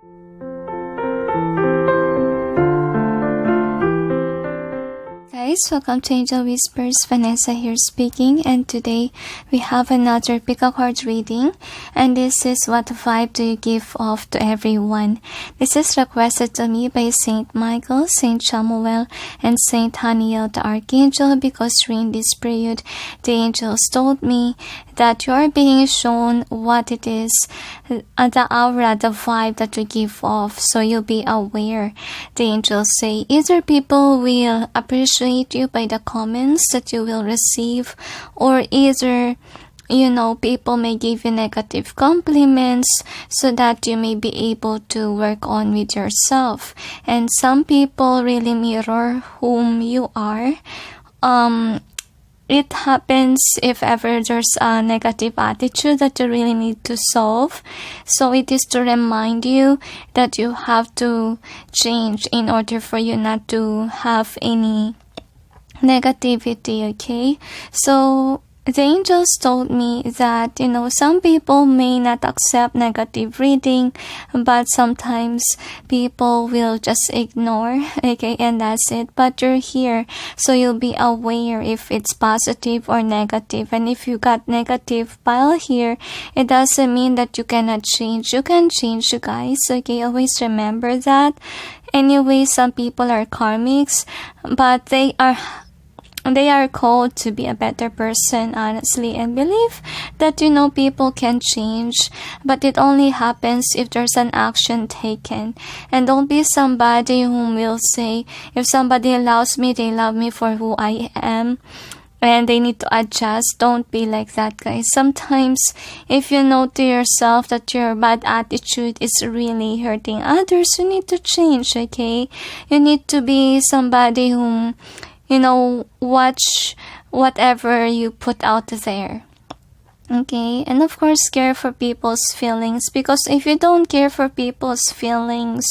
Guys, welcome to Angel Whispers. Vanessa here speaking, and today we have another pick a card reading, and this is what vibe do you give off to everyone. This is requested to me by Saint Michael, Saint Samuel, and Saint Haniel the Archangel, because during this period the angels told me that you are being shown what it is, the aura, the vibe that you give off, so you'll be aware. The angels say either people will appreciate you by the comments that you will receive, or either people may give you negative compliments so that you may be able to work on with yourself. And some people really mirror whom you are. It happens if ever there's a negative attitude that you really need to solve. So it is to remind you that you have to change in order for you not to have any negativity, okay? So the angels told me that, some people may not accept negative reading, but sometimes people will just ignore, okay, and that's it. But you're here, so you'll be aware if it's positive or negative. And if you got negative pile here, it doesn't mean that you cannot change. You can change, you guys, okay? Always remember that. Anyway, some people are karmics, but they are called to be a better person, honestly, and believe that people can change, but it only happens if there's an action taken. And don't be somebody who will say, if somebody loves me, they love me for who I am and they need to adjust. Don't be like that, guys. Sometimes if you know to yourself that your bad attitude is really hurting others, you need to change, okay? You need to be somebody whom watch whatever you put out there, okay? And of course, care for people's feelings, because if you don't care for people's feelings,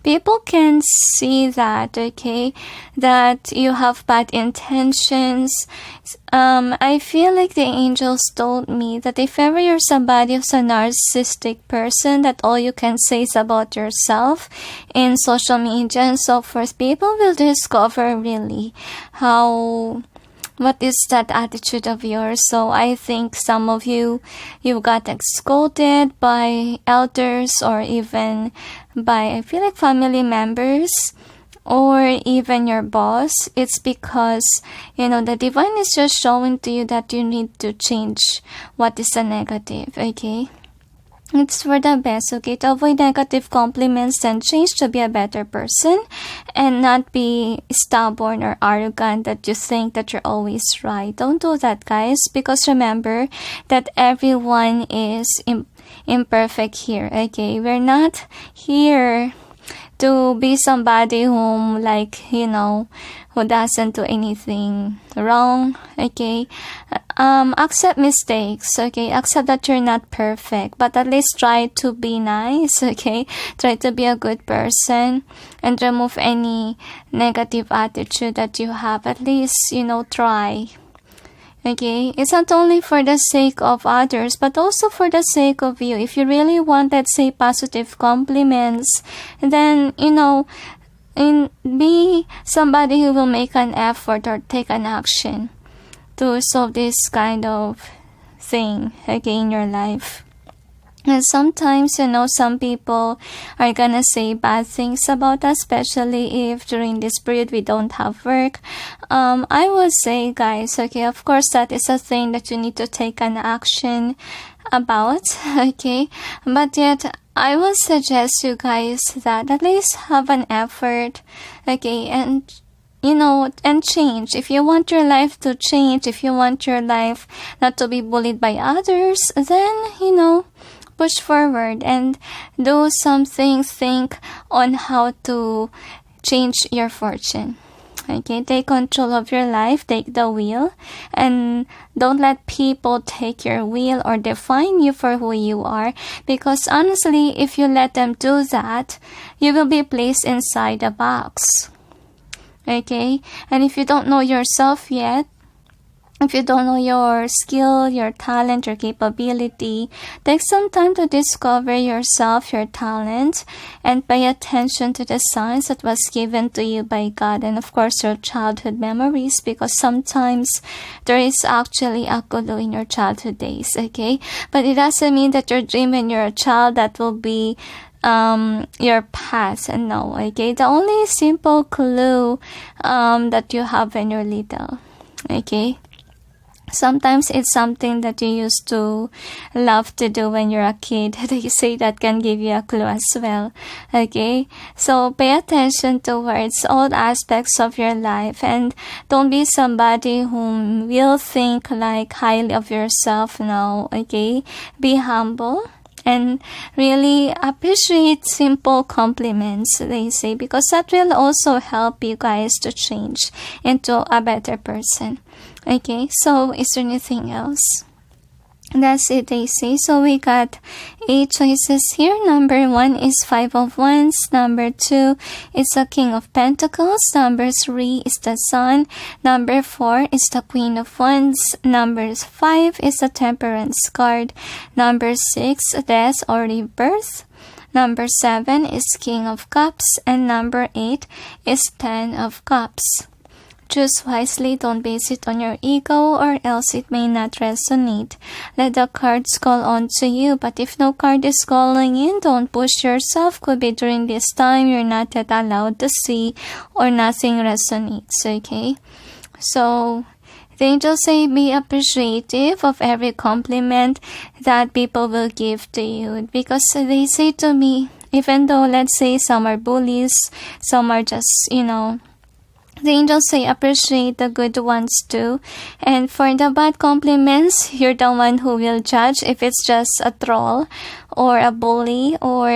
people can see that, okay, that you have bad intentions. I feel like the angels told me that if ever you're somebody who's a narcissistic person, that all you can say is about yourself in social media and so forth, people will discover really what is that attitude of yours. So I think some of you got scolded by elders, or even by, I feel like, family members, or even your boss. It's because the divine is just showing to you that you need to change what is the negative, okay? It's for the best, okay? To avoid negative compliments and change to be a better person, and not be stubborn or arrogant that you think that you're always right. Don't do that, guys, because remember that everyone is imperfect here, okay? We're not here to be somebody who doesn't do anything wrong, okay? Accept mistakes, okay? Accept that you're not perfect, but at least try to be nice, okay? Try to be a good person and remove any negative attitude that you have. At least, try. Okay, it's not only for the sake of others, but also for the sake of you. If you really want, let's say, positive compliments, then, be somebody who will make an effort or take an action to solve this kind of thing, okay, in your life. And sometimes, some people are gonna say bad things about us, especially if during this period we don't have work. I will say, guys, okay, of course that is a thing that you need to take an action about, okay? But yet, I will suggest you guys that at least have an effort, okay, and and change. If you want your life to change, if you want your life not to be bullied by others, then, push forward and do something. Think on how to change your fortune. Okay, take control of your life, take the wheel, and don't let people take your wheel or define you for who you are, because honestly, if you let them do that, you will be placed inside a box. Okay, and if you don't know yourself yet, If you don't know your skill, your talent, your capability, take some time to discover yourself, your talent, and pay attention to the signs that was given to you by God, and of course your childhood memories, because sometimes there is actually a clue in your childhood days, okay? But it doesn't mean that your dream when you're a child that will be your past, and no, okay? The only simple clue that you have when you're little, okay? Sometimes it's something that you used to love to do when you're a kid. They say that can give you a clue as well. Okay? So pay attention towards all aspects of your life, and don't be somebody who will think like highly of yourself now. Okay? Be humble and really appreciate simple compliments, they say, because that will also help you guys to change into a better person. Okay, so is there anything else? That's it, they say. So we got 8 choices here. Number 1 is 5 of Wands. Number 2 is the King of Pentacles. Number 3 is the Sun. Number 4 is the Queen of Wands. Number 5 is the Temperance card. Number 6, Death or Rebirth. Number 7 is King of Cups. And number 8 is 10 of Cups. Choose wisely, don't base it on your ego, or else it may not resonate. Let the cards call on to you, but if no card is calling in, don't push yourself. Could be during this time you're not yet allowed to see, or nothing resonates, okay? So the angels say be appreciative of every compliment that people will give to you, because they say to me, even though let's say some are bullies, some are just, the angels say appreciate the good ones too. And for the bad compliments, you're the one who will judge if it's just a troll or a bully or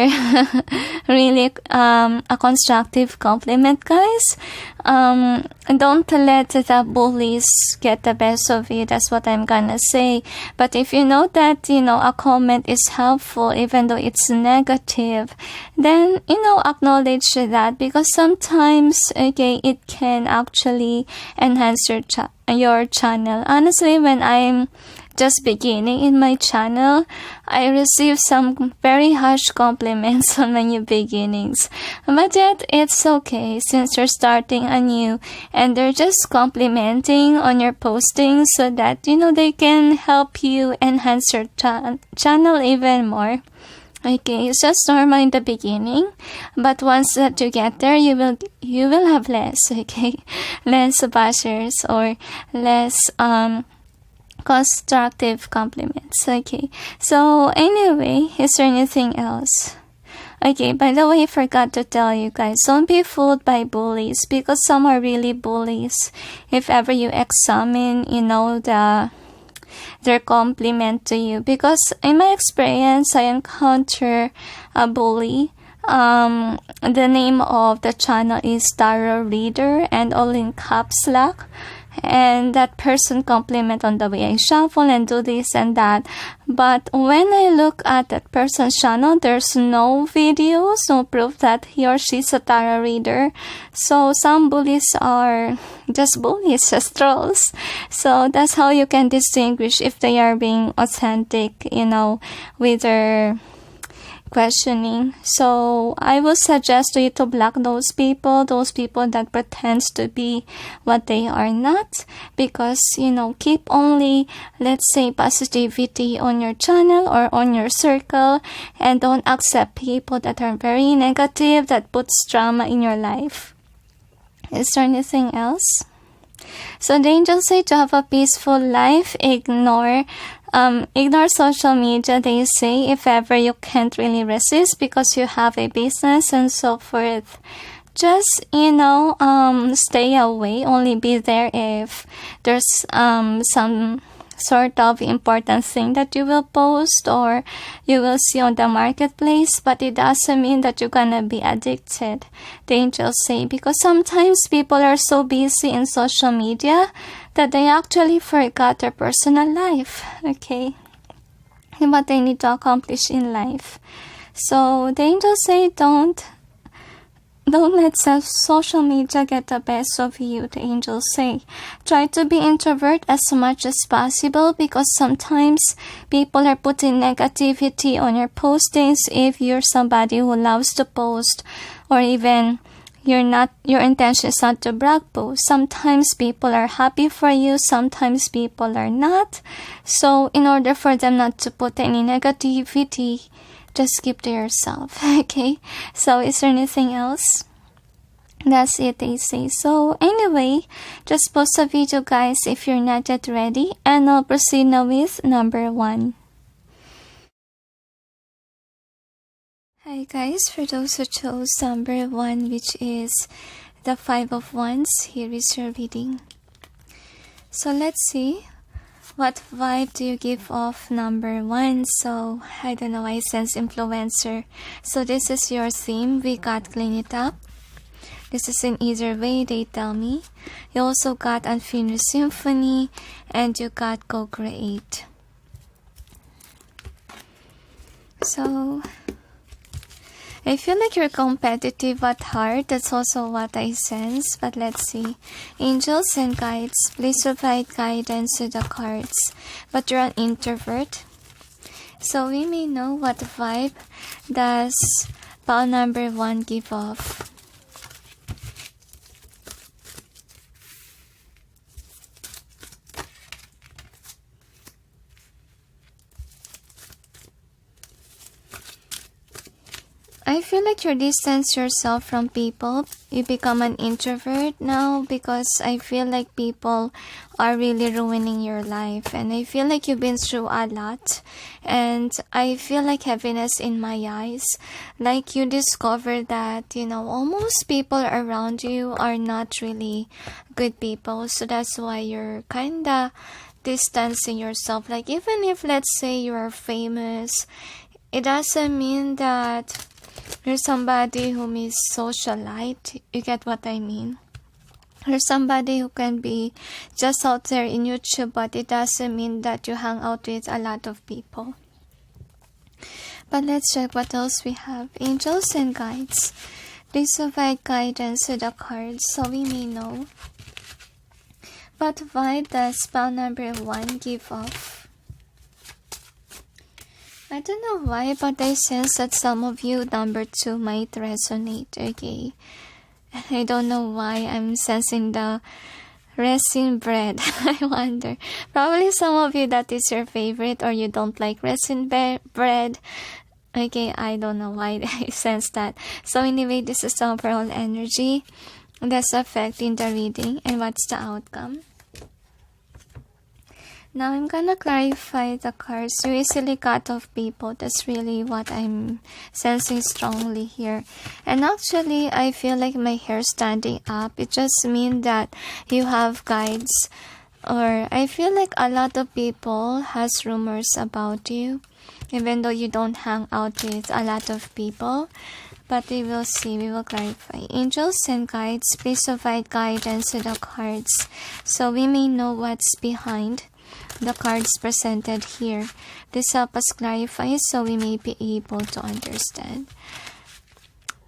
really a constructive compliment, guys. Don't let the bullies get the best of you. That's what I'm gonna say. But if you know that, a comment is helpful even though it's negative, then, acknowledge that, because sometimes, okay, it can actually enhance your channel. Honestly, when I'm just beginning in my channel, I received some very harsh compliments on my new beginnings. But yet, it's okay since you're starting anew and they're just complimenting on your postings so that, they can help you enhance your channel even more. Okay, it's just normal in the beginning, but once that you get there, you will have less, okay? Less bashers or less, constructive compliments. Okay, so anyway, is there anything else? Okay, by the way, I forgot to tell you guys, don't be fooled by bullies, because some are really bullies. If ever you examine, their compliment to you, because in my experience, I encounter a bully. The name of the channel is Tarot Reader, and all in caps lock. And that person compliment on the way I shuffle and do this and that. But when I look at that person's channel, there's no videos, no proof that he or she's a tarot reader. So some bullies are just bullies, just trolls. So that's how you can distinguish if they are being authentic, with their questioning. So I will suggest to you to block those people that pretends to be what they are not, because keep only, let's say, positivity on your channel or on your circle, and don't accept people that are very negative, that puts drama in your life. Is there anything else? So the angels say to have a peaceful life, ignore social media, they say, if ever you can't really resist because you have a business and so forth. Just, stay away. Only be there if there's some sort of important thing that you will post or you will see on the marketplace, but it doesn't mean that you're gonna be addicted, the angels say, because sometimes people are so busy in social media that they actually forgot their personal life, okay, and what they need to accomplish in life. So the angels say don't Don't let social media get the best of you, the angels say. Try to be introvert as much as possible, because sometimes people are putting negativity on your postings. If you're somebody who loves to post, or even your intention is not to brag post, sometimes people are happy for you, sometimes people are not. So in order for them not to put any negativity, just keep to yourself. Okay, so is there anything else? That's it, they say. So anyway, just post a video, guys, if you're not yet ready, and I'll proceed now with number 1. Hi guys, for those who chose number 1, which is the 5 of Wands, here is your reading. So let's see, what vibe do you give off number 1? So I don't know, I sense influencer. So this is your theme. We got clean it up. This is in either way, they tell me. You also got unfinished symphony, and you got co-create. So I feel like you're competitive at heart. That's also what I sense. But let's see. Angels and guides, please provide guidance to the cards. But you're an introvert, so we may know what vibe does pile number 1 give off. I feel like you distance yourself from people. You become an introvert now, because I feel like people are really ruining your life. And I feel like you've been through a lot. And I feel like heaviness in my eyes. Like you discover that, almost people around you are not really good people. So that's why you're kinda distancing yourself. Like even if, let's say, you are famous, it doesn't mean that you're somebody who is socialite. You get what I mean? You're somebody who can be just out there in YouTube, but it doesn't mean that you hang out with a lot of people. But let's check what else we have. Angels and guides, please provide guidance to the cards so we may know what vibe does spell number 1 give off. I don't know why, but I sense that some of you, number 2, might resonate, okay? I don't know why I'm sensing the resin bread. I wonder. Probably some of you, that is your favorite, or you don't like resin bread. Okay, I don't know why I sense that. So anyway, this is the overall energy that's affecting the reading, and what's the outcome. Now I'm gonna clarify the cards. You easily cut off people. That's really what I'm sensing strongly here. And actually, I feel like my hair standing up. It just means that you have guides, or I feel like a lot of people has rumors about you, even though you don't hang out with a lot of people. But we will see, we will clarify. Angels and guides, please provide guidance to the cards so we may know what's behind the cards presented here. This help us clarify so we may be able to understand.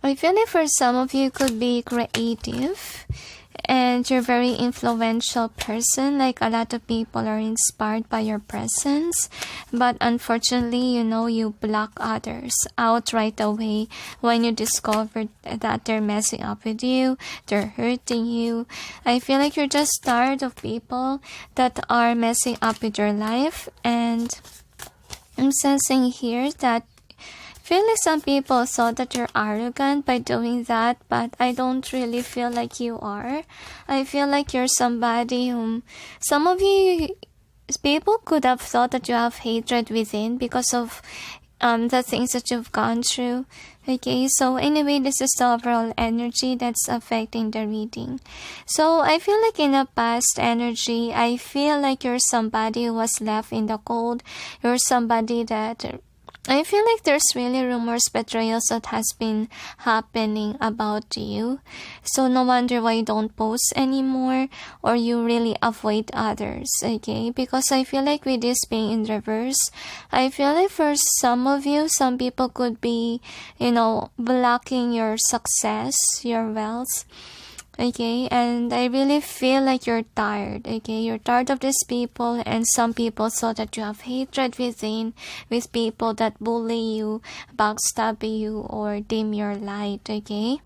I feel like for some of you, could be creative and you're a very influential person. Like a lot of people are inspired by your presence, but unfortunately, you block others out right away when you discover that they're messing up with you, they're hurting you. I feel like you're just tired of people that are messing up with your life, and I'm sensing here that I feel like some people thought that you're arrogant by doing that, but I don't really feel like you are. I feel like you're somebody whom some of you people could have thought that you have hatred within because of the things that you've gone through. Okay, so anyway, this is the overall energy that's affecting the reading. So I feel like in the past energy, I feel like you're somebody who was left in the cold. You're somebody that I feel like there's really rumors, betrayals that has been happening about you. So no wonder why you don't post anymore, or you really avoid others, okay? Because I feel like with this being in reverse, I feel like for some of you, some people could be, blocking your success, your wealth. Okay, and I really feel like you're tired, okay? You're tired of these people, and some people thought that you have hatred within, with people that bully you, backstab you, or dim your light, okay?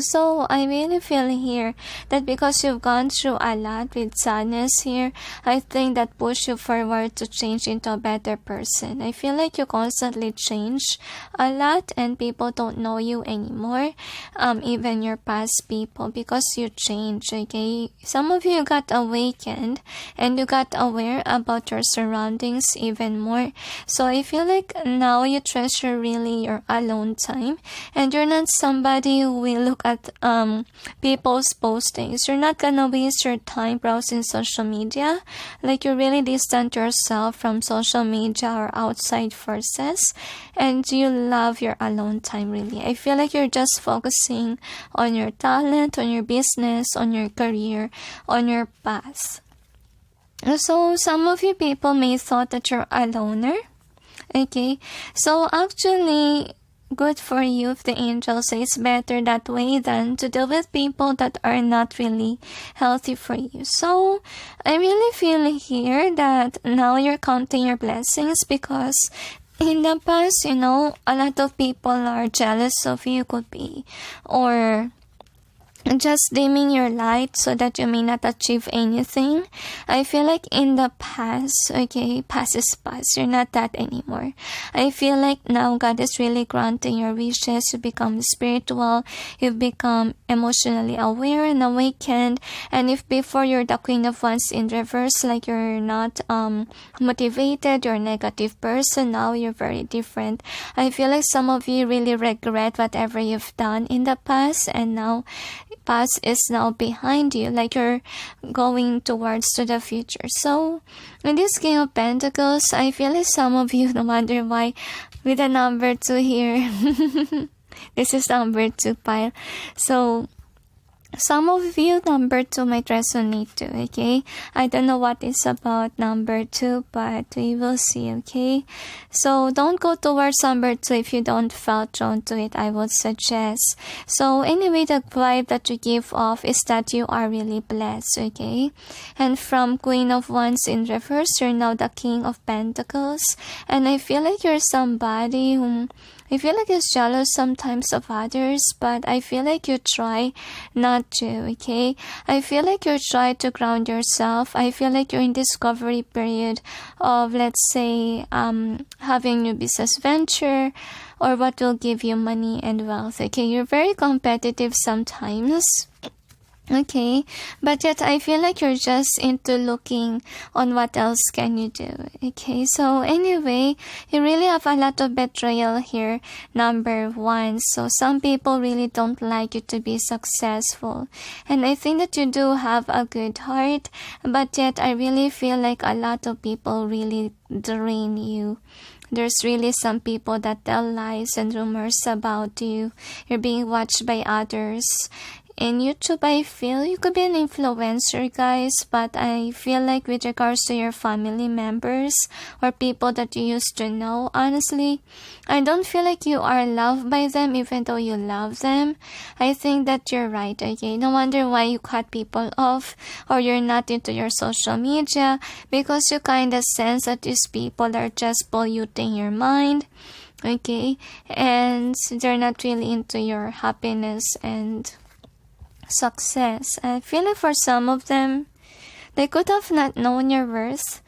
So I really feel here that because you've gone through a lot with sadness here, I think that push you forward to change into a better person. I feel like you constantly change a lot and people don't know you anymore, even your past people, because you change, okay? Some of you got awakened and you got aware about your surroundings even more. So I feel like now you treasure really your alone time, and you're not somebody who will look at people's postings. You're not gonna waste your time browsing social media. Like, you really distance yourself from social media or outside forces, and you love your alone time really. I feel like you're just focusing on your talent, on your business, on your career, on your path. So some of you people may thought that you're a loner, okay? So actually, good for you if the angel says better that way than to deal with people that are not really healthy for you. So I really feel here that now you're counting your blessings, because in the past, a lot of people are jealous of you, could be, or just dimming your light so that you may not achieve anything. I feel like in the past, okay, past is past. You're not that anymore. I feel like now God is really granting your wishes. You become spiritual. You've become emotionally aware and awakened. And if before you're the Queen of Wands in reverse, like you're not motivated, you're a negative person, now you're very different. I feel like some of you really regret whatever you've done in the past, and now past is now behind you, like you're going towards to the future. So in this King of Pentacles, I feel like some of you no wonder why with the number 2 here. This is number 2 pile. So some of you, number 2 might resonate too, okay? I don't know what it's about number 2, but we will see, okay? So don't go towards number 2 if you don't feel drawn to it, I would suggest. So anyway, the vibe that you give off is that you are really blessed, okay? And from Queen of Wands in reverse, you're now the King of Pentacles. And I feel like you're somebody whom I feel like is jealous sometimes of others, but I feel like you try not to, okay? I feel like you try to ground yourself. I feel like you're in discovery period of, let's say, having new business venture, or what will give you money and wealth, okay? You're very competitive sometimes, okay, but yet I feel like you're just into looking on what else can you do, okay? So anyway, you really have a lot of betrayal here, number 1. So some people really don't like you to be successful, and I think that you do have a good heart, but yet I really feel like a lot of people really drain you. There's really some people that tell lies and rumors about you. You're being watched by others. In YouTube, I feel you could be an influencer, guys, but I feel like with regards to your family members or people that you used to know, honestly, I don't feel like you are loved by them even though you love them. I think that you're right, okay? No wonder why you cut people off or you're not into your social media, because you kind of sense that these people are just polluting your mind, okay? And they're not really into your happiness and success. I feel like for some of them, they could have not known your worth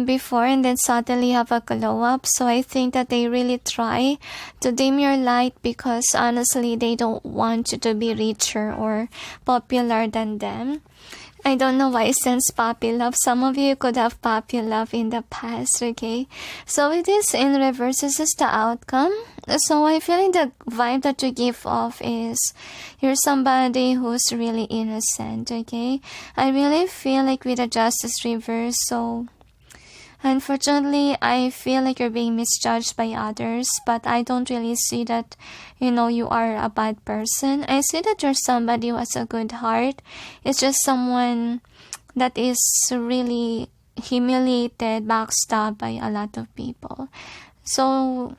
before and then suddenly have a glow up. So I think that they really try to dim your light because honestly they don't want you to be richer or popular than them. I don't know why I sense puppy love. Some of you could have puppy love in the past, okay? So it is in reverse. This is the outcome. So I feel like the vibe that you give off is you're somebody who's really innocent, okay? I really feel like with the Justice reverse, so Unfortunately, I feel like you're being misjudged by others, but I don't really see that, you are a bad person. I see that you're somebody who has a good heart. It's just someone that is really humiliated, backstabbed by a lot of people. So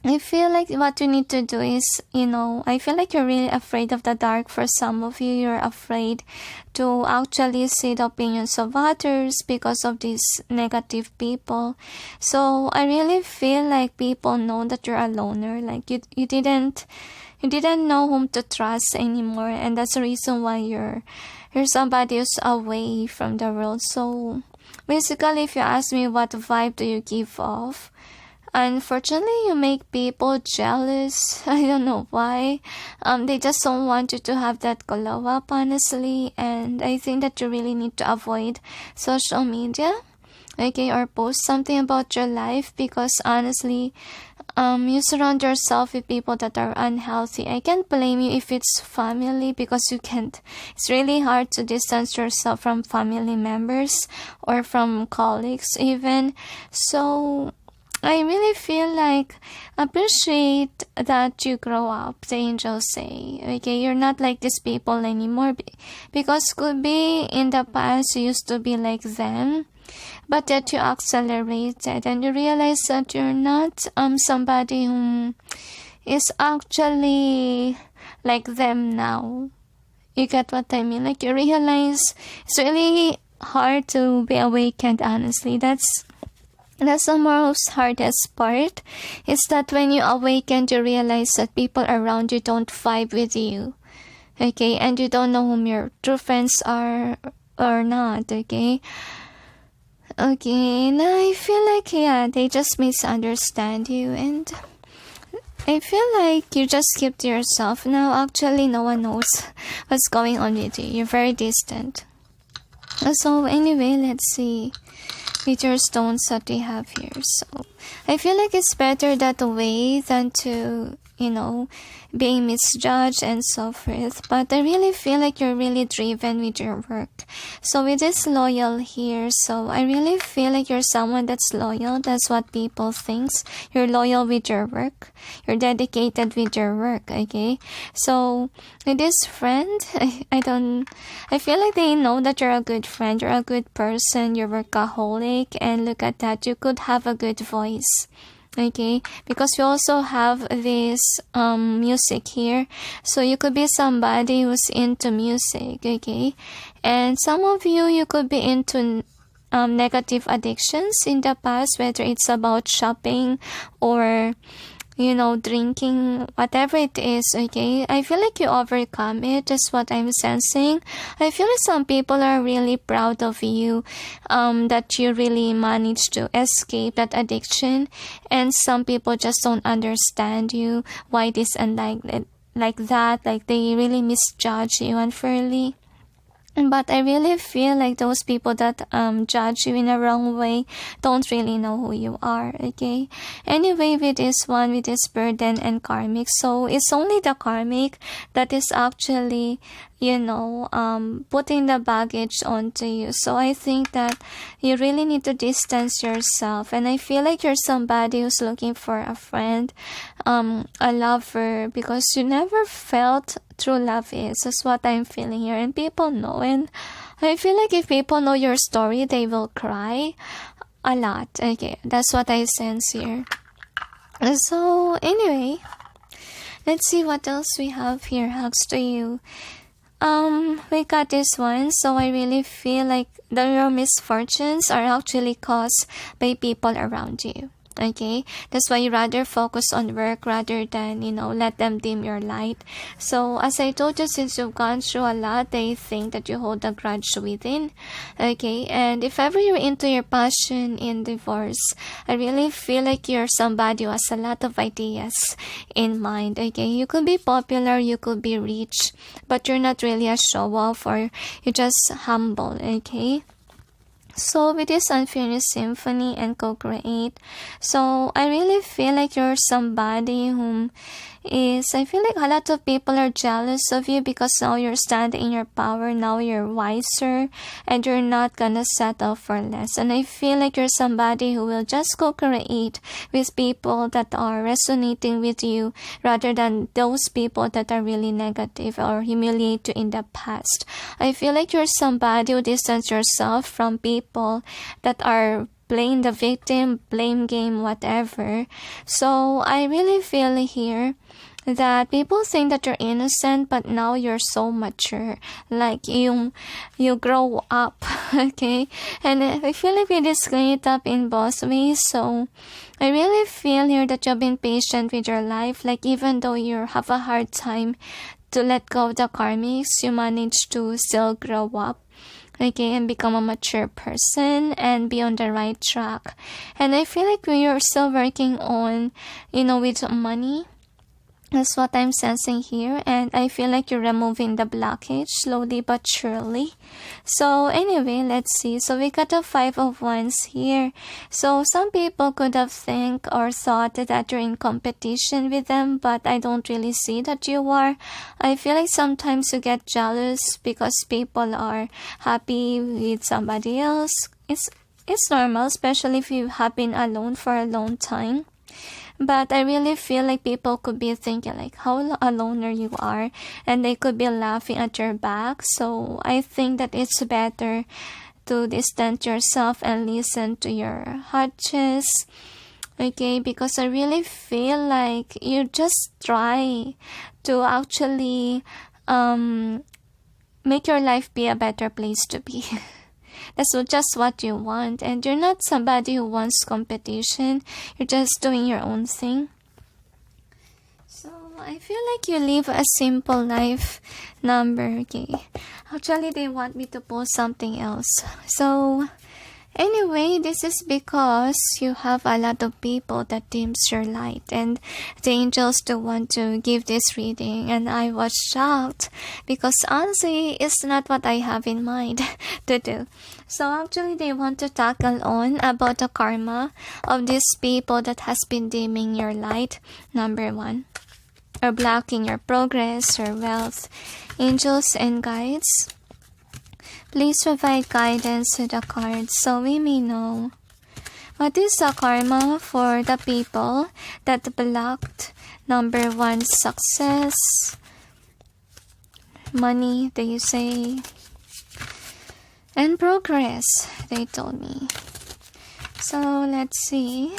I feel like what you need to do is, I feel like you're really afraid of the dark. For some of you, you're afraid to actually see the opinions of others because of these negative people. So I really feel like people know that you're a loner. Like you didn't know whom to trust anymore, and that's the reason why you're somebody who's away from the world. So basically, if you ask me, what vibe do you give off? Unfortunately, you make people jealous. I don't know why. They just don't want you to have that glow up, honestly. And I think that you really need to avoid social media, okay, or post something about your life, because honestly, you surround yourself with people that are unhealthy. I can't blame you if it's family, because it's really hard to distance yourself from family members or from colleagues even. So I really feel like, appreciate that you grow up, the angels say. Okay, you're not like these people anymore, because could be in the past you used to be like them, but that you accelerated and you realize that you're not somebody who is actually like them now. You get what I mean? Like, you realize it's really hard to be awakened, honestly. That's the most hardest part, is that when you awaken, you realize that people around you don't vibe with you, okay, and you don't know whom your true friends are or not, okay. And I feel like, they just misunderstand you, and I feel like you just keep to yourself now. Actually, no one knows what's going on with you. You're very distant. So anyway, let's see with your stones that we have here. So I feel like it's better that way than to, being misjudged and so forth. But I really feel like you're really driven with your work. So with this loyal here, so I really feel like you're someone that's loyal. That's what people think. You're loyal with your work. You're dedicated with your work, okay? So with this friend, I feel like they know that you're a good friend. You're a good person. You're workaholic. And look at that. You could have a good voice. Okay, because we also have this music here, so you could be somebody who's into music, okay, and some of you could be into negative addictions in the past, whether it's about shopping or drinking, whatever it is, okay. I feel like you overcome it. That's what I'm sensing. I feel like some people are really proud of you, that you really managed to escape that addiction, and some people just don't understand you, why this and like that, like they really misjudge you unfairly. But I really feel like those people that judge you in a wrong way don't really know who you are, okay? Anyway, with this burden and karmic, so it's only the karmic that is actually, putting the baggage onto you. So I think that you really need to distance yourself. And I feel like you're somebody who's looking for a friend, a lover, because you never felt true love is. That's what I'm feeling here, and people know. And I feel like if people know your story, they will cry a lot. Okay, that's what I sense here. So anyway, let's see what else we have here. Hugs to you. We got this one. So I really feel like your misfortunes are actually caused by people around you. Okay, that's why you rather focus on work rather than, let them dim your light. So as I told you, since you've gone through a lot, they think that you hold a grudge within. Okay, and if ever you're into your passion in divorce, I really feel like you're somebody who has a lot of ideas in mind. Okay, you could be popular, you could be rich, but you're not really a show off, or you're just humble. Okay. So with this Unfinished Symphony and co-create, so I really feel like you're somebody whom, is I feel like a lot of people are jealous of you because now you're standing in your power, now you're wiser, and you're not gonna settle for less. And I feel like you're somebody who will just co-create with people that are resonating with you rather than those people that are really negative or humiliate you in the past. I feel like you're somebody who distance yourself from people that are playing the victim, blame game, whatever. So I really feel here that people think that you're innocent, but now you're so mature. Like you grow up, okay? And I feel like it is cleaned up in both ways. So I really feel here that you've been patient with your life. Like even though you have a hard time to let go of the karmics, you manage to still grow up, okay, and become a mature person and be on the right track. And I feel like you're still working on, with money. That's what I'm sensing here. And I feel like you're removing the blockage slowly but surely. So anyway, let's see. So we got a 5 of Wands here. So some people could have think or thought that you're in competition with them, but I don't really see that you are. I feel like sometimes you get jealous because people are happy with somebody else. It's normal, especially if you have been alone for a long time. But I really feel like people could be thinking like how loner you are, and they could be laughing at your back. So I think that it's better to distance yourself and listen to your hunches, okay? Because I really feel like you just try to actually make your life be a better place to be. That's just what you want, and you're not somebody who wants competition. You're just doing your own thing. So I feel like you live a simple life, number, okay? Actually, they want me to post something else. So anyway, this is because you have a lot of people that dims your light, and the angels don't want to give this reading, and I was shocked because honestly it's not what I have in mind to do. So actually they want to tackle on about the karma of these people that has been dimming your light, number 1, or blocking your progress or wealth. Angels and guides, please provide guidance to the cards so we may know what is the karma for the people that blocked, number 1, success, money, they say, and progress, they told me. So let's see.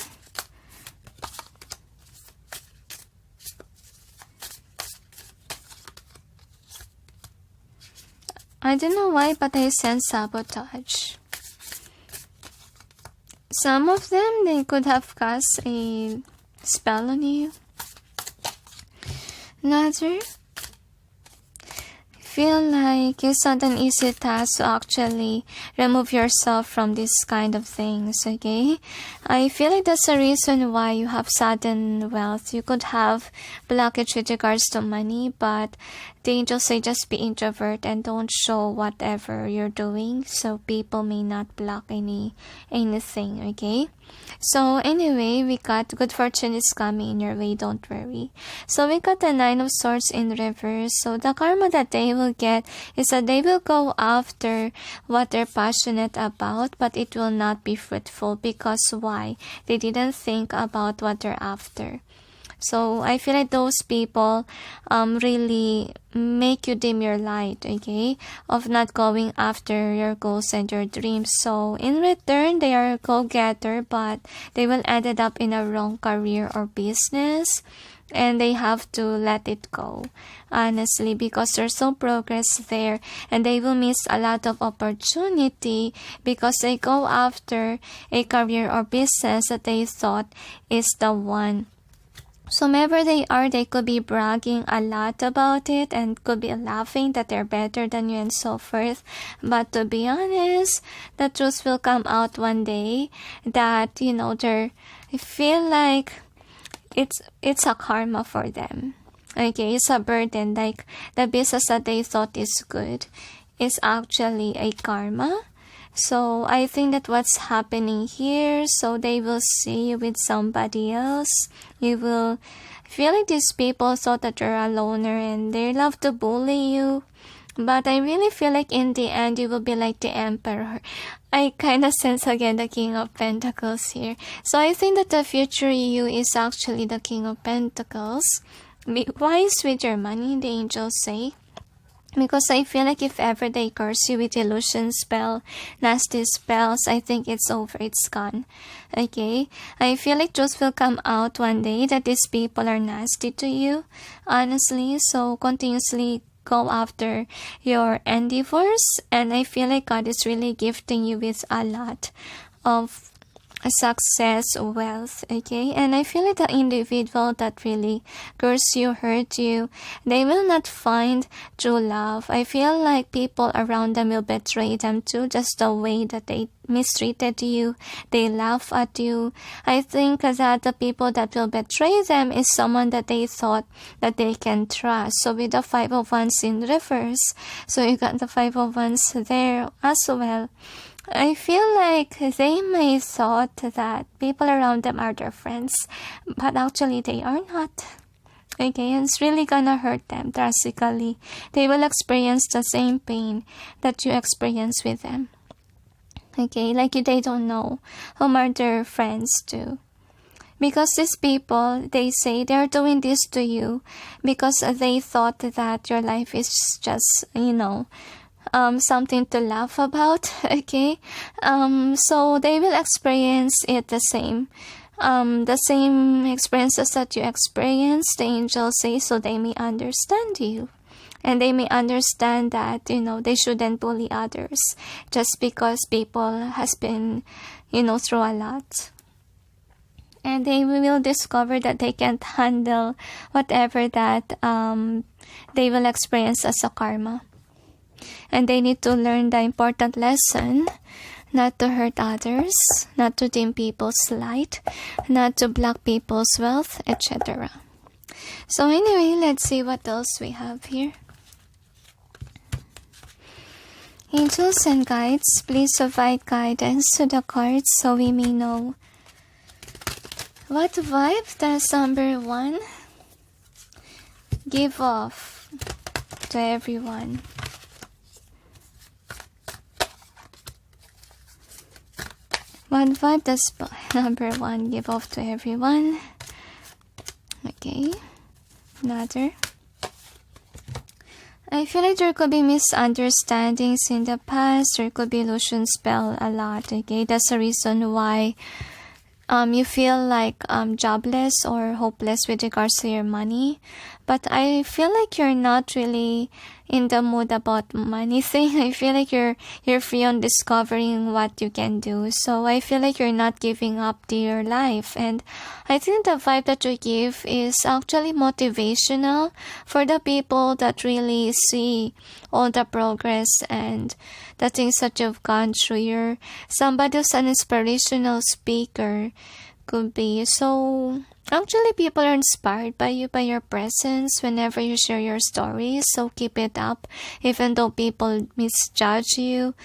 I don't know why, but I sense sabotage. Some of them, they could have cast a spell on you. Another, feel like it's not an easy task to actually remove yourself from this kind of things, okay? I feel like that's the reason why you have sudden wealth. You could have blockage with regards to money, but the angels say just be introvert and don't show whatever you're doing so people may not block anything, okay? So anyway, we got good fortune is coming in your way, don't worry. So we got the 9 of Swords in reverse. So the karma that they will get is that they will go after what they're passionate about, but it will not be fruitful. Because why? They didn't think about what they're after. So I feel like those people really make you dim your light, okay, of not going after your goals and your dreams. So in return, they are a go-getter, but they will end up in a wrong career or business, and they have to let it go, honestly, because there's no progress there, and they will miss a lot of opportunity because they go after a career or business that they thought is the one. So wherever they are, they could be bragging a lot about it and could be laughing that they're better than you and so forth. But to be honest, the truth will come out one day that, I feel like it's a karma for them. Okay, it's a burden. Like the business that they thought is good is actually a karma. So I think that what's happening here, so they will see you with somebody else. You will feel like these people thought that you're a loner and they love to bully you. But I really feel like in the end, you will be like the Emperor. I kind of sense again the King of Pentacles here. So I think that the future you is actually the King of Pentacles. Be wise with your money, the angels say. Because I feel like if ever they curse you with illusion spell, nasty spells, I think it's over, it's gone. Okay? I feel like truth will come out one day that these people are nasty to you. Honestly, so continuously go after your endeavors. And I feel like God is really gifting you with a lot of success, wealth, okay? And I feel like the individual that really curse you, hurt you, they will not find true love. I feel like people around them will betray them too, just the way that they mistreated you, they laugh at you. I think that the people that will betray them is someone that they thought that they can trust. So with the Five of Wands in reverse, so you got the Five of Wands there as well. I feel like they may thought that people around them are their friends, but actually they are not. Okay, and it's really gonna hurt them drastically. They will experience the same pain that you experience with them. Okay, like they don't know whom are their friends too. Because these people, they say they're doing this to you because they thought that your life is just, something to laugh about, okay? So they will experience it the same experiences that you experience, the angels say, so they may understand you. And they may understand that, they shouldn't bully others just because people has been, through a lot. And they will discover that they can't handle whatever that they will experience as a karma. And they need to learn the important lesson not to hurt others, not to dim people's light, not to block people's wealth, etc. So anyway, let's see what else we have here. Angels and guides, please provide guidance to the cards so we may know what vibe does number 1 give off to everyone. What vibe does number 1 give off to everyone? Okay, another. I feel like there could be misunderstandings in the past. There could be illusion spell a lot. Okay, that's the reason why you feel like jobless or hopeless with regards to your money. But I feel like you're not really in the mood about money thing. I feel like you're free on discovering what you can do. So I feel like you're not giving up to your life. And I think the vibe that you give is actually motivational for the people that really see all the progress and the things that you've gone through. You're somebody who's an inspirational speaker, could be. So actually people are inspired by you, by your presence whenever you share your stories. So keep it up even though people misjudge you.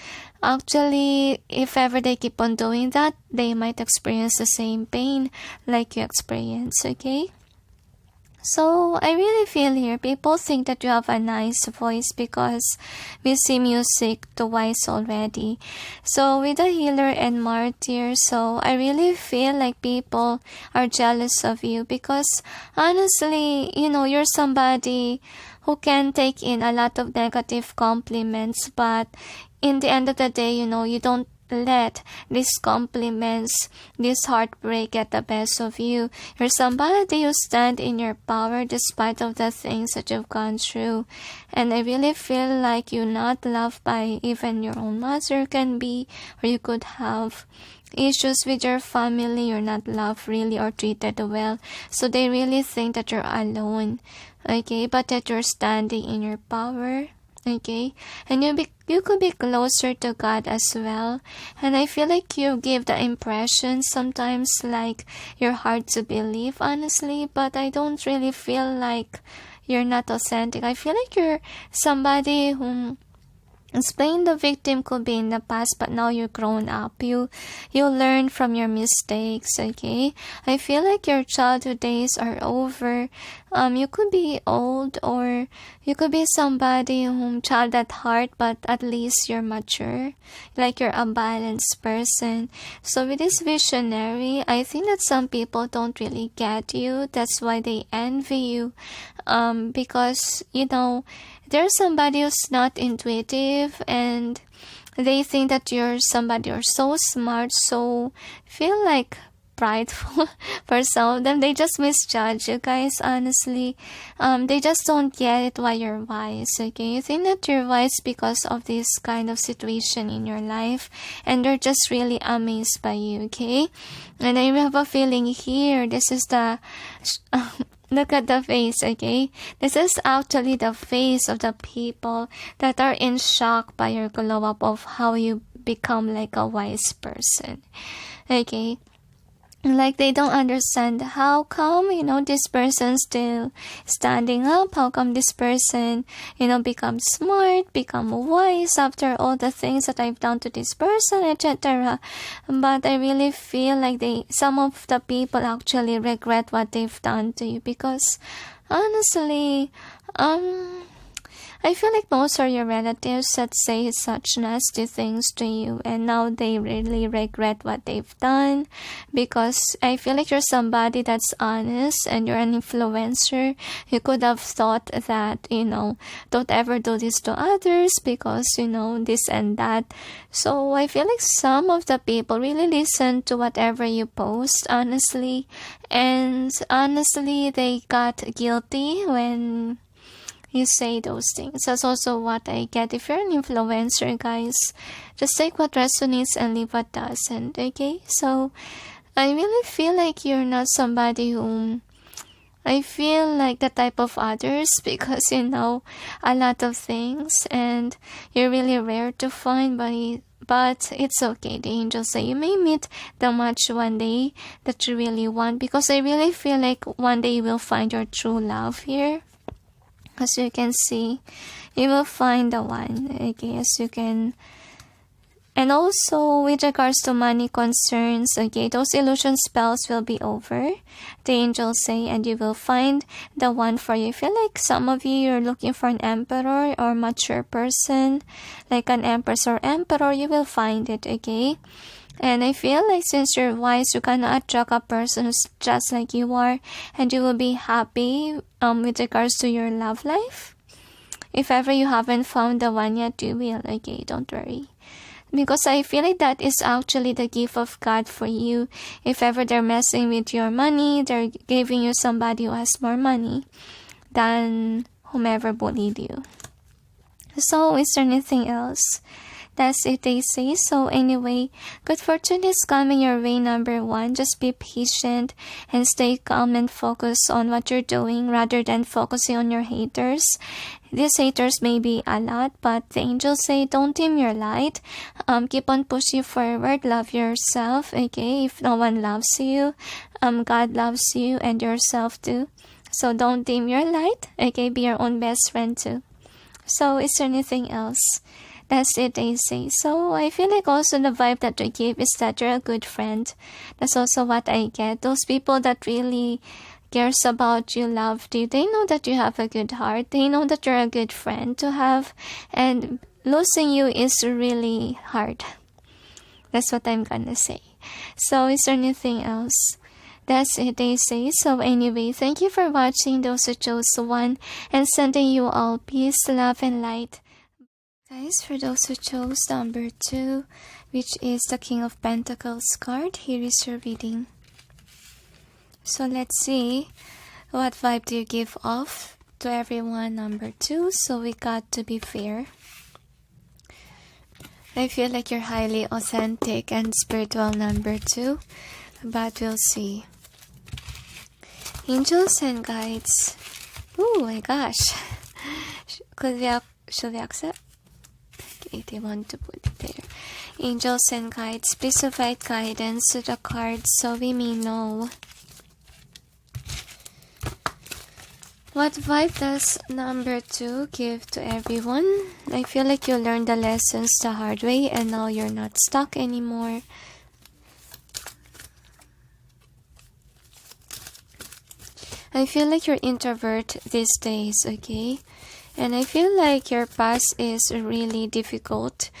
Actually, if ever they keep on doing that, they might experience the same pain like you experience, okay? So I really feel here people think that you have a nice voice because we see music twice already. So with the healer and martyr, so I really feel like people are jealous of you because honestly, you're somebody who can take in a lot of negative compliments, but in the end of the day, you don't let these compliments, this heartbreak get the best of you. You're somebody who stand in your power despite of the things that you've gone through. And I really feel like you're not loved by even your own mother can be, or you could have issues with your family. You're not loved really or treated well. So they really think that you're alone. Okay, but that you're standing in your power. Okay, and you could be closer to God as well. And I feel like you give the impression sometimes like you're hard to believe, honestly, but I don't really feel like you're not authentic. I feel like you're somebody whom Playing the victim could be in the past, but now you're grown up. You learn from your mistakes, okay? I feel like your childhood days are over. You could be old, or you could be somebody child at heart, but at least you're mature. Like you're a balanced person. So with this visionary, I think that some people don't really get you. That's why they envy you. Because, there's somebody who's not intuitive, and they think that you're somebody who's so smart, so feel like prideful. For some of them, they just misjudge you guys, honestly. They just don't get it why you're wise, okay? You think that you're wise because of this kind of situation in your life, and they're just really amazed by you, okay? And I have a feeling here, this is the... Look at the face, okay? This is actually the face of the people that are in shock by your glow up of how you become like a wise person, okay? Like they don't understand how come, this person still standing up, how come this person, become smart, become wise after all the things that I've done to this person, etc. But I really feel like some of the people actually regret what they've done to you, because honestly, I feel like most are your relatives that say such nasty things to you, and now they really regret what they've done, because I feel like you're somebody that's honest and you're an influencer. You could have thought that, don't ever do this to others because, this and that. So I feel like some of the people really listen to whatever you post, honestly, and honestly, they got guilty when you say those things. That's also what I get. If you're an influencer, guys, just take what resonates and leave what doesn't, okay? So I really feel like you're not somebody whom I feel like the type of others, because you know a lot of things and you're really rare to find, but it's okay. The angels say you may meet the match one day that you really want, because I really feel like one day you will find your true love here. As you can see, you will find the one, okay, as you can. And also, with regards to money concerns, okay, those illusion spells will be over, the angels say, and you will find the one for you. I feel like some of you are looking for an emperor or mature person, like an empress or emperor, you will find it, okay? And I feel like since you're wise, you can attract a person who's just like you are, and you will be happy with regards to your love life. If ever you haven't found the one yet, you will, okay? Don't worry. Because I feel like that is actually the gift of God for you. If ever they're messing with your money, they're giving you somebody who has more money than whomever bullied you. So, is there anything else? That's it, they say. So anyway, good fortune is coming your way, number one. Just be patient and stay calm and focus on what you're doing rather than focusing on your haters. These haters may be a lot, but the angels say don't dim your light. Keep on pushing forward. Love yourself, okay? If no one loves you, God loves you and yourself too. So don't dim your light, okay? Be your own best friend too. So is there anything else? That's it, they say. So I feel like also the vibe that they give is that you're a good friend. That's also what I get. Those people that really cares about you, loved you, they know that you have a good heart. They know that you're a good friend to have. And losing you is really hard. That's what I'm gonna say. So is there anything else? That's it, they say. So anyway, thank you for watching, those who chose one, and sending you all peace, love, and light. Guys, for those who chose number 2, which is the King of Pentacles card, here is your reading. So let's see, what vibe do you give off to everyone, number 2? So we got to be fair. I feel like you're highly authentic and spiritual, number 2, but we'll see. Angels and guides. Oh my gosh. Should we accept? Okay, they want to put it there. Angels and guides, please provide guidance to the cards so we may know What vibe does number 2 give to everyone? I feel like you learned the lessons the hard way and now you're not stuck anymore. I feel like you're introvert these days, okay? And I feel like your past is really difficult,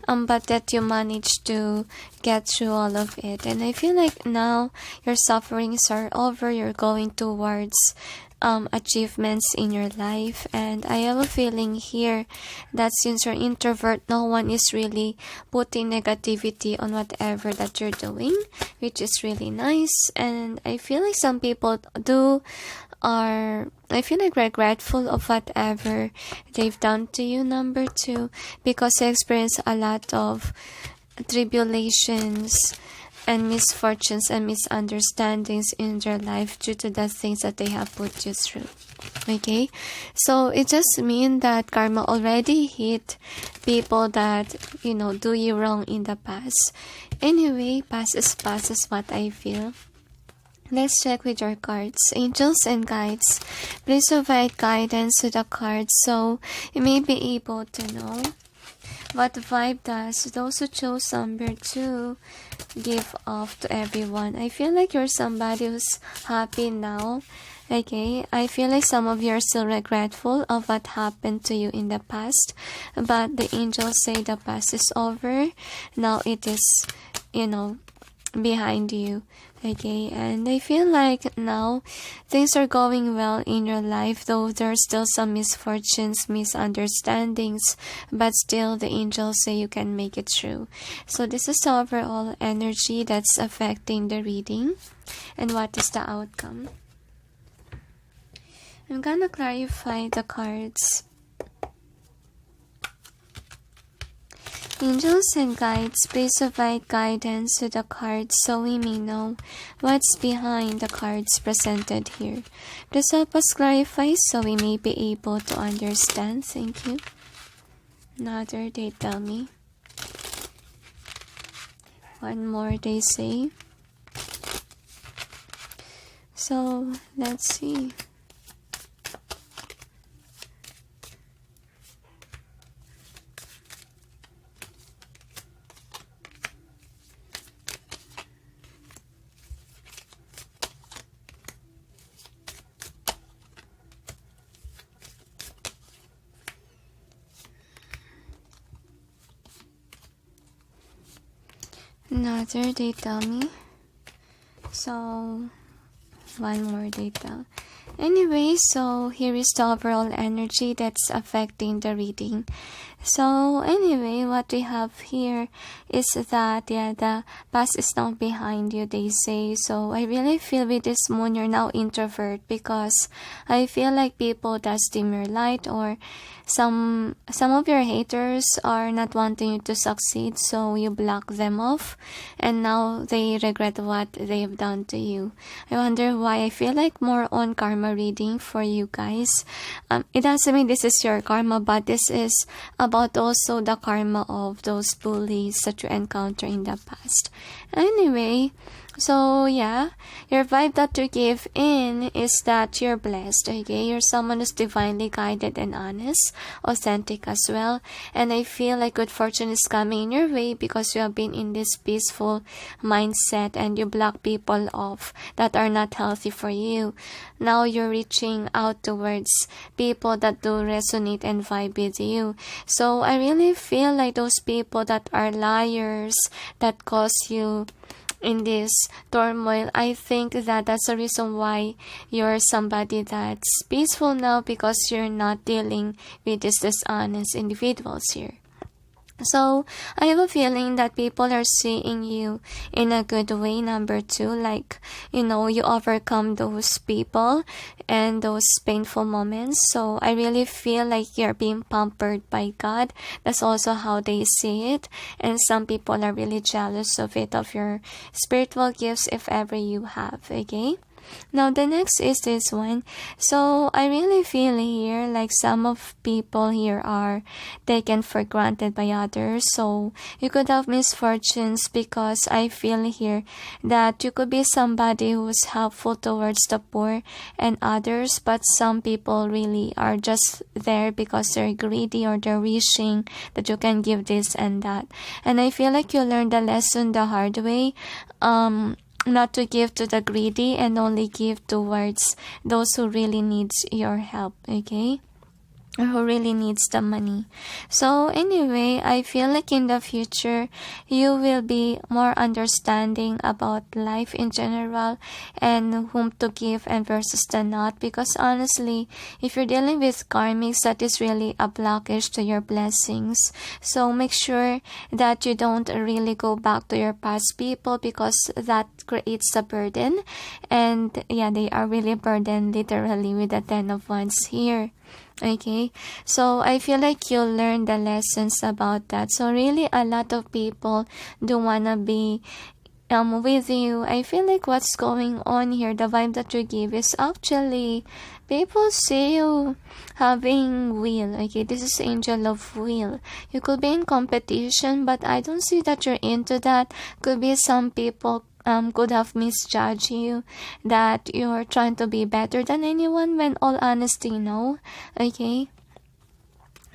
but that you managed to get through all of it. And I feel like now your sufferings are over, you're going towards achievements in your life. And I have a feeling here that since you're introvert, no one is really putting negativity on whatever that you're doing, which is really nice. And I feel like some people I feel like regretful of whatever they've done to you, number 2, because you experience a lot of tribulations and misfortunes and misunderstandings in their life due to the things that they have put you through. Okay, so it just means that karma already hit people that, you know, do you wrong in the past. Anyway, past is what I feel. Let's check with your cards. Angels and guides, please provide guidance to the cards so you may be able to know what vibe does those who chose number 2 give off to everyone. I feel like you're somebody who's happy now. Okay, I feel like some of you are still regretful of what happened to you in the past, but the angels say the past is over. Now it is, you know, behind you. Okay, and I feel like now things are going well in your life, though there's still some misfortunes, misunderstandings, but still the angels say you can make it through. So this is the overall energy that's affecting the reading. And what is the outcome? I'm gonna clarify the cards. Angels and guides, please provide guidance to the cards so we may know what's behind the cards presented here. Please help us clarify so we may be able to understand. Thank you. Another, they tell me. One more, they say. So, let's see. Another, they tell me. So, one more data. Anyway, so here is the overall energy that's affecting the reading. So anyway, what we have here is that, yeah, the past is now behind you, they say. So I really feel with this moon, you're now introvert, because I feel like people that dim your light, or some of your haters are not wanting you to succeed, so you block them off, and now they regret what they've done to you. I wonder why. I feel like more on karma reading for you guys. It doesn't mean this is your karma, but this is about also the karma of those bullies that you encounter in the past. Anyway, so yeah, your vibe that you give in is that you're blessed, okay? You're someone who's divinely guided and honest, authentic as well. And I feel like good fortune is coming in your way because you have been in this peaceful mindset and you block people off that are not healthy for you. Now you're reaching out towards people that do resonate and vibe with you. So I really feel like those people that are liars, that cause you in this turmoil, I think that that's the reason why you're somebody that's peaceful now, because you're not dealing with these dishonest individuals here. So I have a feeling that people are seeing you in a good way, number 2, like, you know, you overcome those people and those painful moments. So I really feel like you're being pampered by God. That's also how they see it. And some people are really jealous of it, of your spiritual gifts, if ever you have, okay? Now the next is this one. So I really feel here like some of people here are taken for granted by others. So you could have misfortunes, because I feel here that you could be somebody who's helpful towards the poor and others, but some people really are just there because they're greedy, or they're wishing that you can give this and that. And I feel like you learned the lesson the hard way, not to give to the greedy and only give towards those who really needs your help, okay? Or who really needs the money. So anyway, I feel like in the future you will be more understanding about life in general and whom to give and versus the not, because honestly, if you're dealing with karmics, that is really a blockage to your blessings. So make sure that you don't really go back to your past people, because that creates a burden. And yeah, they are really burdened literally with the 10 of Wands here. Okay, so I feel like you'll learn the lessons about that. So really, a lot of people do wanna be with you. I feel like what's going on here, the vibe that you give is actually people see you having will. Okay, this is Angel of Will. You could be in competition, but I don't see that you're into that. Could be some people could have misjudged you, that you're trying to be better than anyone, when all honesty, no. Okay,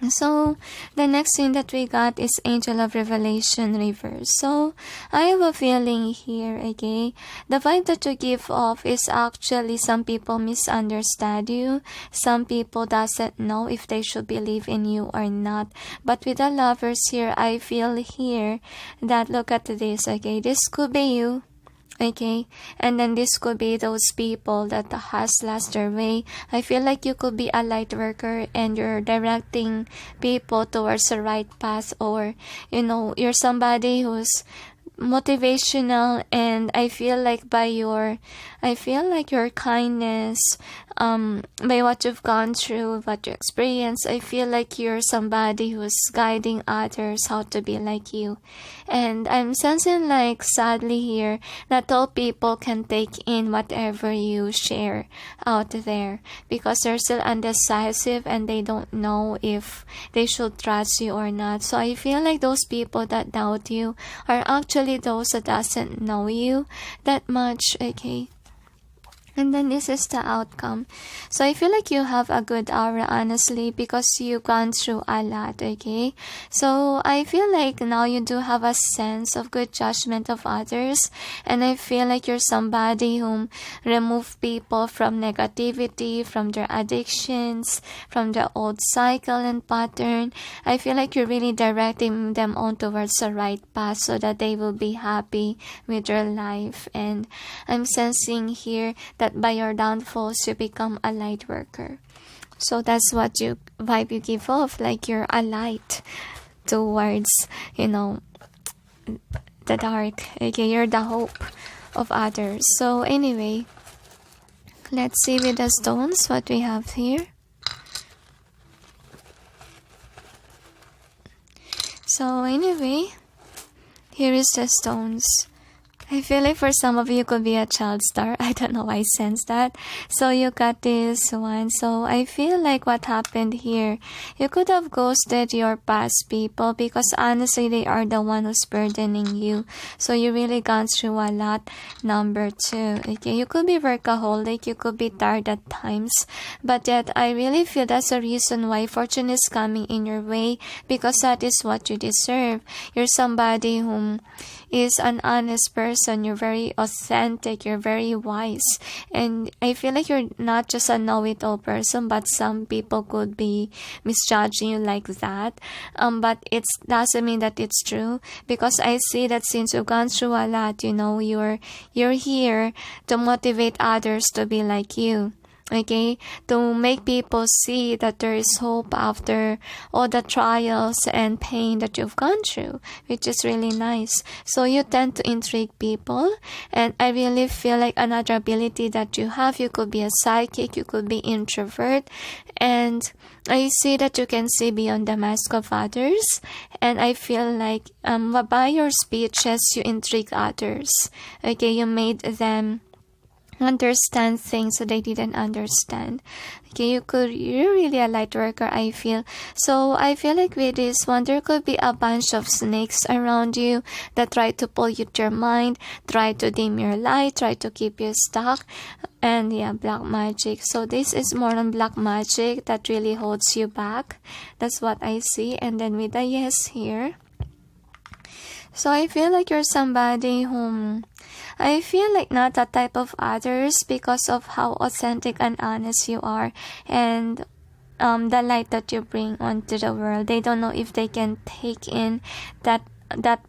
so the next thing that we got is Angel of Revelation reverse. So I have a feeling here, okay, the vibe that you give off is actually some people misunderstand you. Some people doesn't know if they should believe in you or not. But with the Lovers here, I feel here that, look at this, okay, this could be you. Okay, and then this could be those people that has lost their way. I feel like you could be a light worker and you're directing people towards the right path, or you know, you're somebody who's motivational, and I feel like your kindness, by what you've gone through, what you experience, I feel like you're somebody who's guiding others how to be like you. And I'm sensing like, sadly here, not all people can take in whatever you share out there, because they're still undecisive and they don't know if they should trust you or not. So I feel like those people that doubt you are actually those that doesn't know you that much, okay? And then this is the outcome. So I feel like you have a good aura, honestly, because you've gone through a lot, okay? So I feel like now you do have a sense of good judgment of others. And I feel like you're somebody who remove people from negativity, from their addictions, from the old cycle and pattern. I feel like you're really directing them on towards the right path so that they will be happy with their life. And I'm sensing here that by your downfalls you become a light worker. So that's what you vibe you give off, like you're a light towards, you know, the dark. Okay, you're the hope of others. So anyway, let's see with the stones what we have here. So anyway, here is the stones. I feel like for some of you could be a child star. I don't know why I sense that. So you got this one. So I feel like what happened here, you could have ghosted your past people, because honestly they are the one who's burdening you. So you really gone through a lot. Number 2. Okay, you could be workaholic, you could be tired at times, but yet I really feel that's a reason why fortune is coming in your way, because that is what you deserve. You're somebody whom is an honest person. You're very authentic, you're very wise, and I feel like you're not just a know-it-all person, but some people could be misjudging you like that, but it doesn't mean that it's true, because I see that since you've gone through a lot, you know, you're here to motivate others to be like you. Okay, to make people see that there is hope after all the trials and pain that you've gone through, which is really nice. So you tend to intrigue people, and I really feel like another ability that you have, you could be a psychic, you could be introvert, and I see that you can see beyond the mask of others, and I feel like by your speeches you intrigue others. Okay, you made them understand things that they didn't understand. Okay, you're really a light worker, I feel. So I feel like with this one, there could be a bunch of snakes around you that try to pollute your mind, try to dim your light, try to keep you stuck. And yeah, black magic. So this is more on black magic that really holds you back. That's what I see. And then with the yes here. So I feel like you're somebody whom I feel like not that type of others because of how authentic and honest you are, and the light that you bring onto the world. They don't know if they can take in that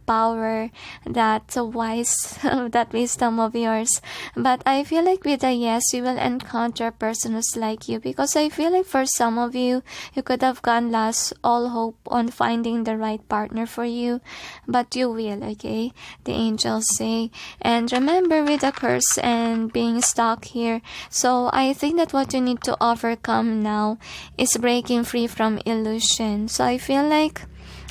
power, that wise, that wisdom of yours. But I feel like with a yes, you will encounter a person who's like you, because I feel like for some of you, you could have gone lost all hope on finding the right partner for you, but you will, okay? The angels say. And remember with the curse and being stuck here, so I think that what you need to overcome now is breaking free from illusion. So I feel like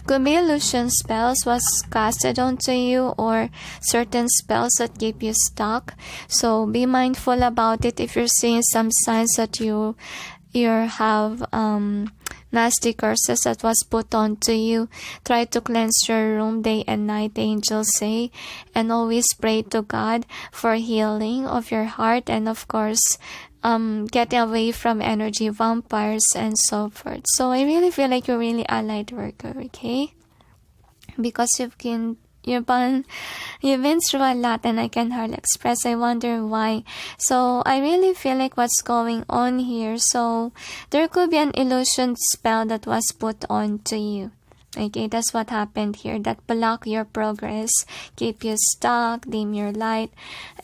could be illusion spells was casted onto you, or certain spells that keep you stuck. So be mindful about it. If you're seeing some signs that you have nasty curses that was put onto you, try to cleanse your room day and night, the angels say, and always pray to God for healing of your heart, and of course getting away from energy vampires and so forth. So I really feel like you're really a light worker, okay? Because you've been through a lot, and I can hardly express. I wonder why. So I really feel like what's going on here. So there could be an illusion spell that was put onto you. Okay, that's what happened here. That block your progress, keep you stuck, dim your light.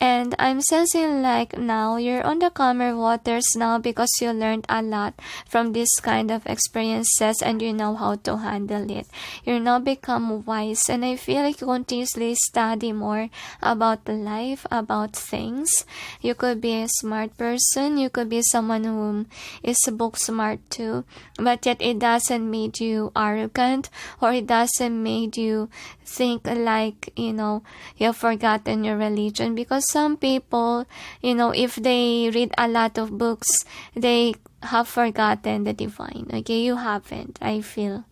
And I'm sensing like now you're on the calmer waters now, because you learned a lot from this kind of experiences, and you know how to handle it. You're now become wise, and I feel like you continuously study more about life, about things. You could be a smart person. You could be someone who is book smart too, but yet it doesn't make you arrogant, or it doesn't make you think like, you've forgotten your religion. Because some people, if they read a lot of books, they have forgotten the divine. Okay, you haven't, I feel.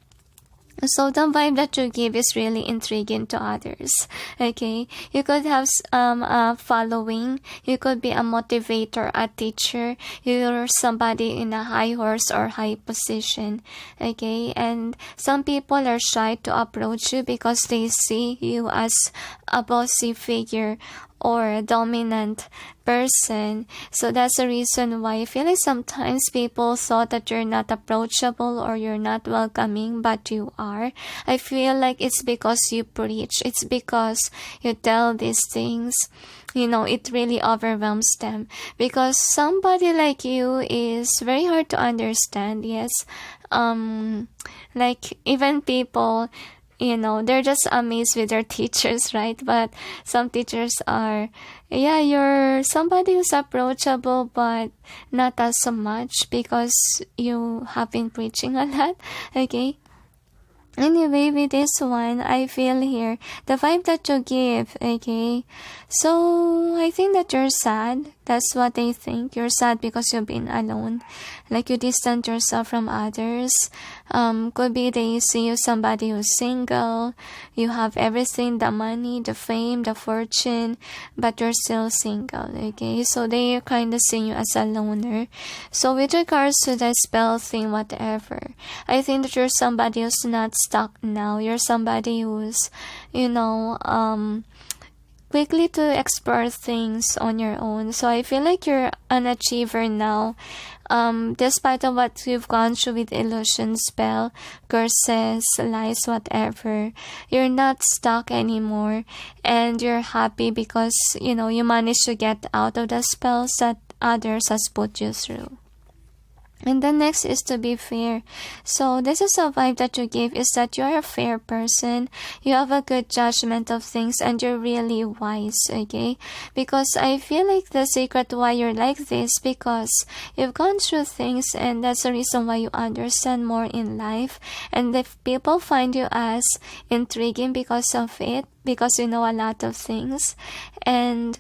So the vibe that you give is really intriguing to others. Okay, you could have a following. You could be a motivator, a teacher. You're somebody in a high horse or high position. Okay, and some people are shy to approach you because they see you as a bossy figure or a dominant person. So that's the reason why I feel like sometimes people thought that you're not approachable or you're not welcoming, but you are. I feel like it's because you preach. It's because you tell these things. It really overwhelms them, because somebody like you is very hard to understand. Yes. Like even people, they're just amazed with their teachers, right? But some teachers are, you're somebody who's approachable, but not as much because you have been preaching a lot, okay? Anyway, with this one, I feel here, the vibe that you give, okay? So, I think that you're sad. That's what they think. You're sad because you've been alone. Like you distance yourself from others. Could be they see you somebody who's single. You have everything, the money, the fame, the fortune, but you're still single, okay? So they kind of see you as a loner. So with regards to the spell thing, whatever, I think that you're somebody who's not stuck now. You're somebody who's, quickly to explore things on your own. So I feel like you're an achiever now. Despite of what you've gone through with illusion spell, curses, lies, whatever, you're not stuck anymore, and you're happy because, you managed to get out of the spells that others has put you through. And the next is to be fair. So this is a vibe that you give, is that you're a fair person. You have a good judgment of things, and you're really wise, okay? Because I feel like the secret why you're like this, because you've gone through things, and that's the reason why you understand more in life. And if people find you as intriguing because of it, because you know a lot of things, and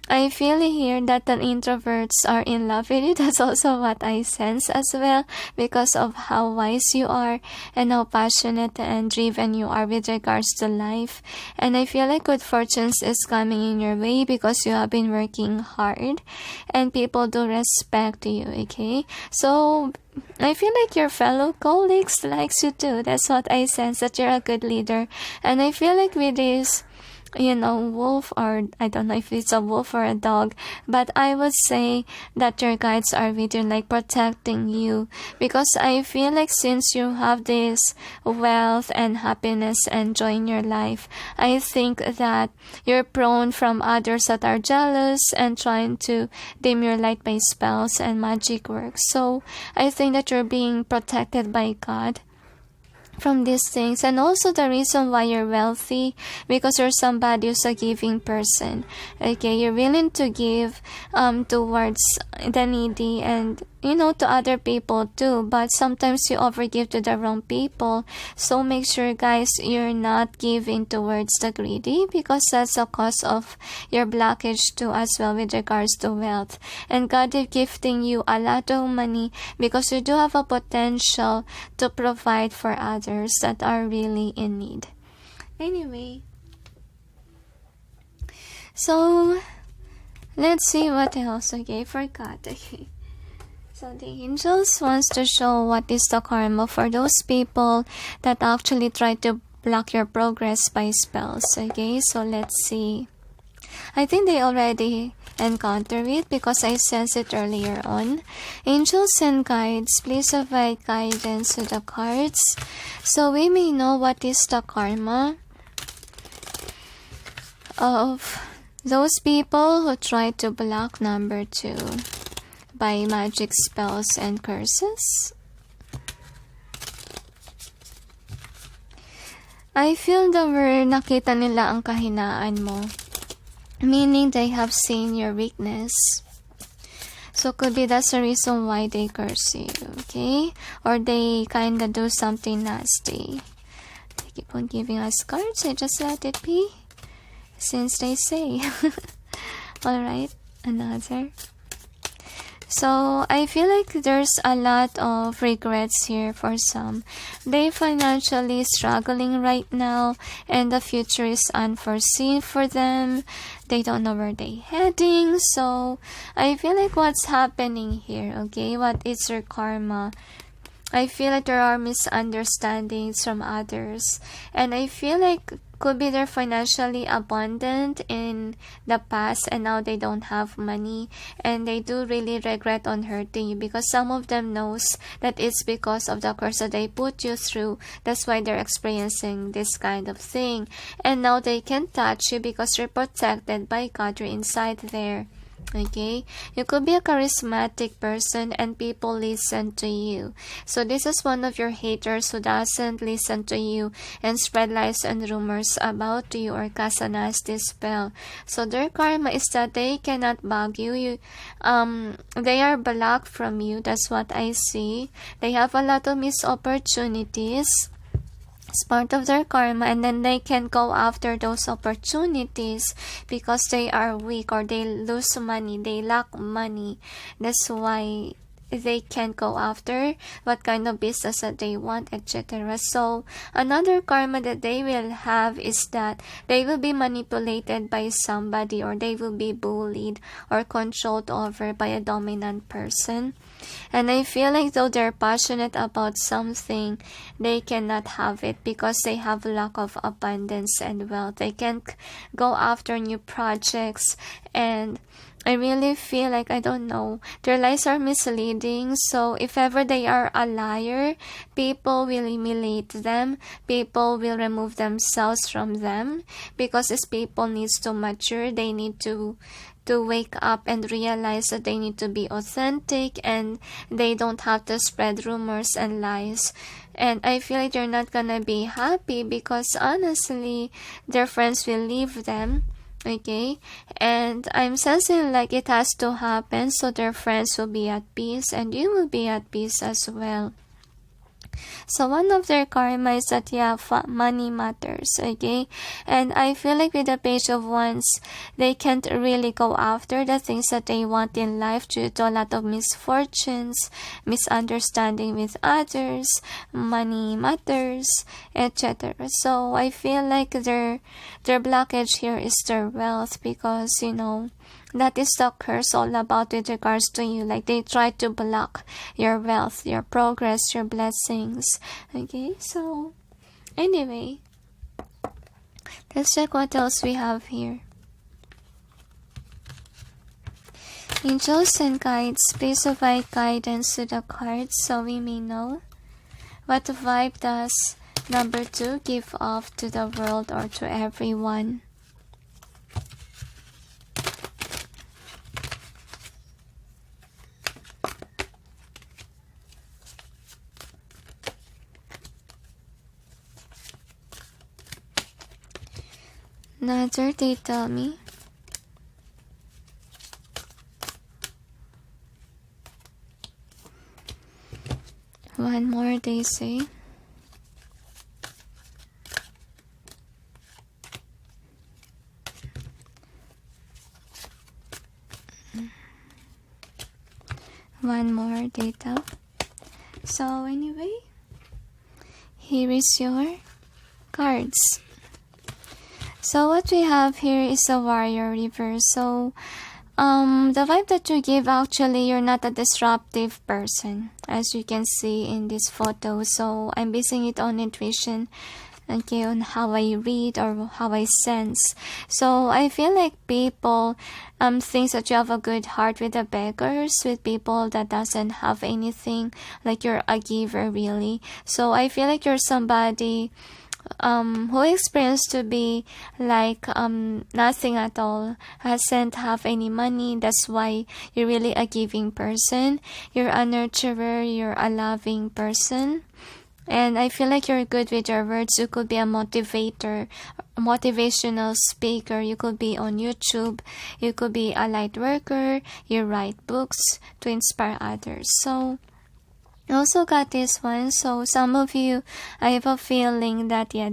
I feel here that the introverts are in love with you. That's also what I sense as well, because of how wise you are and how passionate and driven you are with regards to life. And I feel like good fortunes is coming in your way because you have been working hard and people do respect you, okay? So I feel like your fellow colleagues likes you too. That's what I sense, that you're a good leader. And I feel like with this, wolf, or I don't know if it's a wolf or a dog, but I would say that your guides are with you, like protecting you, because I feel like since you have this wealth and happiness and joy in your life, I think that you're prone from others that are jealous and trying to dim your light by spells and magic work. So I think that you're being protected by God from these things. And also the reason why you're wealthy, because you're somebody who's a giving person, okay? You're willing to give towards the needy and to other people too, but sometimes you overgive to the wrong people. So make sure, guys, you're not giving towards the greedy, because that's a cause of your blockage too as well with regards to wealth. And God is gifting you a lot of money because you do have a potential to provide for others that are really in need. Anyway, so let's see what else. Okay, forgot. Okay. So the angels wants to show what is the karma for those people that actually try to block your progress by spells. Okay, so let's see. I think they already encountered it because I sensed it earlier on. Angels and guides, please provide guidance to the cards so we may know what is the karma of those people who try to block number 2 by magic spells and curses. I feel the word nakita nila ang kahinaan mo, meaning they have seen your weakness. So could be that's the reason why they curse you, okay? Or they kinda do something nasty. They keep on giving us cards. I just let it be, since they say. Alright, another. So I feel like there's a lot of regrets here for some. They financially struggling right now and the future is unforeseen for them. They don't know where they're heading. So I feel like what's happening here, okay? What is your karma? I feel like there are misunderstandings from others. And I feel like could be they're financially abundant in the past and now they don't have money, and they do really regret on hurting you because some of them knows that it's because of the curse that they put you through. That's why they're experiencing this kind of thing, and now they can't touch you because you're protected by God. You're inside there. Okay, you could be a charismatic person and people listen to you. So this is one of your haters who doesn't listen to you and spread lies and rumors about you or cast a nasty spell. So their karma is that they cannot bug you. They are blocked from you. That's what I see. They have a lot of missed opportunities. It's part of their karma, and then they can go after those opportunities because they are weak or they lose money, they lack money. That's why they can go after what kind of business that they want, etc. So another karma that they will have is that they will be manipulated by somebody, or they will be bullied or controlled over by a dominant person. And I feel like though they're passionate about something, they cannot have it because they have lack of abundance and wealth. They can't go after new projects, and I really feel like, I don't know, their lies are misleading. So if ever they are a liar, people will humiliate them. People will remove themselves from them because these people needs to mature. They need to wake up and realize that they need to be authentic and they don't have to spread rumors and lies. And I feel like they're not gonna be happy because honestly, their friends will leave them. Okay, and I'm sensing like it has to happen so their friends will be at peace and you will be at peace as well. So one of their karma is that, yeah, money matters, okay? And I feel like with the Page of Wands, they can't really go after the things that they want in life due to a lot of misfortunes, misunderstanding with others, money matters, etc. So I feel like their blockage here is their wealth, because, you know, that is the curse all about with regards to you. Like, they try to block your wealth, your progress, your blessings. Okay, so anyway, let's check what else we have here. Angels and guides, please provide guidance to the cards so we may know what vibe does number 2 give off to the world or to everyone. Another, they tell me. One more, they say. One more, they tell. So anyway, here is your cards. So what we have here is a warrior reverse. So the vibe that you give, actually, you're not a disruptive person, as you can see in this photo. So I'm basing it on intuition, okay, on how I read or how I sense. So I feel like people thinks that you have a good heart with the beggars, with people that doesn't have anything, like you're a giver, really. So I feel like you're somebody who experienced to be like nothing at all, hasn't have any money. That's why you're really a giving person. You're a nurturer, you're a loving person. And I feel like you're good with your words. You could be a motivator, a motivational speaker. You could be on YouTube. You could be a light worker. You write books to inspire others. So I also got this one. So some of you, I have a feeling that, yeah,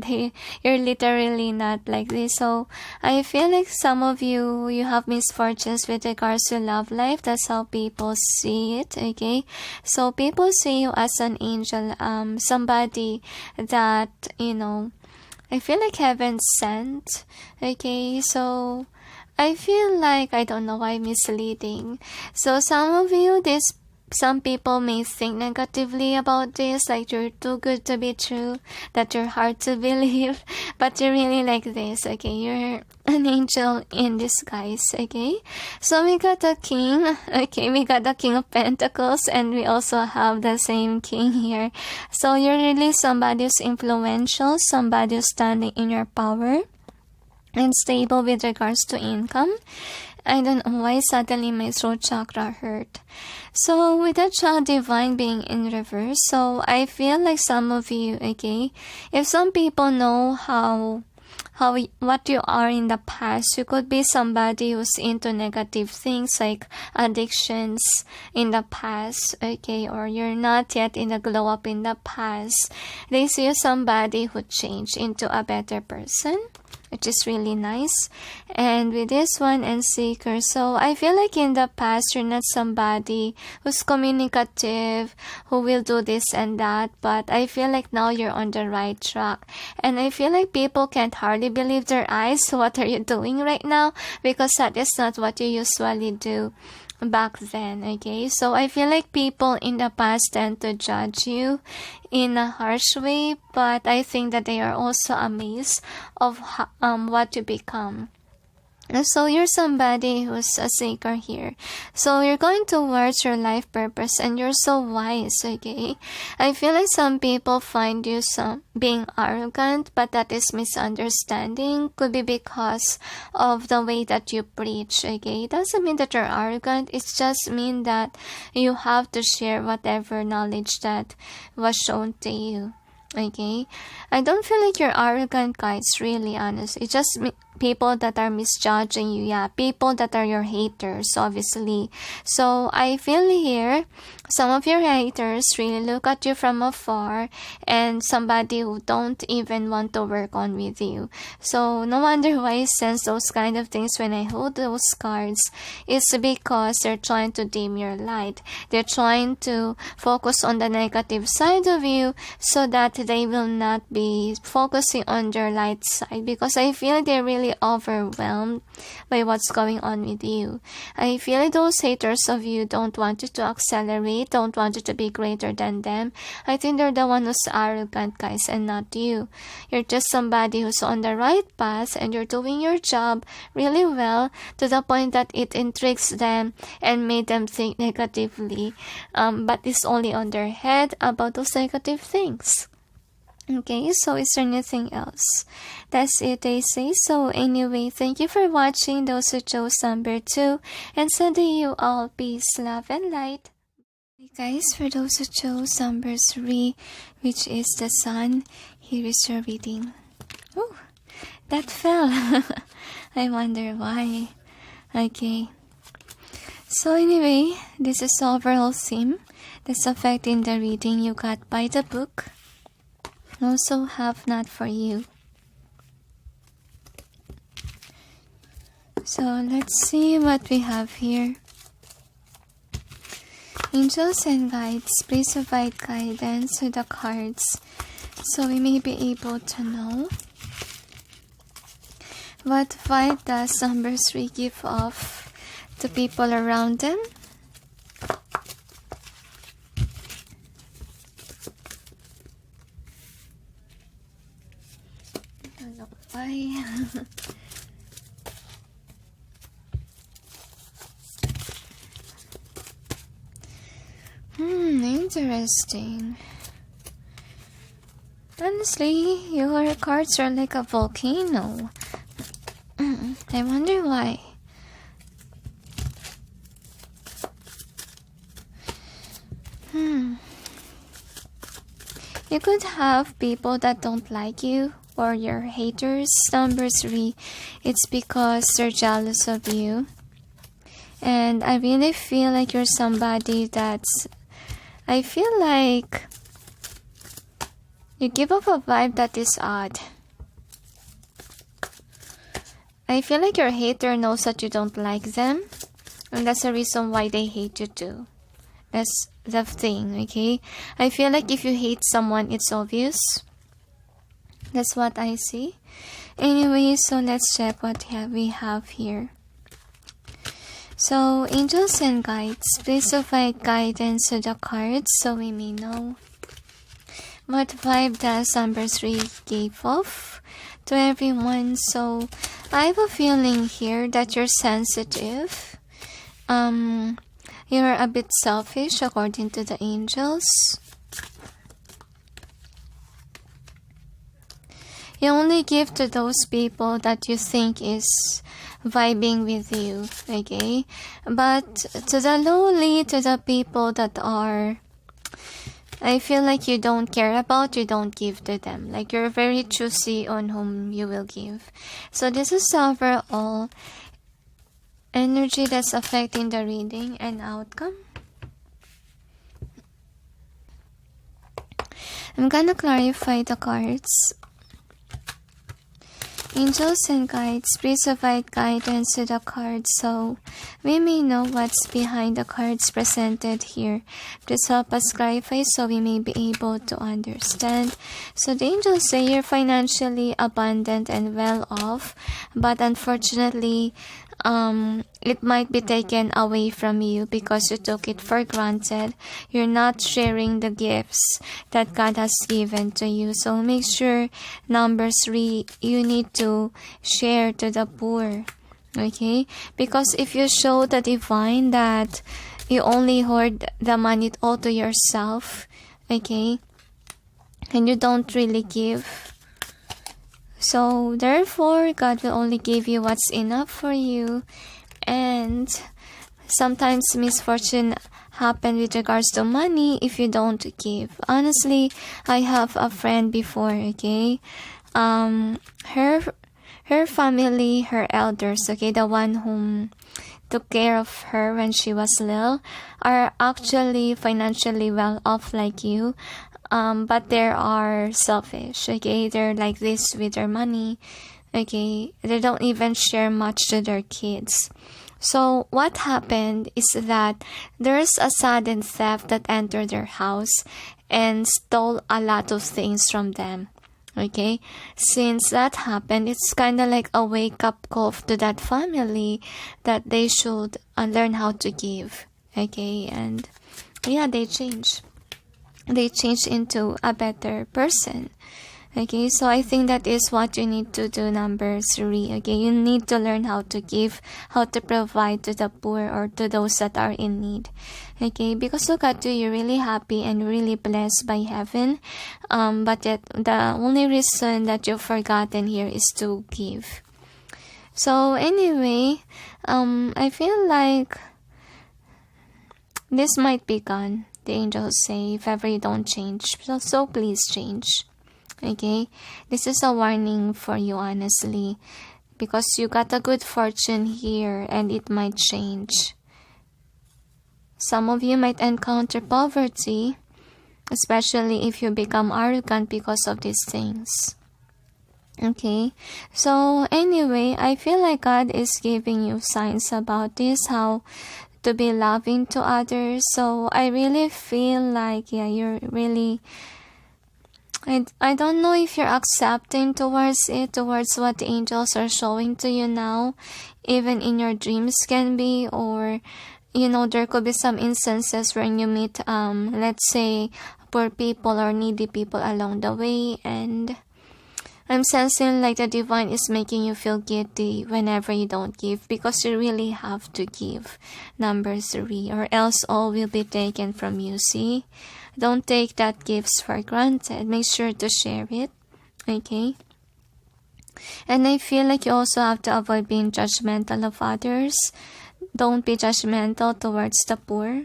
you're literally not like this. So I feel like some of you have misfortunes with regards to love life. That's how people see it, okay? So people see you as an angel, somebody that, you know, I feel like heaven sent, okay? So I feel like, I don't know why misleading. So some of you, some people may think negatively about this, like you're too good to be true, that you're hard to believe, but you're really like this, okay? You're an angel in disguise, okay? So we got the king, okay? We got the King of Pentacles, and we also have the same king here. So you're really somebody who's influential, somebody who's standing in your power and stable with regards to income. I don't know why suddenly my throat chakra hurt. So with that child divine being in reverse, so I feel like some of you, okay, if some people know what you are in the past, you could be somebody who's into negative things like addictions in the past, okay, or you're not yet in the glow up in the past. They see you somebody who changed into a better person, which is really nice. And with this one and Seeker, so I feel like in the past you're not somebody who's communicative, who will do this and that, but I feel like now you're on the right track. And I feel like people can't hardly believe their eyes. What are you doing right now? Because that is not what you usually do back then, okay? So I feel like people in the past tend to judge you in a harsh way, but I think that they are also amazed of what you become. So you're somebody who's a seeker here. So you're going towards your life purpose and you're so wise, okay? I feel like some people find you being arrogant, but that is misunderstanding. Could be because of the way that you preach, okay? It doesn't mean that you're arrogant. It just means that you have to share whatever knowledge that was shown to you. Okay, I don't feel like you're arrogant, guys, really honest. It just people that are misjudging you. Yeah, people that are your haters, obviously. So I feel here, some of your haters really look at you from afar, and somebody who don't even want to work on with you. So no wonder why I sense those kind of things when I hold those cards. It's because they're trying to dim your light. They're trying to focus on the negative side of you so that they will not be focusing on your light side, because I feel they're really overwhelmed by what's going on with you. I feel those haters of you don't want you to accelerate, don't want you to be greater than them. I think they're the one who's arrogant, guys, and not you. You're just somebody who's on the right path, and you're doing your job really well to the point that it intrigues them and made them think negatively, but it's only on their head about those negative things. Okay, so is there anything else? That's it, they say. So anyway, thank you for watching, those who chose number 2, and sending you all peace, love, and light. Okay, guys, for those who chose number 3, which is the Sun, here is your reading. Oh, that fell. I wonder why. Okay. So anyway, this is the overall theme that's affecting the reading you got by the book. Also have not for you. So let's see what we have here. Angels and guides, please provide guidance to the cards so we may be able to know what vibe does number 3 give off to people around them. Why? Interesting. Honestly, your cards are like a volcano. I wonder why. You could have people that don't like you, or your haters. Number 3, it's because they're jealous of you. And I really feel like you're somebody that's, I feel like you give off a vibe that is odd. I feel like your hater knows that you don't like them, and that's the reason why they hate you too. That's the thing, okay? I feel like if you hate someone, it's obvious. That's what I see. Anyway, so let's check what we have here. So, angels and guides, please provide guidance to the cards so we may know what vibe does number 3 give off to everyone. So, I have a feeling here that you're sensitive. You're a bit selfish according to the angels. You only give to those people that you think is vibing with you, okay? But to the lowly, to the people that are, I feel like you don't care about, you don't give to them. Like you're very choosy on whom you will give. So this is overall energy that's affecting the reading and outcome. I'm gonna clarify the cards. Angels and guides, please provide guidance to the cards so we may know what's behind the cards presented here. Please help us clarify so we may be able to understand. So the angels say you're financially abundant and well off, but unfortunately, it might be taken away from you because you took it for granted. You're not sharing the gifts that God has given to you. So make sure, number 3, you need to share to the poor. Okay? Because if you show the divine that you only hoard the money all to yourself, okay, and you don't really give, so therefore, God will only give you what's enough for you. And sometimes misfortune happen with regards to money if you don't give. Honestly, I have a friend before, okay? Her her family, her elders, okay, the one whom took care of her when she was little, are actually financially well off like you, but they are selfish, okay? They're like this with their money, okay? They don't even share much to their kids. So what happened is that there's a sudden theft that entered their house and stole a lot of things from them. Okay, since that happened, it's kind of like a wake-up call to that family that they should learn how to give. Okay, and yeah, they change. They change into a better person. Okay, so I think that is what you need to do, number 3. Okay, you need to learn how to give, how to provide to the poor or to those that are in need. Okay, because look at you, you're really happy and really blessed by heaven. But yet the only reason that you've forgotten here is to give. So anyway, I feel like this might be gone. The angels say, if ever you don't change. So please change. Okay, this is a warning for you, honestly, because you got a good fortune here and it might change. Some of you might encounter poverty, especially if you become arrogant because of these things. Okay, so anyway, I feel like God is giving you signs about this, how to be loving to others. So I really feel like, yeah, you're really... I don't know if you're accepting towards it, towards what the angels are showing to you now, even in your dreams can be, or, you know, there could be some instances when you meet, let's say, poor people or needy people along the way, and I'm sensing like the divine is making you feel guilty whenever you don't give, because you really have to give, number 3, or else all will be taken from you, see? Don't take that gifts for granted. Make sure to share it. Okay? And I feel like you also have to avoid being judgmental of others. Don't be judgmental towards the poor,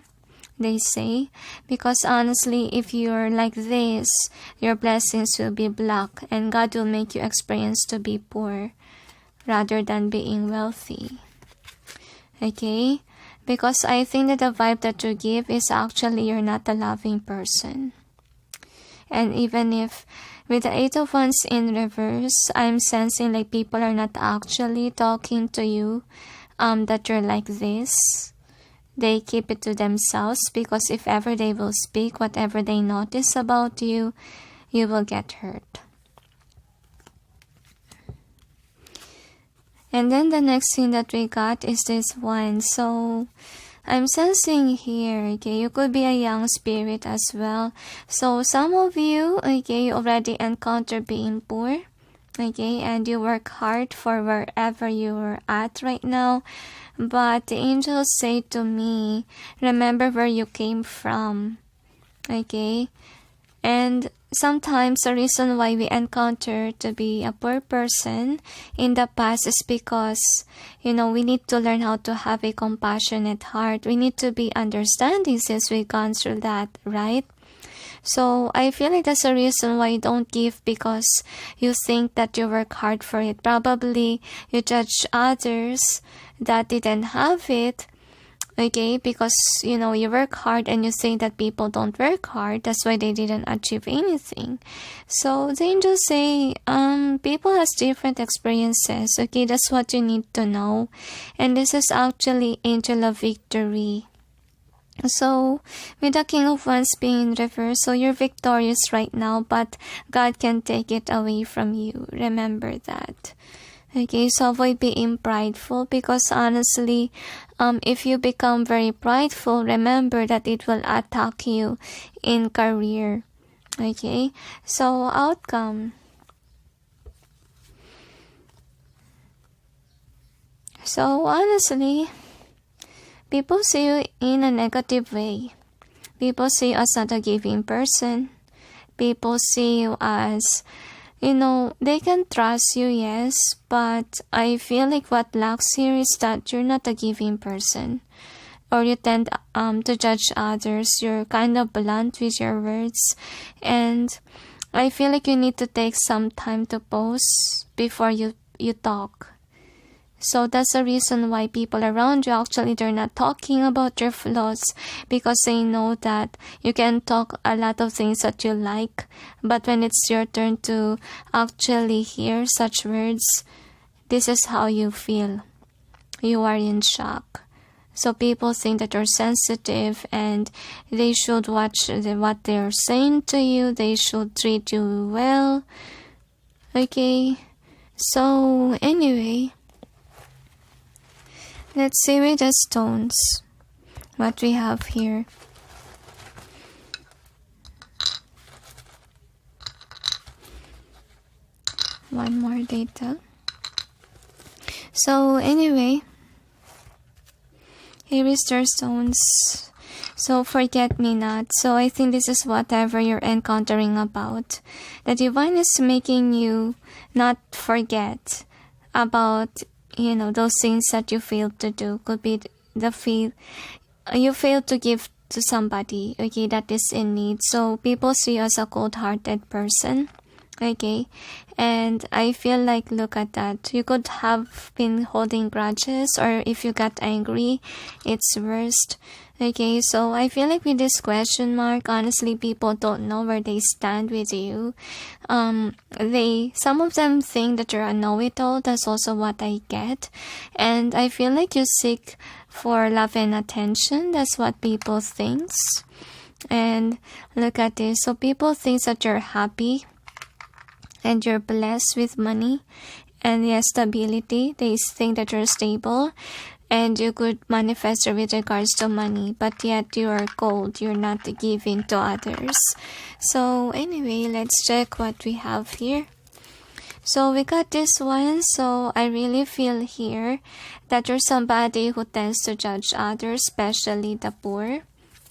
they say. Because honestly, if you're like this, your blessings will be blocked. And God will make you experience to be poor rather than being wealthy. Okay? Because I think that the vibe that you give is actually you're not a loving person. And even if with the 8 of Wands in reverse, I'm sensing like people are not actually talking to you, that you're like this. They keep it to themselves, because if ever they will speak whatever they notice about you, you will get hurt. And then the next thing that we got is this one. So I'm sensing here, okay, you could be a young spirit as well. So some of you, okay, you already encountered being poor, okay, and you work hard for wherever you're at right now. But the angels say to me, remember where you came from, okay? And sometimes the reason why we encounter to be a poor person in the past is because, you know, we need to learn how to have a compassionate heart. We need to be understanding since we've gone through that, right? So I feel like that's a reason why you don't give, because you think that you work hard for it. Probably you judge others that didn't have it, okay, because, you know, you work hard and you think that people don't work hard. That's why they didn't achieve anything. So the angels say, people has different experiences, okay? That's what you need to know. And this is actually Angel of Victory. So, with the King of Wands being in reverse, so you're victorious right now, but God can take it away from you. Remember that. Okay, so avoid being prideful, because honestly, if you become very prideful, remember that it will attack you in career. Okay, so outcome. So honestly, people see you in a negative way. People see you as not a giving person. People see you as, you know, they can trust you, yes, but I feel like what lacks here is that you're not a giving person. Or you tend to judge others. You're kind of blunt with your words. And I feel like you need to take some time to pause before you you talk. So that's the reason why people around you, actually, they're not talking about your flaws, because they know that you can talk a lot of things that you like, but when it's your turn to actually hear such words, this is how you feel. You are in shock. So people think that you're sensitive and they should watch what they're saying to you. They should treat you well. Okay. So anyway, let's see with the stones what we have here. One more data. So anyway, here is their stones. So forget me not. So I think this is whatever you're encountering about. The divine is making you not forget about, those things that you failed to do. Could be you failed to give to somebody, okay, that is in need. So people see you as a cold-hearted person. Okay, and I feel like, look at that. You could have been holding grudges, or if you got angry, it's worst. Okay, so I feel like with this question mark, honestly, people don't know where they stand with you. Some of them think that you're a know-it-all. That's also what I get. And I feel like you seek for love and attention. That's what people think. And look at this. So people think that you're happy and you're blessed with money and yes, stability. They think that you're stable and you could manifest with regards to money, but yet you are cold. You're not giving to others. So anyway, let's check what we have here. So we got this one. So I really feel here that you're somebody who tends to judge others, especially the poor.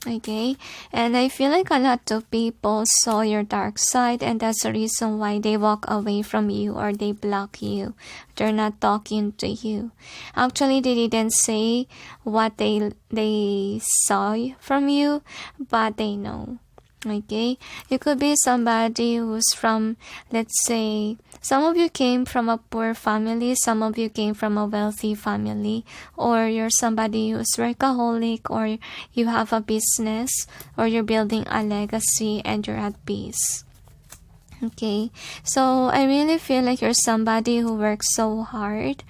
Okay, and I feel like a lot of people saw your dark side, and that's the reason why they walk away from you or they block you. They're not talking to you. Actually, they didn't say what they saw from you, but they know. Okay, you could be somebody who's from, let's say, some of you came from a poor family, some of you came from a wealthy family, or you're somebody who's workaholic, or you have a business, or you're building a legacy and you're at peace. Okay, so I really feel like you're somebody who works so hard,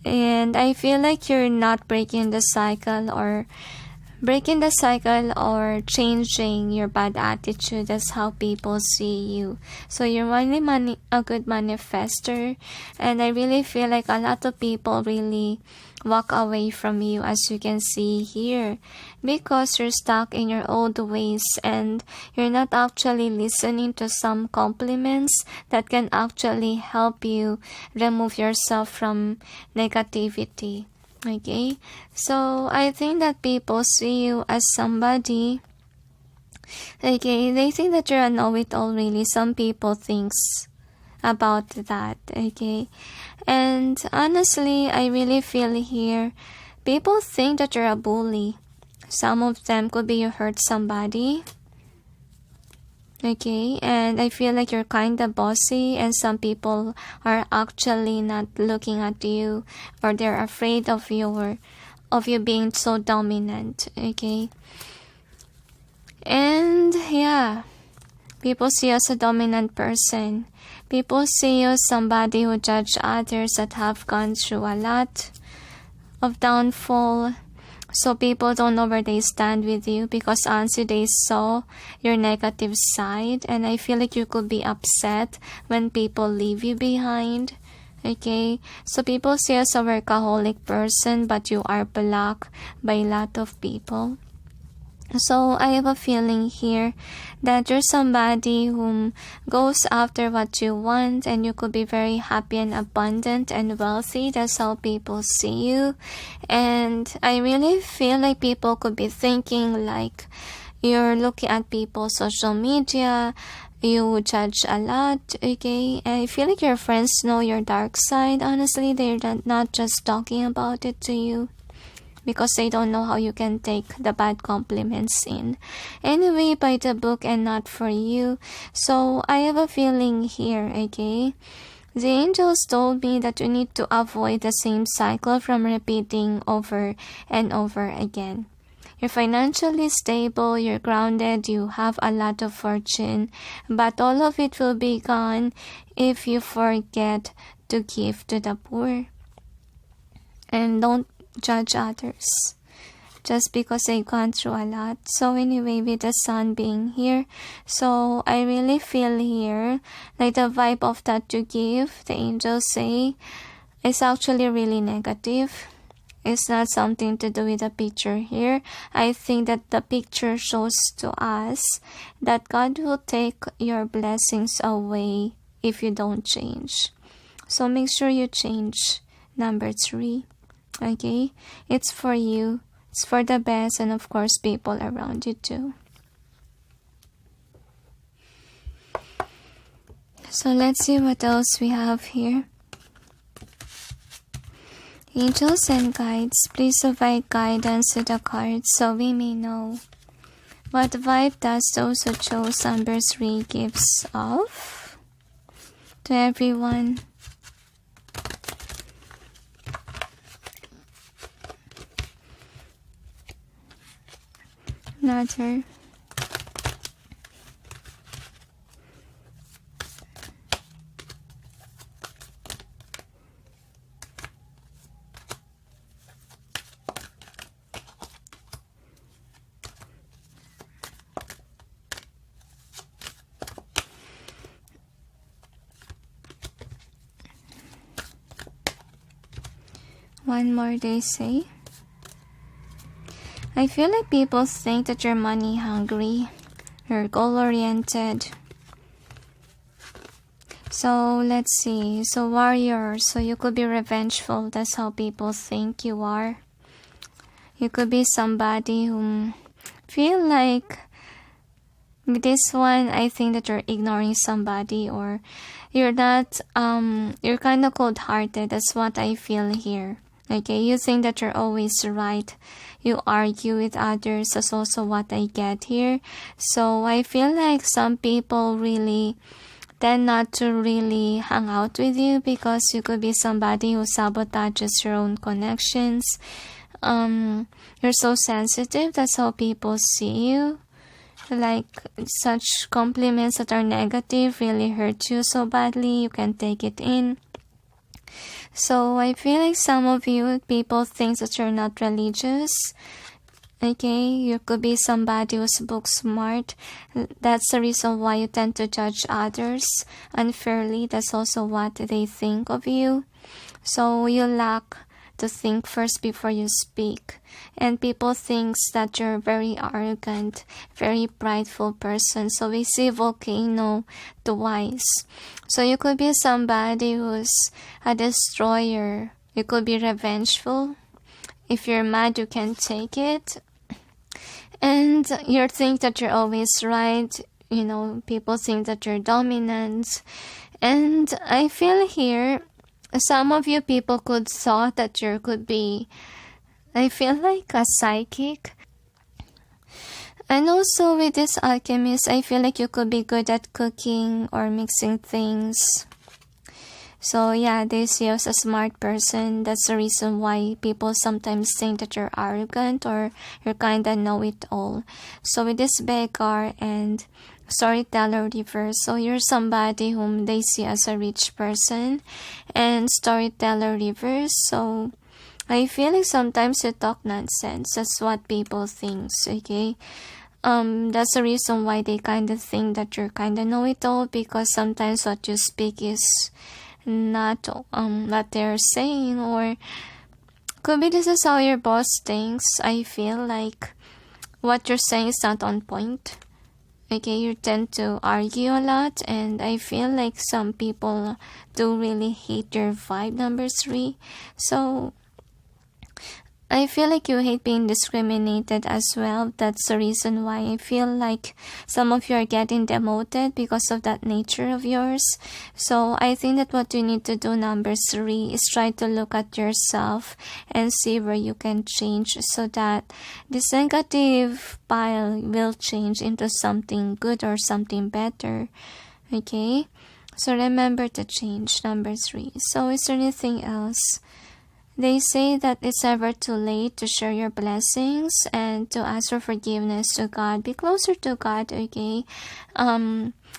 and I feel like you're not breaking the cycle or changing your bad attitude. That's how people see you. So you're really a good manifester, and I really feel like a lot of people really walk away from you, as you can see here, because you're stuck in your old ways and you're not actually listening to some compliments that can actually help you remove yourself from negativity. Okay, so I think that people see you as somebody, okay, they think that you're a know-it-all really. Some people thinks about that, okay, and honestly, I really feel here, people think that you're a bully. Some of them could be you hurt somebody. Okay, and I feel like you're kind of bossy, and some people are actually not looking at you, or they're afraid of you being so dominant. Okay, and yeah, people see you as a dominant person. People see you as somebody who judge others that have gone through a lot of downfall. So people don't know where they stand with you, because honestly they saw your negative side, and I feel like you could be upset when people leave you behind. Okay, so people see you as a workaholic person, but you are blocked by a lot of people. So I have a feeling here that you're somebody who goes after what you want, and you could be very happy and abundant and wealthy. That's how people see you. And I really feel like people could be thinking like you're looking at people's social media, you judge a lot, okay? And I feel like your friends know your dark side. Honestly, they're not just talking about it to you, because they don't know how you can take the bad compliments in. Anyway, by the book and not for you. So I have a feeling here, okay, The angels told me that you need to avoid the same cycle from repeating over and over again. You're financially stable, you're grounded, you have a lot of fortune, but all of it will be gone if you forget to give to the poor. And don't judge others just because they've gone through a lot. So anyway, with the sun being here, so I really feel here like the vibe of that you give, the angels say, is actually really negative. It's not something to do with the picture here. I think that the picture shows to us that God will take your blessings away if you don't change. So make sure you change. Number 3. Okay? It's for you. It's for the best, and of course people around you too. So let's see what else we have here. Angels and guides, please provide guidance to the cards so we may know what vibe does those who chose number 3 gives off to everyone. Another. One more, they say. I feel like people think that you're money hungry, you're goal oriented. So let's see. So warrior, so you could be revengeful. That's how people think you are. You could be somebody who feel like with this one, I think that you're ignoring somebody, or you're not, you're kind of cold-hearted. That's what I feel here. Okay, you think that you're always right. You argue with others. That's also what I get here. So I feel like some people really tend not to really hang out with you because you could be somebody who sabotages your own connections. You're so sensitive. That's how people see you. Like such compliments that are negative really hurt you so badly. You can take it in. So I feel like some of you people think that you're not religious. Okay, you could be somebody who's book smart. That's the reason why you tend to judge others unfairly. That's also what they think of you. So you lack to think first before you speak. And people think that you're very arrogant, very prideful person. So we see volcano twice. So you could be somebody who's a destroyer. You could be revengeful. If you're mad, you can take it. And you think that you're always right. You know, people think that you're dominant. And I feel here, some of you people could thought that you could be, I feel like a psychic. And also with this alchemist, I feel like you could be good at cooking or mixing things. So yeah, they see you as a smart person. That's the reason why people sometimes think that you're arrogant or you're kinda know-it-all. So with this beggar and storyteller reverse, so you're somebody whom they see as a rich person, and storyteller reverse, so I feel like sometimes you talk nonsense. That's what people think, okay? That's the reason why they kind of think that you're kind of know-it-all, because sometimes what you speak is not what they're saying, or could be this is how your boss thinks. I feel like what you're saying is not on point. Okay, you tend to argue a lot, and I feel like some people do really hate your vibe, number 3. So I feel like you hate being discriminated as well. That's the reason why I feel like some of you are getting demoted because of that nature of yours. So I think that what you need to do, number 3, is try to look at yourself and see where you can change so that this negative pile will change into something good or something better. Okay? So remember to change, number 3. So is there anything else? They say that it's never too late to share your blessings and to ask for forgiveness to God. Be closer to God, okay?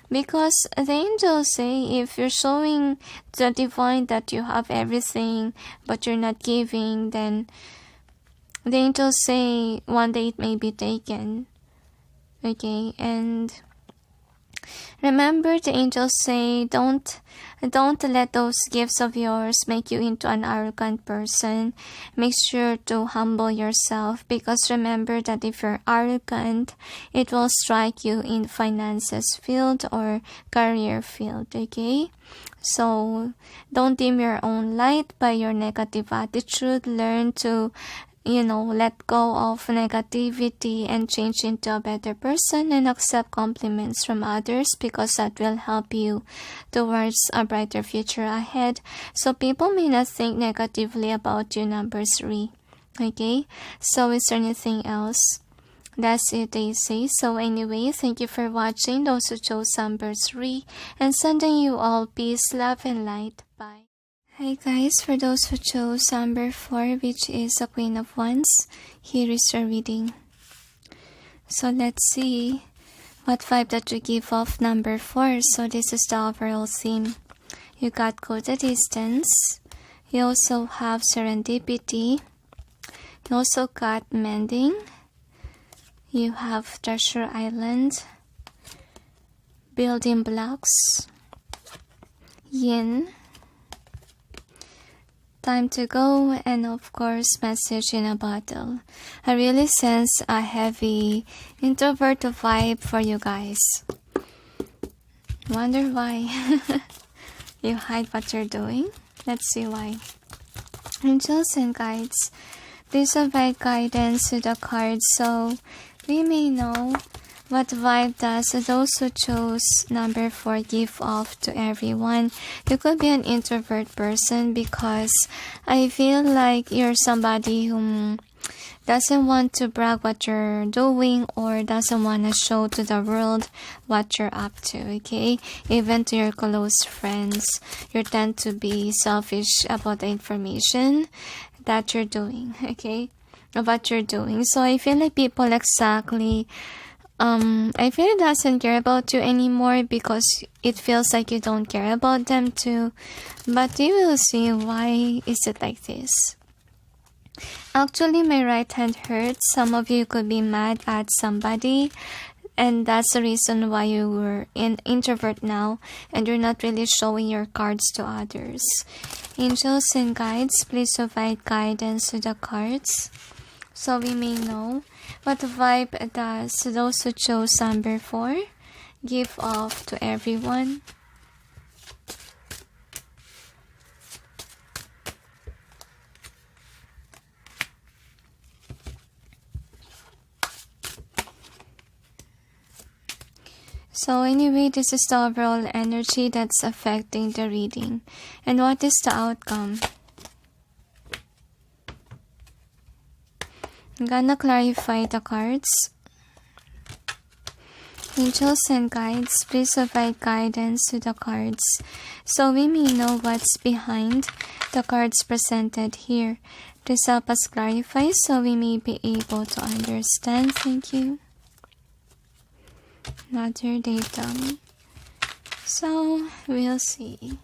Because the angels say if you're showing the divine that you have everything but you're not giving, then the angels say one day it may be taken, okay? And remember, the angels say don't let those gifts of yours make you into an arrogant person. Make sure to humble yourself, because remember that if you're arrogant, it will strike you in finances field or career field, okay? So don't dim your own light by your negative attitude. Learn to let go of negativity and change into a better person, and accept compliments from others, because that will help you towards a brighter future ahead. So people may not think negatively about you, number 3. Okay? So is there anything else? That's it, they say. So anyway, thank you for watching, those who chose number 3, and sending you all peace, love, and light. Bye. Hi guys, for those who chose number 4, which is the Queen of Wands, here is your reading. So let's see what vibe that you give off number 4. So this is the overall theme. You got go the distance. You also have serendipity. You also got mending. You have treasure island. Building blocks. Yin. Time to go, and of course, message in a bottle. I really sense a heavy introvert vibe for you guys. Wonder why you hide what you're doing? Let's see why. Angels and guides, please provide guidance to the cards so we may know what vibe does those who chose number 4 give off to everyone. You could be an introvert person, because I feel like you're somebody who doesn't want to brag what you're doing, or doesn't want to show to the world what you're up to, okay? Even to your close friends, you tend to be selfish about the information that you're doing, okay? What you're doing. So I feel like people I feel it doesn't care about you anymore, because it feels like you don't care about them too. But you will see why is it like this. Actually, my right hand hurts. Some of you could be mad at somebody, and that's the reason why you were an introvert now, and you're not really showing your cards to others. Angels and guides, please provide guidance to the cards, so we may know what vibe does those who chose number 4 give off to everyone. So anyway, this is the overall energy that's affecting the reading. And what is the outcome? I'm gonna clarify the cards. Angels and guides, please provide guidance to the cards so we may know what's behind the cards presented here. Please help us clarify so we may be able to understand. Thank you. Another datum. So we'll see.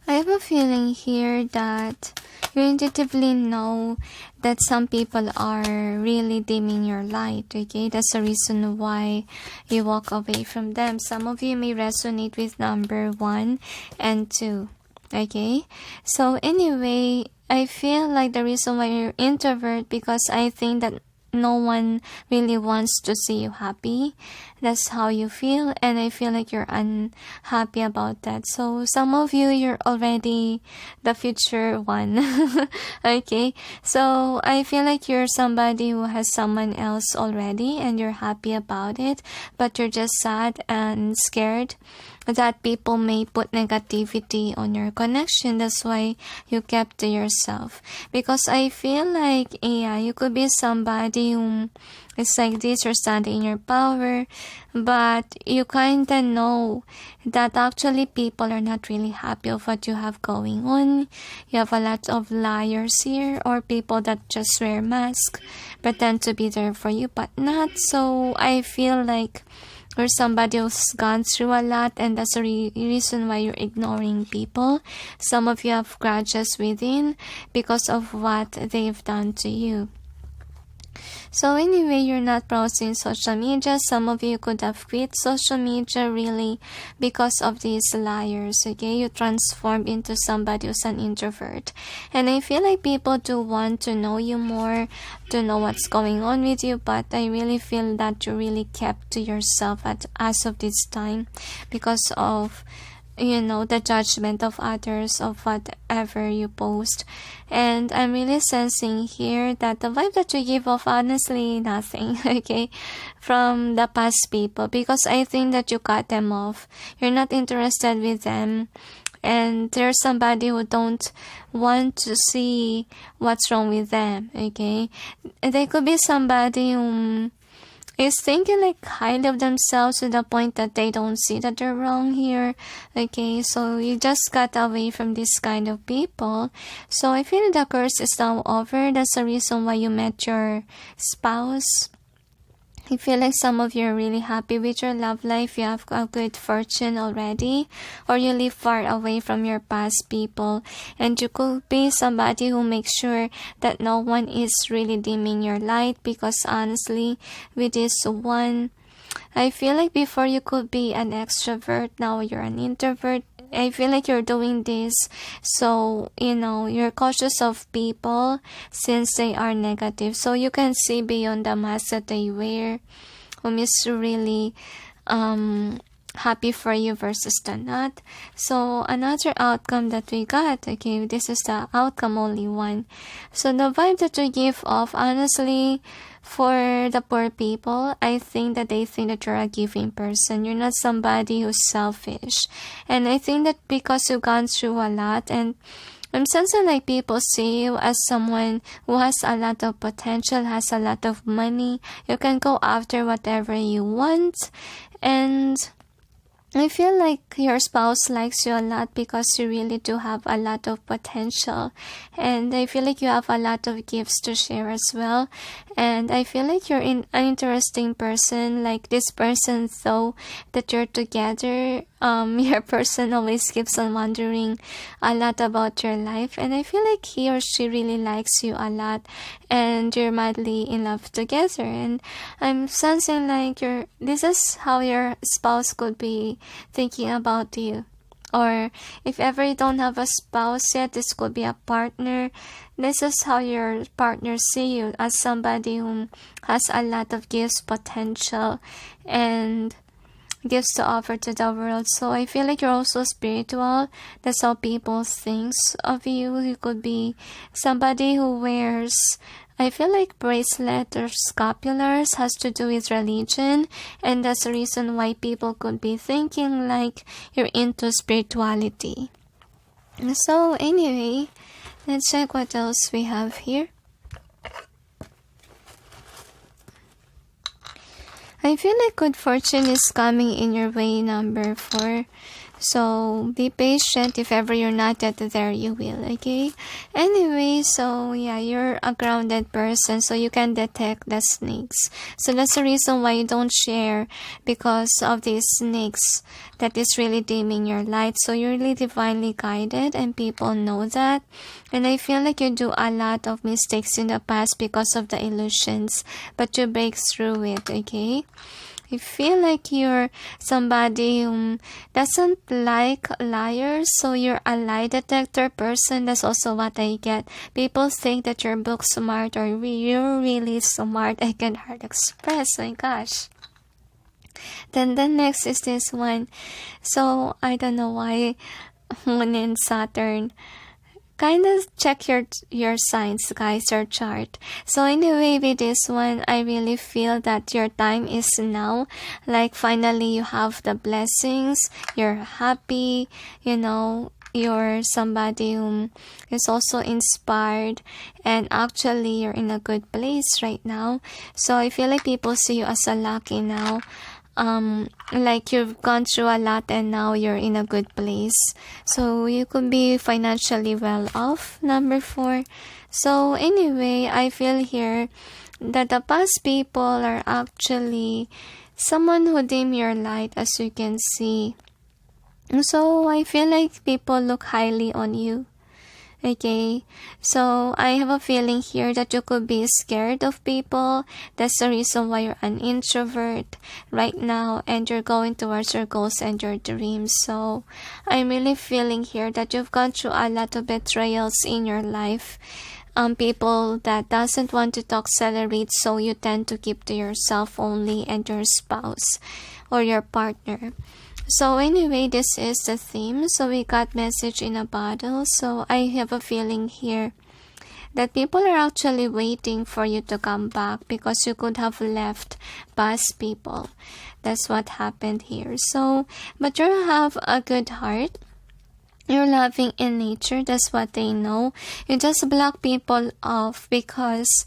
I have a feeling here that you intuitively know that some people are really dimming your light, okay? That's the reason why you walk away from them. Some of you may resonate with number 1 and 2, okay? So anyway, I feel like the reason why you're introvert, because I think that no one really wants to see you happy. That's how you feel, and I feel like you're unhappy about that. So some of you, you're already the future one. Okay, so I feel like you're somebody who has someone else already and you're happy about it, but you're just sad and scared that people may put negativity on your connection. That's why you kept to yourself. Because I feel like, yeah, you could be somebody who is like this, you're standing in your power, but you kinda know that actually people are not really happy of what you have going on. You have a lot of liars here, or people that just wear masks, pretend to be there for you, but not. So I feel like or somebody who's gone through a lot, and that's the reason why you're ignoring people. Some of you have grudges within because of what they've done to you. So anyway, you're not browsing social media. Some of you could have quit social media really because of these liars, okay? You transformed into somebody who's an introvert. And I feel like people do want to know you more, to know what's going on with you, but I really feel that you really kept to yourself as of this time because of, you know, the judgment of others, of whatever you post. And I'm really sensing here that the vibe that you give off, honestly, nothing, okay, from the past people, because I think that you cut them off. You're not interested with them, and there's somebody who don't want to see what's wrong with them, okay? They could be somebody who is thinking like highly of themselves to the point that they don't see that they're wrong here. Okay, so you just got away from this kind of people. So I feel the curse is now over. That's the reason why you met your spouse. I feel like some of you are really happy with your love life. You have a good fortune already, or you live far away from your past people, and you could be somebody who makes sure that no one is really dimming your light, because honestly, with this one, I feel like before you could be an extrovert, now you're an introvert. I feel like you're doing this so, you know, you're cautious of people since they are negative. So you can see beyond the mask that they wear, whom is really happy for you versus the not. So another outcome that we got, okay, this is the outcome, only one. So the vibe that you give off, honestly, for the poor people, I think that they think that you're a giving person. You're not somebody who's selfish. And I think that because you've gone through a lot, and I'm sensing like people see you as someone who has a lot of potential, has a lot of money. You can go after whatever you want. And I feel like your spouse likes you a lot because you really do have a lot of potential, and I feel like you have a lot of gifts to share as well. And I feel like you're an interesting person. Like this person, though, that you're together, your person always keeps on wondering a lot about your life, and I feel like he or she really likes you a lot, and you're madly in love together. And I'm sensing like this is how your spouse could be thinking about you. Or if ever you don't have a spouse yet, this could be a partner. This is how your partner see you, as somebody who has a lot of gifts, potential, and gifts to offer to the world. So I feel like you're also spiritual. That's how people think of you. You could be somebody who wears, I feel like, bracelet or scapulars, has to do with religion, and that's the reason why people could be thinking like you're into spirituality. So anyway, let's check what else we have here. I feel like good fortune is coming in your way, number 4. So be patient. If ever you're not yet there, you will, okay? Anyway, so yeah, you're a grounded person, so you can detect the snakes. So that's the reason why you don't share, because of these snakes that is really dimming your light. So you're really divinely guided, and people know that. And I feel like you do a lot of mistakes in the past because of the illusions, but you break through it, okay? I feel like you're somebody who doesn't like liars, so you're a lie detector person. That's also what I get. People think that you're book smart or you're really smart. I can hardly express. My gosh. Then the next is this one. So I don't know why Moon and Saturn. Kind of check your signs, guys, your chart. So anyway, with this one, I really feel that your time is now. Like finally you have the blessings, you're happy, you know, you're somebody who is also inspired, and actually you're in a good place right now. So I feel like people see you as a lucky now. Like you've gone through a lot and now you're in a good place, so you could be financially well off, number 4. So anyway, I feel here that the past people are actually someone who dim your light, as you can see. So I feel like people look highly on you. Okay, so I have a feeling here that you could be scared of people. That's the reason why you're an introvert right now and you're going towards your goals and your dreams. So I'm really feeling here that you've gone through a lot of betrayals in your life. People that doesn't want to talk accelerate, so you tend to keep to yourself only and your spouse or your partner. So anyway, this is the theme. So we got message in a bottle. So I have a feeling here that people are actually waiting for you to come back because you could have left past people. That's what happened here. So, but you have a good heart. You're loving in nature. That's what they know. You just block people off because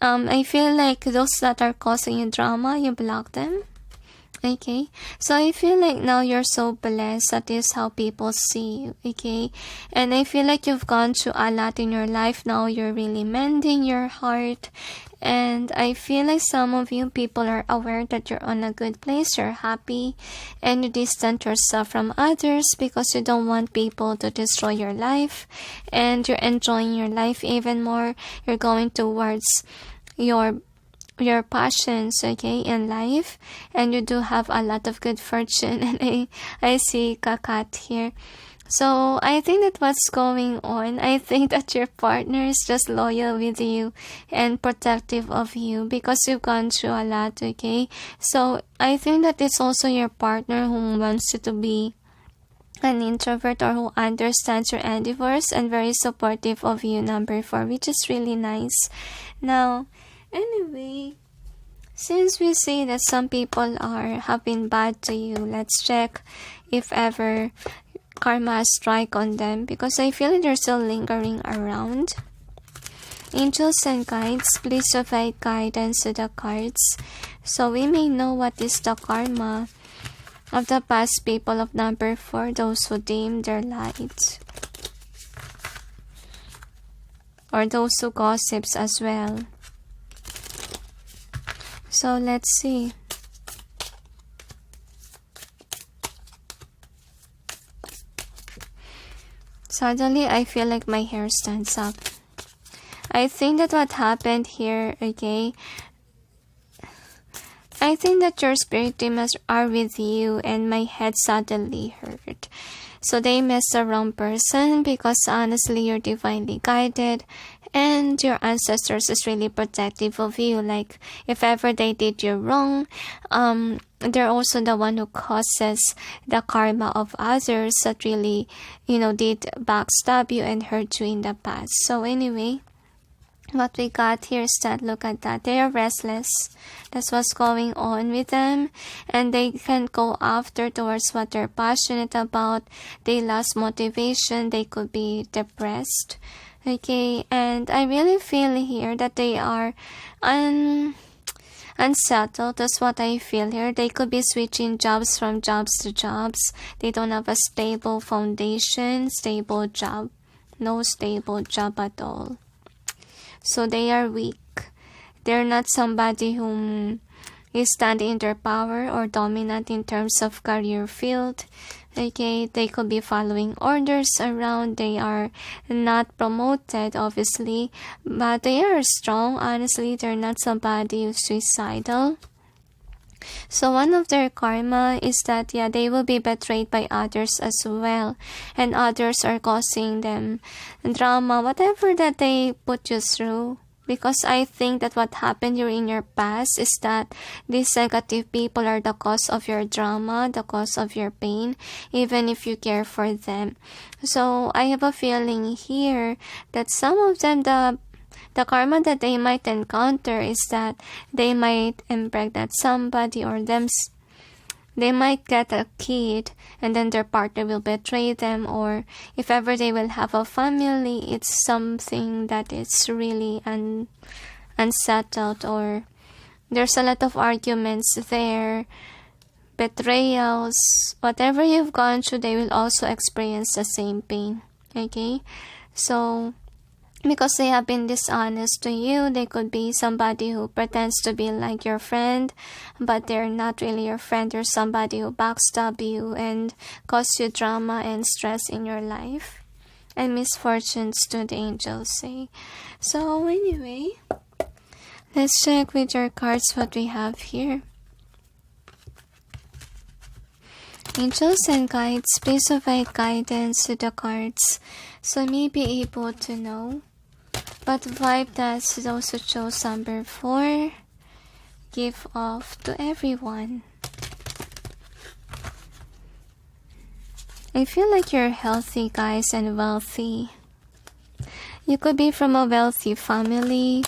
I feel like those that are causing you drama, you block them. Okay, so I feel like now you're so blessed. That is how people see you. Okay, and I feel like you've gone through a lot in your life. Now you're really mending your heart, and I feel like some of you people are aware that you're on a good place, you're happy, and you distance yourself from others because you don't want people to destroy your life, and you're enjoying your life even more. You're going towards your passions, okay, in life, and you do have a lot of good fortune. And I see Kakat here. So I think that what's going on, I think that your partner is just loyal with you and protective of you because you've gone through a lot, okay? So I think that it's also your partner who wants you to be an introvert or who understands your endeavors and very supportive of you, number 4, which is really nice. Now, anyway, since we see that some people have been bad to you, let's check if ever karma strike on them, because I feel like they're still lingering around. Angels and guides, please provide guidance to the cards so we may know what is the karma of the past people of number 4, those who dim their light, or those who gossips as well. So let's see. Suddenly I feel like my hair stands up. I think that what happened here, okay, I think that your spirit demons are with you and my head suddenly hurt. So they messed the wrong person because honestly you're divinely guided and your ancestors is really protective of you. Like if ever they did you wrong, they're also the one who causes the karma of others that really, did backstab you and hurt you in the past. So anyway, what we got here is that, look at that, they are restless. That's what's going on with them, and they can't go after towards what they're passionate about. They lost motivation, they could be depressed, okay, and I really feel here that they are unsettled. That's what I feel here. They could be switching jobs from jobs to jobs. They don't have a stable foundation, stable job, no stable job at all. So they are weak. They're not somebody whom is standing in their power or dominant in terms of career field. Okay, they could be following orders around. They are not promoted, obviously, but they are strong. Honestly, they're not somebody who's suicidal. So one of their karma is that, yeah, they will be betrayed by others as well. And others are causing them drama, whatever that they put you through. Because I think that what happened here in your past is that these negative people are the cause of your drama, the cause of your pain, even if you care for them. So I have a feeling here that some of them, the karma that they might encounter is that they might impregnate somebody, or they might get a kid and then their partner will betray them, or if ever they will have a family, it's something that is really unsettled, or there's a lot of arguments there, betrayals, whatever you've gone through, they will also experience the same pain. Okay, so because they have been dishonest to you, they could be somebody who pretends to be like your friend, but they're not really your friend. They're somebody who backstab you and cause you drama and stress in your life, and misfortunes to the angels say. So anyway, let's check with your cards what we have here. Angels and guides, please provide guidance to the cards so may be able to know what vibe does those who chose number 4 give off to everyone. I feel like you're healthy, guys, and wealthy. You could be from a wealthy family,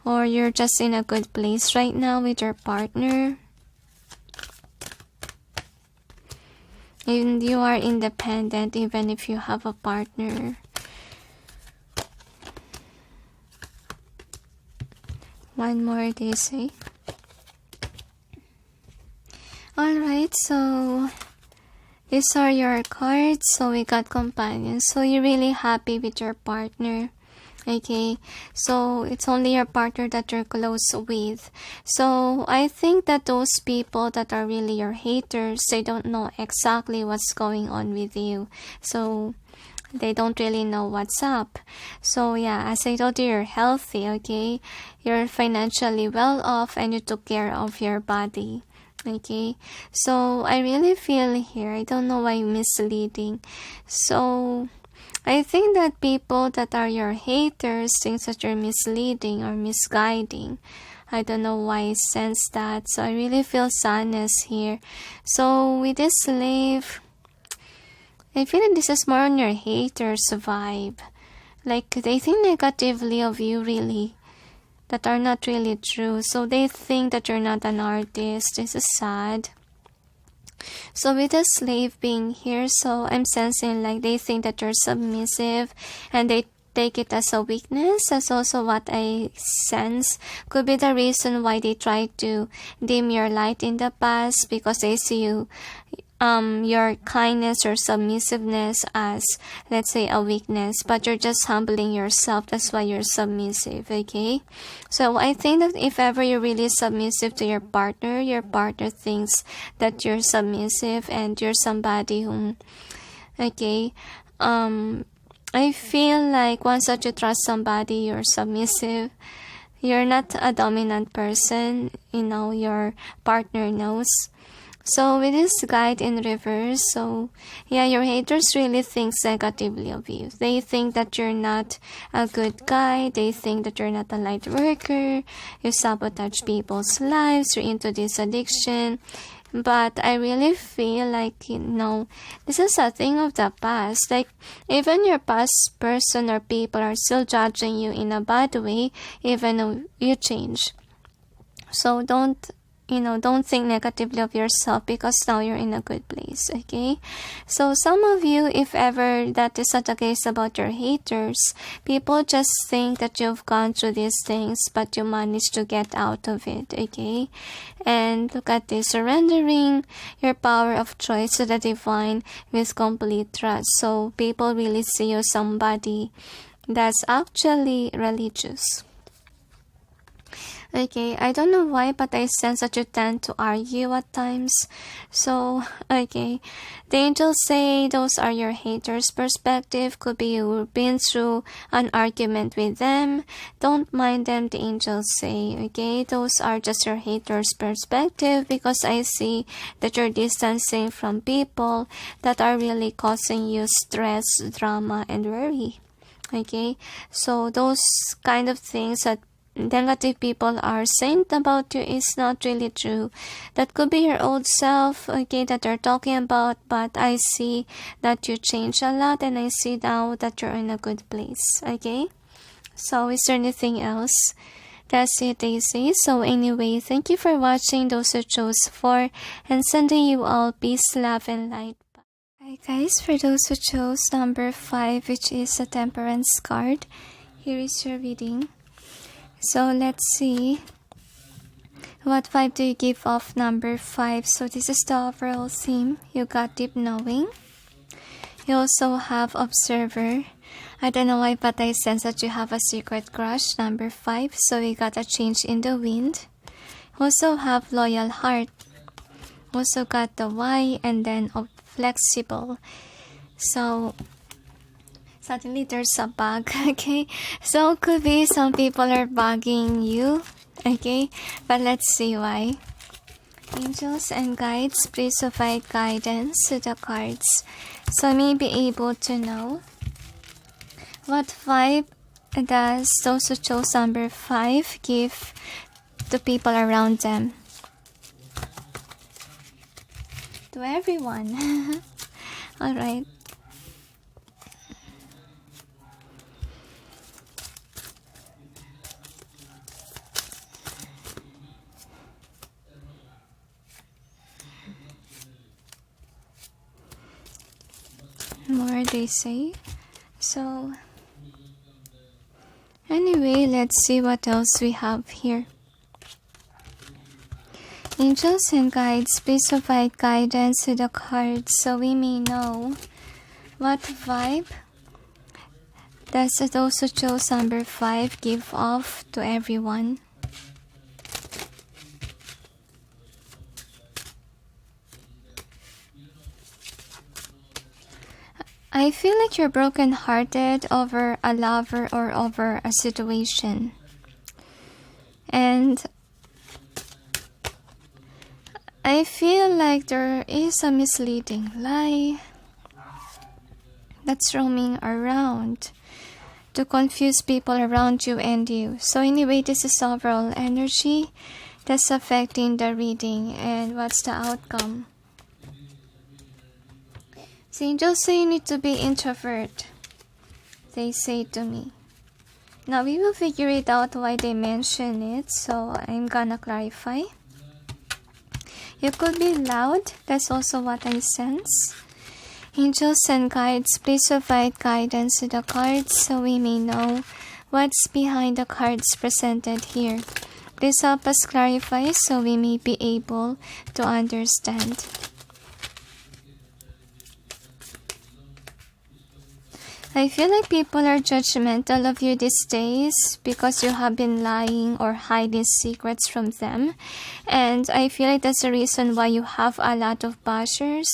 or you're just in a good place right now with your partner. And you are independent even if you have a partner. One more, they say. Alright, so these are your cards. So we got companions. So you're really happy with your partner. Okay, so it's only your partner that you're close with. So I think that those people that are really your haters, they don't know exactly what's going on with you. So they don't really know what's up. So yeah, as I told you, you're healthy, okay? You're financially well off and you took care of your body. Okay, so I really feel here, I don't know why misleading. So I think that people that are your haters think that you're misleading or misguiding. I don't know why I sense that. So I really feel sadness here. So with this slave, I feel like this is more on your haters vibe. Like they think negatively of you really, that are not really true. So they think that you're not an artist. This is sad. So with the slave being here, so I'm sensing like they think that you're submissive and they take it as a weakness. That's also what I sense. Could be the reason why they try to dim your light in the past, because they see you, your kindness or submissiveness as, let's say, a weakness, but you're just humbling yourself. That's why you're submissive, okay? So I think that if ever you're really submissive to your partner thinks that you're submissive and you're somebody whom, okay, I feel like once that you trust somebody, you're submissive. You're not a dominant person, you know, your partner knows. So with this guide in reverse, so yeah, your haters really think negatively of you. They think that you're not a good guy. They think that you're not a light worker. You sabotage people's lives. You're into this addiction. But I really feel like, you know, this is a thing of the past. Like, even your past person or people are still judging you in a bad way, even though you change. So don't think negatively of yourself, because now you're in a good place, okay? So some of you, if ever that is not the case about your haters, people just think that you've gone through these things, but you managed to get out of it, okay? And look at this, surrendering your power of choice to the divine with complete trust. So people really see you somebody that's actually religious. Okay, I don't know why, but I sense that you tend to argue at times. So, okay. The angels say those are your haters' perspective. Could be you've been through an argument with them. Don't mind them, the angels say. Okay, those are just your haters' perspective, because I see that you're distancing from people that are really causing you stress, drama, and worry. Okay, so those kind of things that negative people are saying about you is not really true. That could be your old self, okay, that they're talking about, but I see that you change a lot, and I see now that you're in a good place, okay? So is there anything else? That's it, Daisy. So anyway, thank you for watching, those who chose 4, and sending you all peace, love, and light. Hi guys, for those who chose number 5, which is a Temperance card, here is your reading. So let's see, what vibe do you give off number 5? So this is the overall theme. You got deep knowing. You also have observer. I don't know why, but I sense that you have a secret crush, number 5. So you got a change in the wind. Also have loyal heart. Also got the Y, and then flexible. So suddenly there's a bug, okay? So could be some people are bugging you, okay? But let's see why. Angels and guides, please provide guidance to the cards, so I may be able to know what vibe does those who chose number 5 give to people around them. To everyone. Alright. More they say. So anyway, let's see what else we have here. Angels and guides, please provide guidance to the cards, so we may know what vibe does those who chose number 5 give off to everyone. I feel like you're broken-hearted over a lover or over a situation. And I feel like there is a misleading lie that's roaming around to confuse people around you and you. So anyway, this is overall energy that's affecting the reading. And what's the outcome? The angels say you need to be introvert, they say to me. Now we will figure it out why they mention it, so I'm gonna clarify. You could be loud, that's also what I sense. Angels and guides, please provide guidance to the cards, so we may know what's behind the cards presented here. Please help us clarify, so we may be able to understand. I feel like people are judgmental of you these days because you have been lying or hiding secrets from them. And I feel like that's the reason why you have a lot of bashers.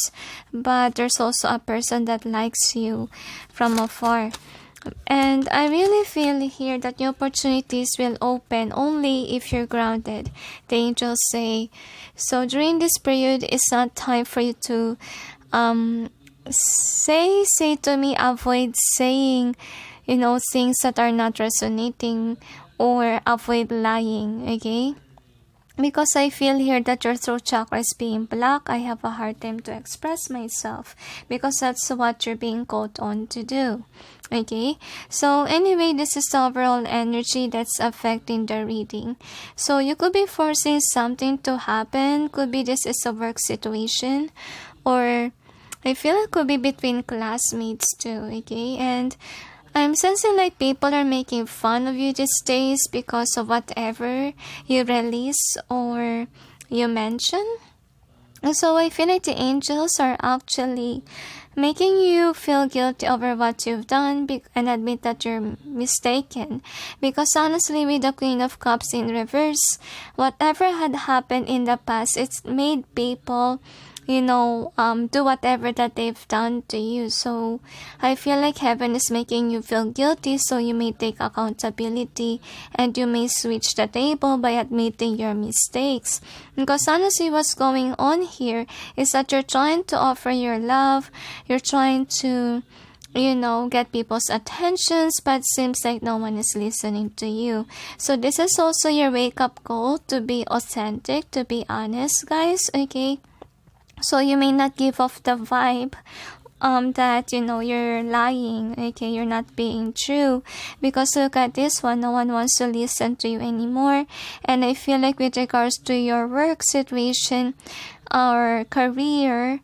But there's also a person that likes you from afar. And I really feel here that new opportunities will open only if you're grounded, the angels say. So during this period, it's not time for you to say to me, avoid saying, things that are not resonating, or avoid lying, okay? Because I feel here that your throat chakra is being blocked. I have a hard time to express myself because that's what you're being called on to do, okay? So anyway, this is the overall energy that's affecting the reading. So you could be forcing something to happen. Could be this is a work situation, or I feel it could be between classmates too, okay? And I'm sensing like people are making fun of you these days because of whatever you release or you mention. So I feel like the angels are actually making you feel guilty over what you've done and admit that you're mistaken. Because honestly, with the Queen of Cups in reverse, whatever had happened in the past, it's made people, do whatever that they've done to you. So I feel like heaven is making you feel guilty, so you may take accountability and you may switch the table by admitting your mistakes. Because honestly, what's going on here is that you're trying to offer your love, you're trying to get people's attentions, but seems like no one is listening to you. So this is also your wake-up call to be authentic, to be honest, guys, okay? So you may not give off the vibe that you're lying, okay, you're not being true, because look at this one, no one wants to listen to you anymore. And I feel like with regards to your work situation or career,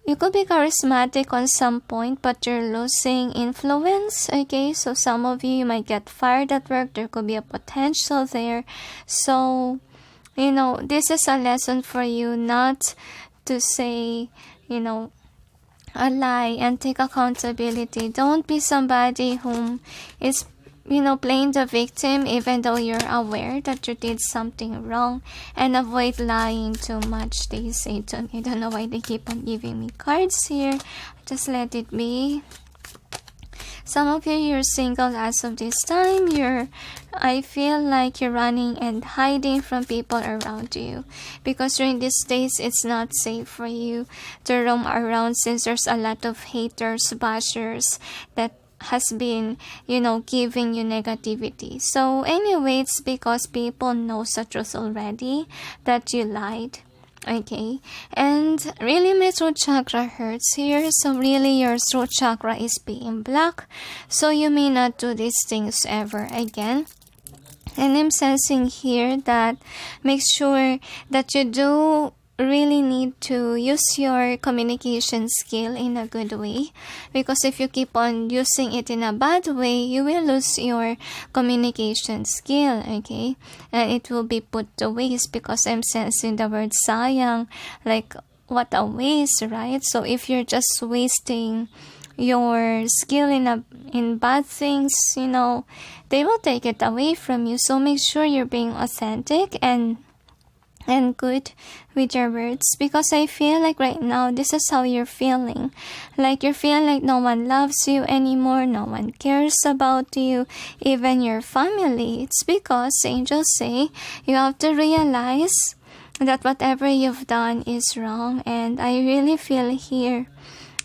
you could be charismatic on some point, but you're losing influence, okay? So some of you might get fired at work, there could be a potential there. So this is a lesson for you not to say, a lie, and take accountability. Don't be somebody whom is, playing the victim even though you're aware that you did something wrong, and avoid lying too much, they say to me. I don't know why they keep on giving me cards here. Just let it be. Some of you, you're single as of this time. I feel like you're running and hiding from people around you, because during these days it's not safe for you to roam around, since there's a lot of haters, bashers that has been, giving you negativity. So anyway, it's because people know the truth already that you lied. Okay, and really my throat chakra hurts here, so really your throat chakra is being blocked, so you may not do these things ever again. And I'm sensing here that make sure that you do really need to use your communication skill in a good way, because if you keep on using it in a bad way, you will lose your communication skill, okay, and it will be put to waste, because I'm sensing the word sayang, like what a waste, right? So if you're just wasting your skill in bad things, they will take it away from you. So make sure you're being authentic and good with your words, because I feel like right now this is how you're feeling. Like you're feeling like no one loves you anymore, no one cares about you, even your family. It's because angels say you have to realize that whatever you've done is wrong. And I really feel here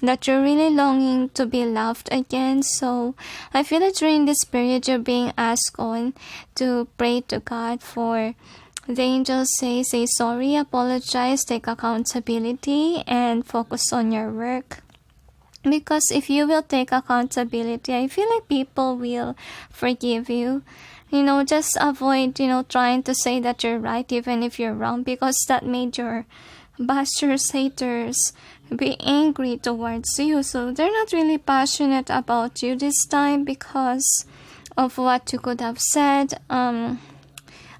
that you're really longing to be loved again. So I feel that during this period you're being asked on to pray to God for, the angels say sorry, apologize, take accountability, and focus on your work. Because if you will take accountability, I feel like people will forgive you. Just avoid, trying to say that you're right even if you're wrong, because that made your bashers, haters be angry towards you. So they're not really passionate about you this time because of what you could have said.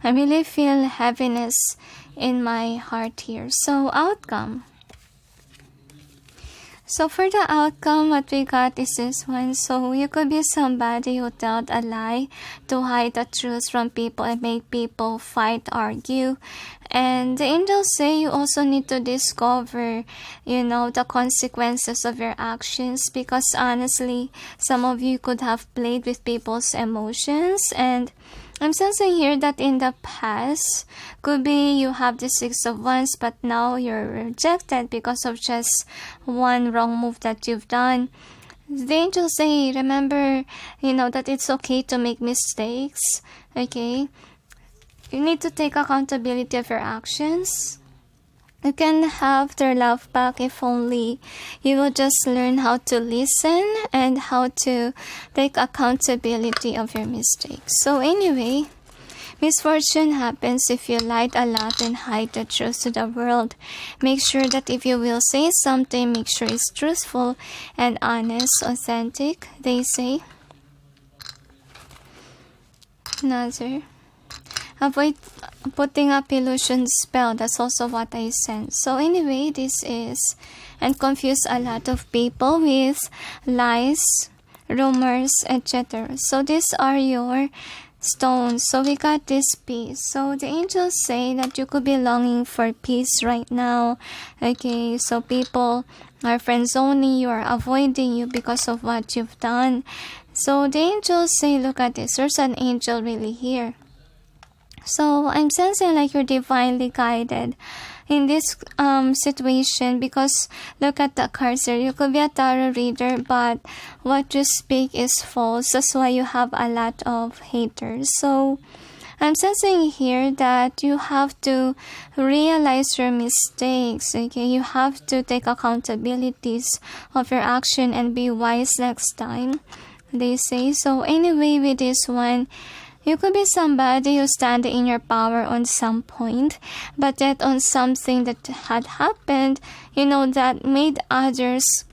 I really feel heaviness in my heart here. So outcome. So for the outcome, what we got is this one. So you could be somebody who told a lie to hide the truth from people and make people fight, argue. And the angels say you also need to discover, the consequences of your actions, because honestly, some of you could have played with people's emotions. And I'm sensing here that in the past, could be you have the Six of Wands, but now you're rejected because of just one wrong move that you've done. The angels say, remember, that it's okay to make mistakes, okay? You need to take accountability of your actions. You can have their love back if only you will just learn how to listen and how to take accountability of your mistakes. So anyway, misfortune happens if you lied a lot and hide the truth to the world. Make sure that if you will say something, make sure it's truthful and honest, authentic, they say. Another. avoid putting up illusion spell. That's also what I sent. So anyway, this is, and confuse a lot of people with lies, rumors, etc. So these are your stones. So we got this peace. So the angels say that you could be longing for peace right now. Okay, so people are friend zoning you, are avoiding you because of what you've done. So the angels say, look at this, there's an angel really here. So I'm sensing like you're divinely guided in this situation, because look at the cards here. You could be a tarot reader, but what you speak is false. That's why you have a lot of haters. So I'm sensing here that you have to realize your mistakes. Okay, you have to take accountabilities of your action and be wise next time, they say. So anyway, with this one, you could be somebody who stand in your power on some point, but yet on something that had happened, you know, that made others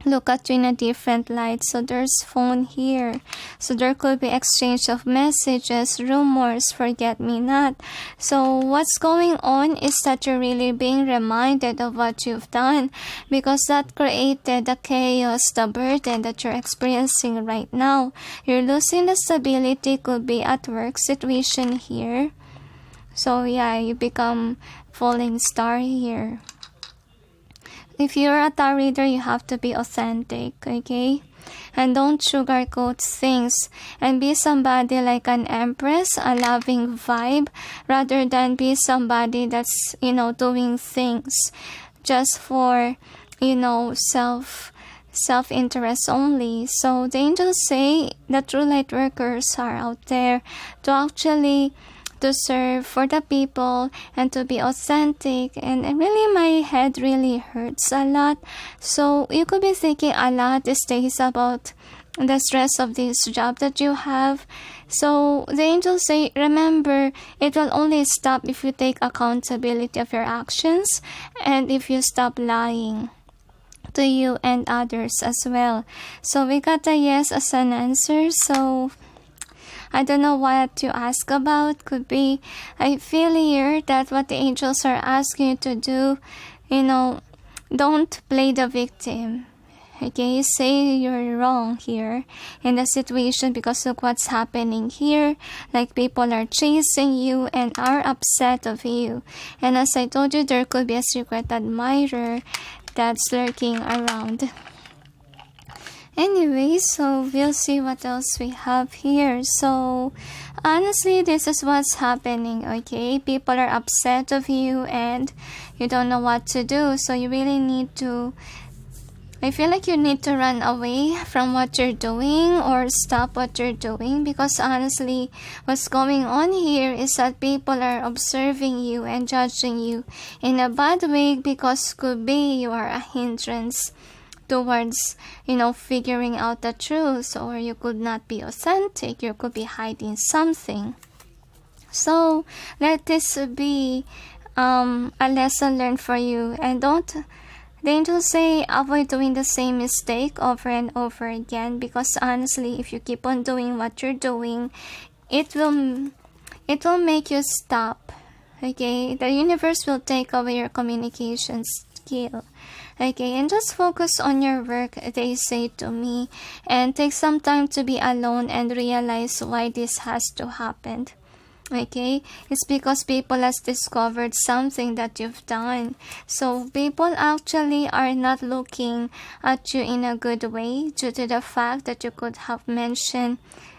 look at you in a different light. So there's phone here. So there could be exchange of messages, rumors, forget me not. So what's going on is that you're really being reminded of what you've done, because that created the chaos, the burden that you're experiencing right now. You're losing the stability, could be at work situation here. So yeah, you become falling star here. If you're a tarot reader, you have to be authentic, okay? And don't sugarcoat things. And be somebody like an empress, a loving vibe, rather than be somebody that's, you know, doing things just for, you know, self-interest only. So the angels say the true light workers are out there to actually to serve for the people and to be authentic. And really, my head really hurts a lot. So you could be thinking a lot these days about the stress of this job that you have. So the angels say, remember, it will only stop if you take accountability of your actions and if you stop lying to you and others as well. So we got a yes as an answer. So I don't know what you ask about. Could be, I feel here that what the angels are asking you to do, you know, don't play the victim. Okay, say you're wrong here in the situation because look what's happening here. Like people are chasing you and are upset of you. And as I told you, there could be a secret admirer that's lurking around. Anyway, so we'll see what else we have here. So honestly, this is what's happening, okay? People are upset of you and you don't know what to do. So you really need to, I feel like you need to run away from what you're doing or stop what you're doing, because honestly, what's going on here is that people are observing you and judging you in a bad way, because could be you are a hindrance towards, you know, figuring out the truth, or you could not be authentic, you could be hiding something. So let this be a lesson learned for you, and don't, the angels say, avoid doing the same mistake over and over again, because honestly, if you keep on doing what you're doing, it will make you stop. Okay, the universe will take away your communication skill. Okay, and just focus on your work, they say to me, and take some time to be alone and realize why this has to happen. Okay, it's because people has discovered something that you've done. So people actually are not looking at you in a good way due to the fact that you could have mentioned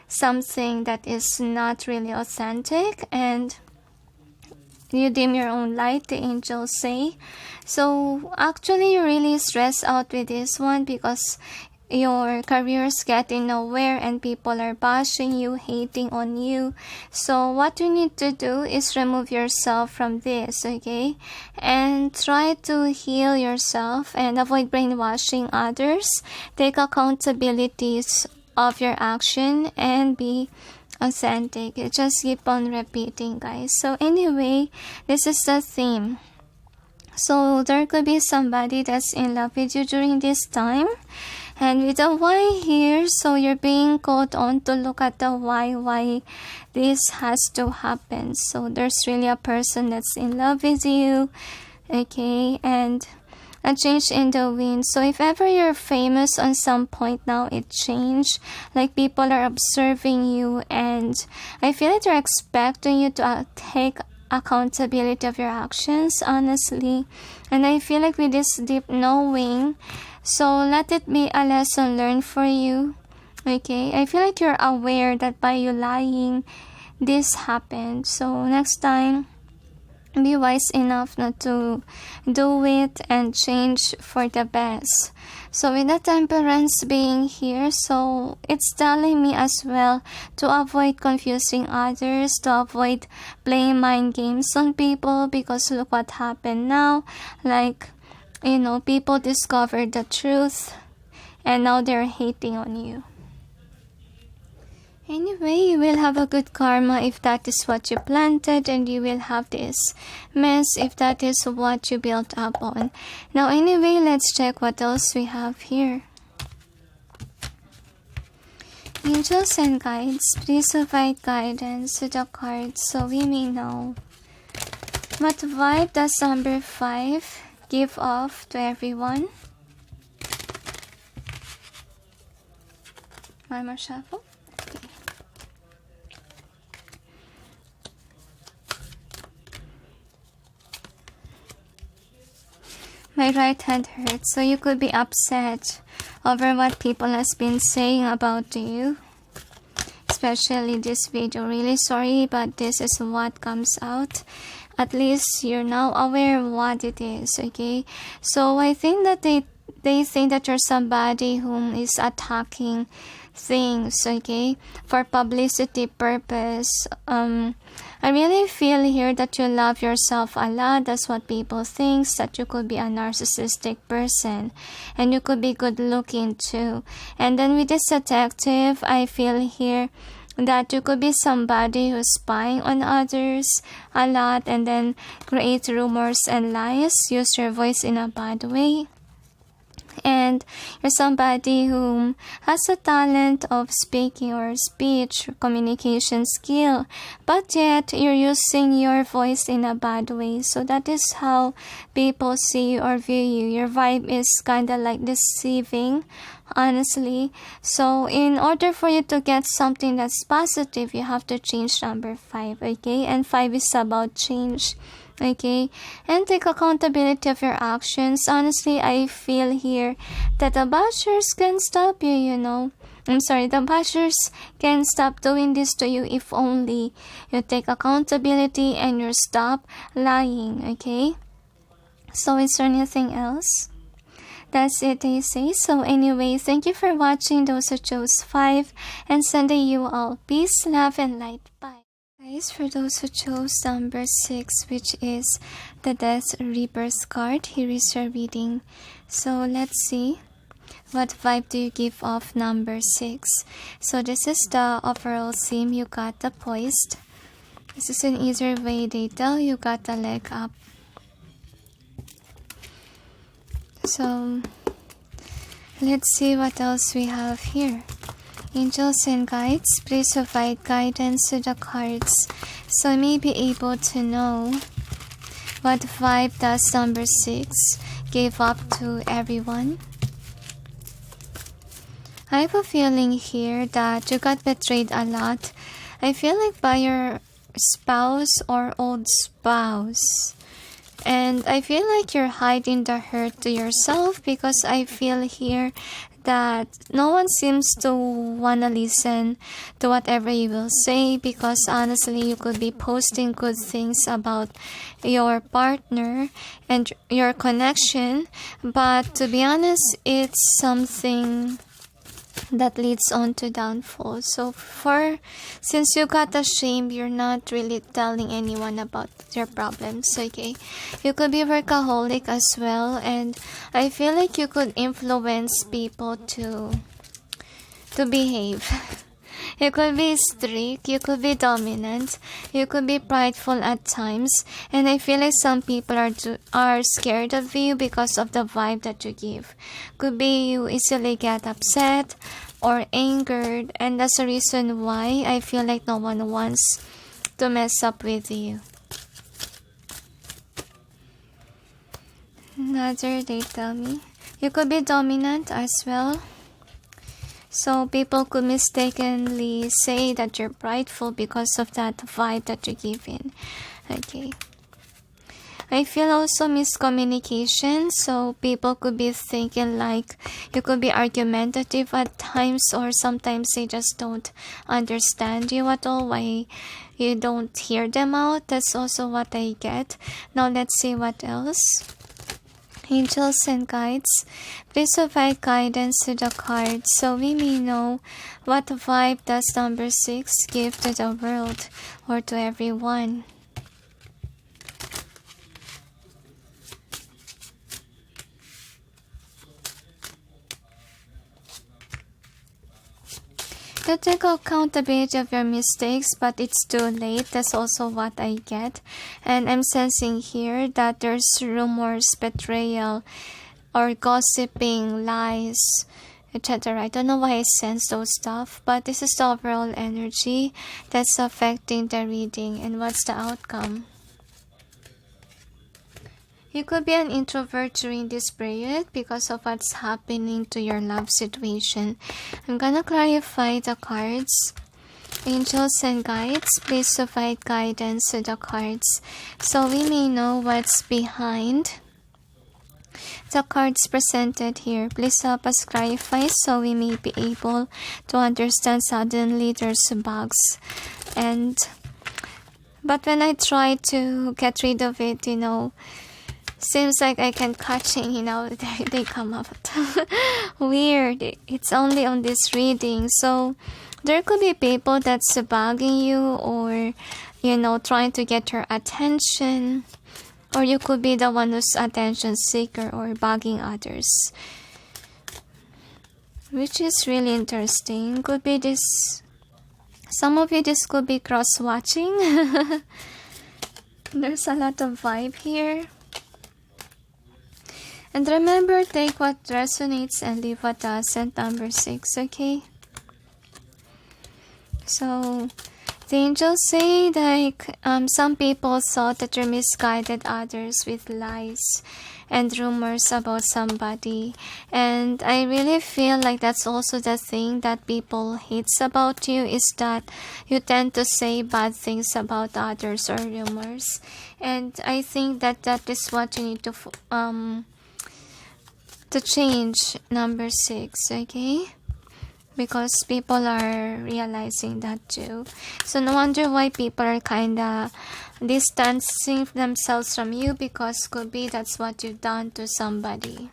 something that is not really authentic, and you dim your own light, the angels say. So actually you're really stressed out with this one, because your career is getting nowhere and people are bashing you, hating on you. So what you need to do is remove yourself from this, okay? And try to heal yourself and avoid brainwashing others. Take accountabilities of your action and be authentic. Just keep on repeating, guys. So anyway, this is the theme. So there could be somebody that's in love with you during this time, And with the why here, so you're being called on to look at the why this has to happen. So there's really a person that's in love with you, okay, and a change in the wind. So if ever you're famous on some point now, it changed. Like people are observing you, and I feel like they're expecting you to take accountability of your actions, honestly. And I feel like with this deep knowing, so let it be a lesson learned for you, okay? I feel like you're aware that by you lying, this happened. So next time, be wise enough not to do it and change for the best. So with the Temperance being here, so it's telling me as well to avoid confusing others, to avoid playing mind games on people, because look what happened now. Like, you know, people discovered the truth and now they're hating on you. Anyway, you will have a good karma if that is what you planted, and you will have this mess if that is what you built up on. Now anyway, let's check what else we have here. Angels and guides, please provide guidance to the cards so we may know what vibe does number 5 give off to everyone. One more shuffle. Okay. My right hand hurts, so you could be upset over what people has been saying about you, especially this video. Really sorry, but this is what comes out. At least you're now aware of what it is, okay? So I think that they think that you're somebody whom is attacking things, okay, for publicity purpose. I really feel here that you love yourself a lot. That's what people think, that you could be a narcissistic person, and you could be good looking too. And then with this detective, I feel here that you could be somebody who's spying on others a lot, and then create rumors and lies, use your voice in a bad way. And you're somebody who has a talent of speaking or speech, communication skill, but yet you're using your voice in a bad way. So that is how people see you or view you. Your vibe is kind of like deceiving, honestly. So in order for you to get something that's positive, you have to change number 5, okay? And 5 is about change, okay? And take accountability of your actions. Honestly, I feel here that the bashers can stop you, you know. I'm sorry, the bashers can stop doing this to you if only you take accountability and you stop lying, okay? So is there anything else? That's it, they say. So anyway, thank you for watching, those who chose 5, and sending you all peace, love, and light. Bye. Guys, for those who chose number 6, which is the Death Rebirth card, here is your reading. So let's see, what vibe do you give off number 6? So this is the overall theme. You got the poised. This is an easier way they tell you got the leg up. So let's see what else we have here. Angels and guides, please provide guidance to the cards so I may be able to know what vibe does number 6 give up to everyone. I have a feeling here that you got betrayed a lot. I feel like by your spouse or old spouse. And I feel like you're hiding the hurt to yourself, because I feel here that no one seems to want to listen to whatever you will say, because honestly you could be posting good things about your partner and your connection, but to be honest, it's something that leads on to downfall. So since you got ashamed, you're not really telling anyone about your problems, okay? You could be workaholic as well, and I feel like you could influence people to behave. You could be strict, you could be dominant, you could be prideful at times, and I feel like some people are scared of you because of the vibe that you give. Could be you easily get upset or angered, and that's the reason why I feel like no one wants to mess up with you. Another, they tell me. You could be dominant as well. So people could mistakenly say that you're prideful because of that vibe that you give in. Okay. I feel also miscommunication. So people could be thinking like you could be argumentative at times, or sometimes they just don't understand you at all. Why you don't hear them out. That's also what I get. Now let's see what else. Angels and guides, please provide guidance to the cards so we may know what vibe does number 6 give to the world or to everyone. You take accountability of your mistakes, but it's too late. That's also what I get. And I'm sensing here that there's rumors, betrayal, or gossiping, lies, etc. I don't know why I sense those stuff, but this is the overall energy that's affecting the reading. And what's the outcome? You could be an introvert during this period because of what's happening to your love situation. I'm gonna clarify the cards. Angels and guides, please provide guidance to the cards so we may know what's behind the cards presented here. Please help us clarify so we may be able to understand. Suddenly there's bugs, but when I try to get rid of it, seems like I can catch it, they come up. Weird. It's only on this reading. So there could be people that's bugging you, or trying to get your attention, or you could be the one who's attention seeker or bugging others, which is really interesting. Could be this, some of you, this could be cross-watching. There's a lot of vibe here. And remember, take what resonates and leave what doesn't, number 6, okay? So, the angels say like some people thought that you misguided others with lies and rumors about somebody. And I really feel like that's also the thing that people hates about you, is that you tend to say bad things about others or rumors. And I think that is what you need to change, number 6, okay? Because people are realizing that too. So no wonder why people are kinda distancing themselves from you, because could be that's what you've done to somebody.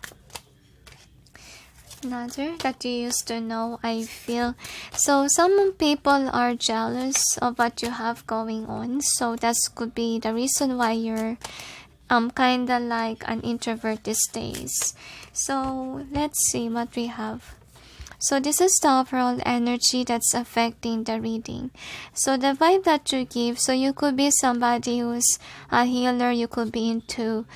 Another that you used to know, I feel. So some people are jealous of what you have going on. So that could be the reason why you're kinda like an introvert these days. So let's see what we have. So this is the overall energy that's affecting the reading. So the vibe that you give, so you could be somebody who's a healer, you could be into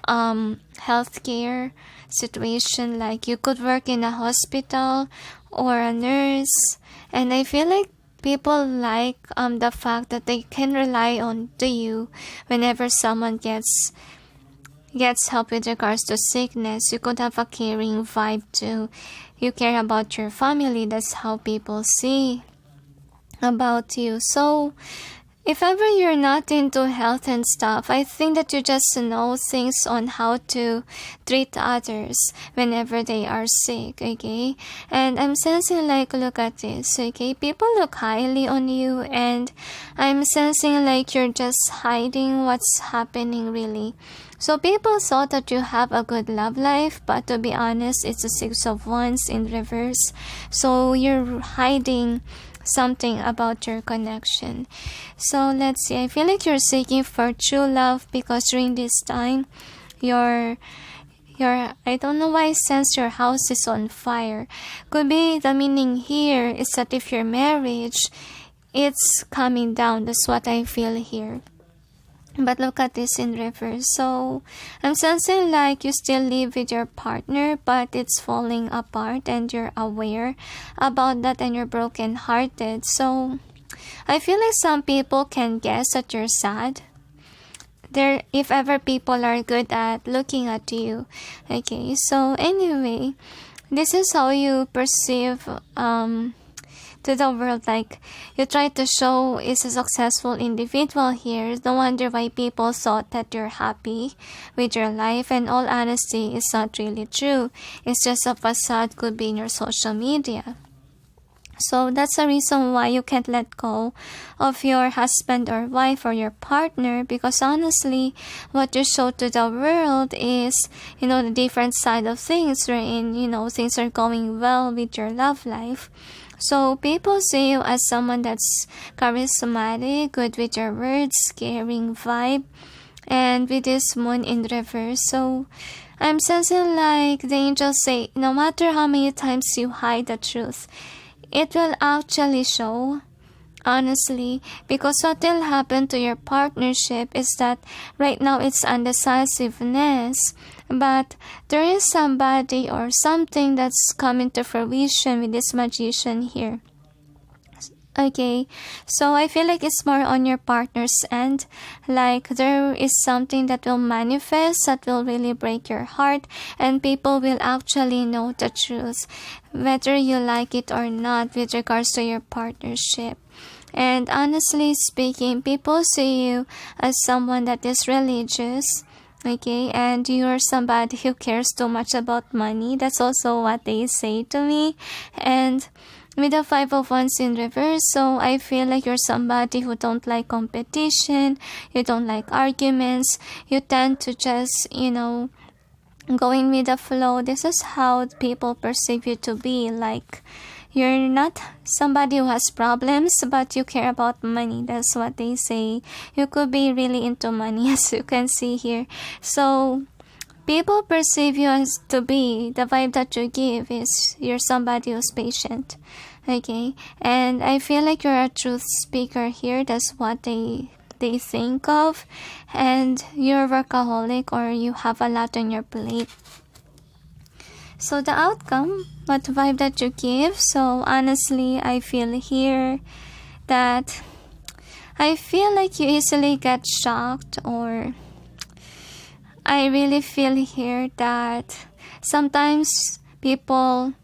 healthcare situation, like you could work in a hospital or a nurse. And I feel like people like the fact that they can rely on to you whenever someone gets help with regards to sickness. You could have a caring vibe too. You care about your family. That's how people see about you. So if ever you're not into health and stuff, I think that you just know things on how to treat others whenever they are sick, okay? And I'm sensing like, look at this, okay? People look highly on you, and I'm sensing like you're just hiding what's happening really. So people thought that you have a good love life, but to be honest, it's a 6 of Wands in reverse. So you're hiding something about your connection. So let's see. I feel like you're seeking for true love, because during this time, you're I don't know why I sense your house is on fire. Could be the meaning here is that if your marriage, it's coming down. That's what I feel here. But look at this in reverse. So I'm sensing like you still live with your partner, but it's falling apart and you're aware about that and you're broken-hearted. So I feel like some people can guess that you're sad. If ever people are good at looking at you. Okay, so anyway, this is how you perceive to the world. Like, you try to show is a successful individual here. No wonder why people thought that you're happy with your life, and all honesty is not really true. It's just a facade, could be in your social media. So that's the reason why you can't let go of your husband or wife or your partner, because honestly, what you show to the world is, the different side of things wherein, things are going well with your love life. So people see you as someone that's charismatic, good with your words, caring vibe, and with this moon in reverse. So I'm sensing like the angels say, no matter how many times you hide the truth, it will actually show, honestly, because what will happen to your partnership is that right now it's undecisiveness, but there is somebody or something that's coming to fruition with this magician here. Okay, so I feel like it's more on your partner's end. Like there is something that will manifest that will really break your heart, and people will actually know the truth, whether you like it or not, with regards to your partnership. And honestly speaking, people see you as someone that is religious. Okay, and you're somebody who cares too much about money. That's also what they say to me. And with the Five of Wands in reverse, so I feel like you're somebody who don't like competition, you don't like arguments, you tend to just, going with the flow. This is how people perceive you to be. Like, you're not somebody who has problems, but you care about money. That's what they say. You could be really into money, as you can see here. So people perceive you as to be, the vibe that you give is you're somebody who's patient. Okay, and I feel like you're a truth speaker here. That's what they think of. And you're a workaholic, or you have a lot on your plate. So the outcome, what vibe that you give. So honestly, I feel here that I feel like you easily get shocked, or I really feel here that sometimes people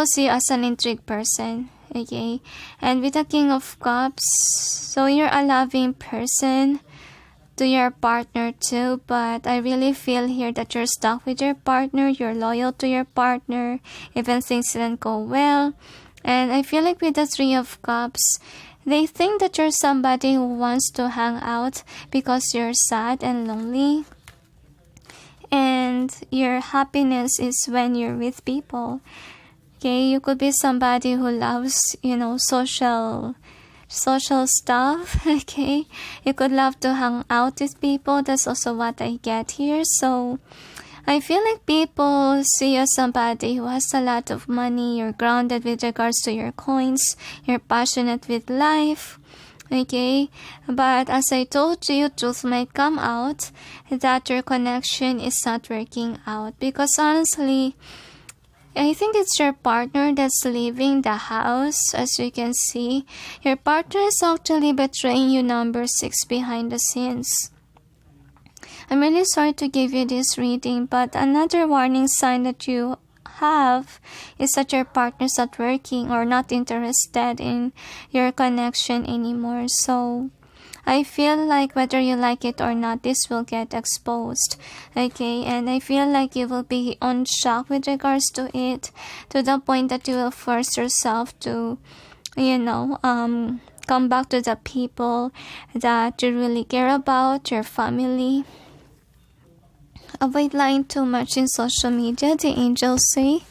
see you as an intrigued person. Okay, and with the King of Cups, so you're a loving person to your partner too, but I really feel here that you're stuck with your partner, you're loyal to your partner, even things didn't go well. And I feel like with the Three of Cups, they think that you're somebody who wants to hang out because you're sad and lonely. And your happiness is when you're with people. Okay, you could be somebody who loves, social stuff. Okay, you could love to hang out with people. That's also what I get here. So I feel like people see you as somebody who has a lot of money. You're grounded with regards to your coins. You're passionate with life. Okay, but as I told you, truth might come out that your connection is not working out, because honestly, I think it's your partner that's leaving the house. As you can see, your partner is actually betraying you, number 6, behind the scenes. I'm really sorry to give you this reading, but another warning sign that you have is that your partner's not working or not interested in your connection anymore. So I feel like whether you like it or not, this will get exposed. Okay, and I feel like you will be on shock with regards to it, to the point that you will force yourself to, come back to the people that you really care about, your family. Avoid lying too much in social media, the angels say.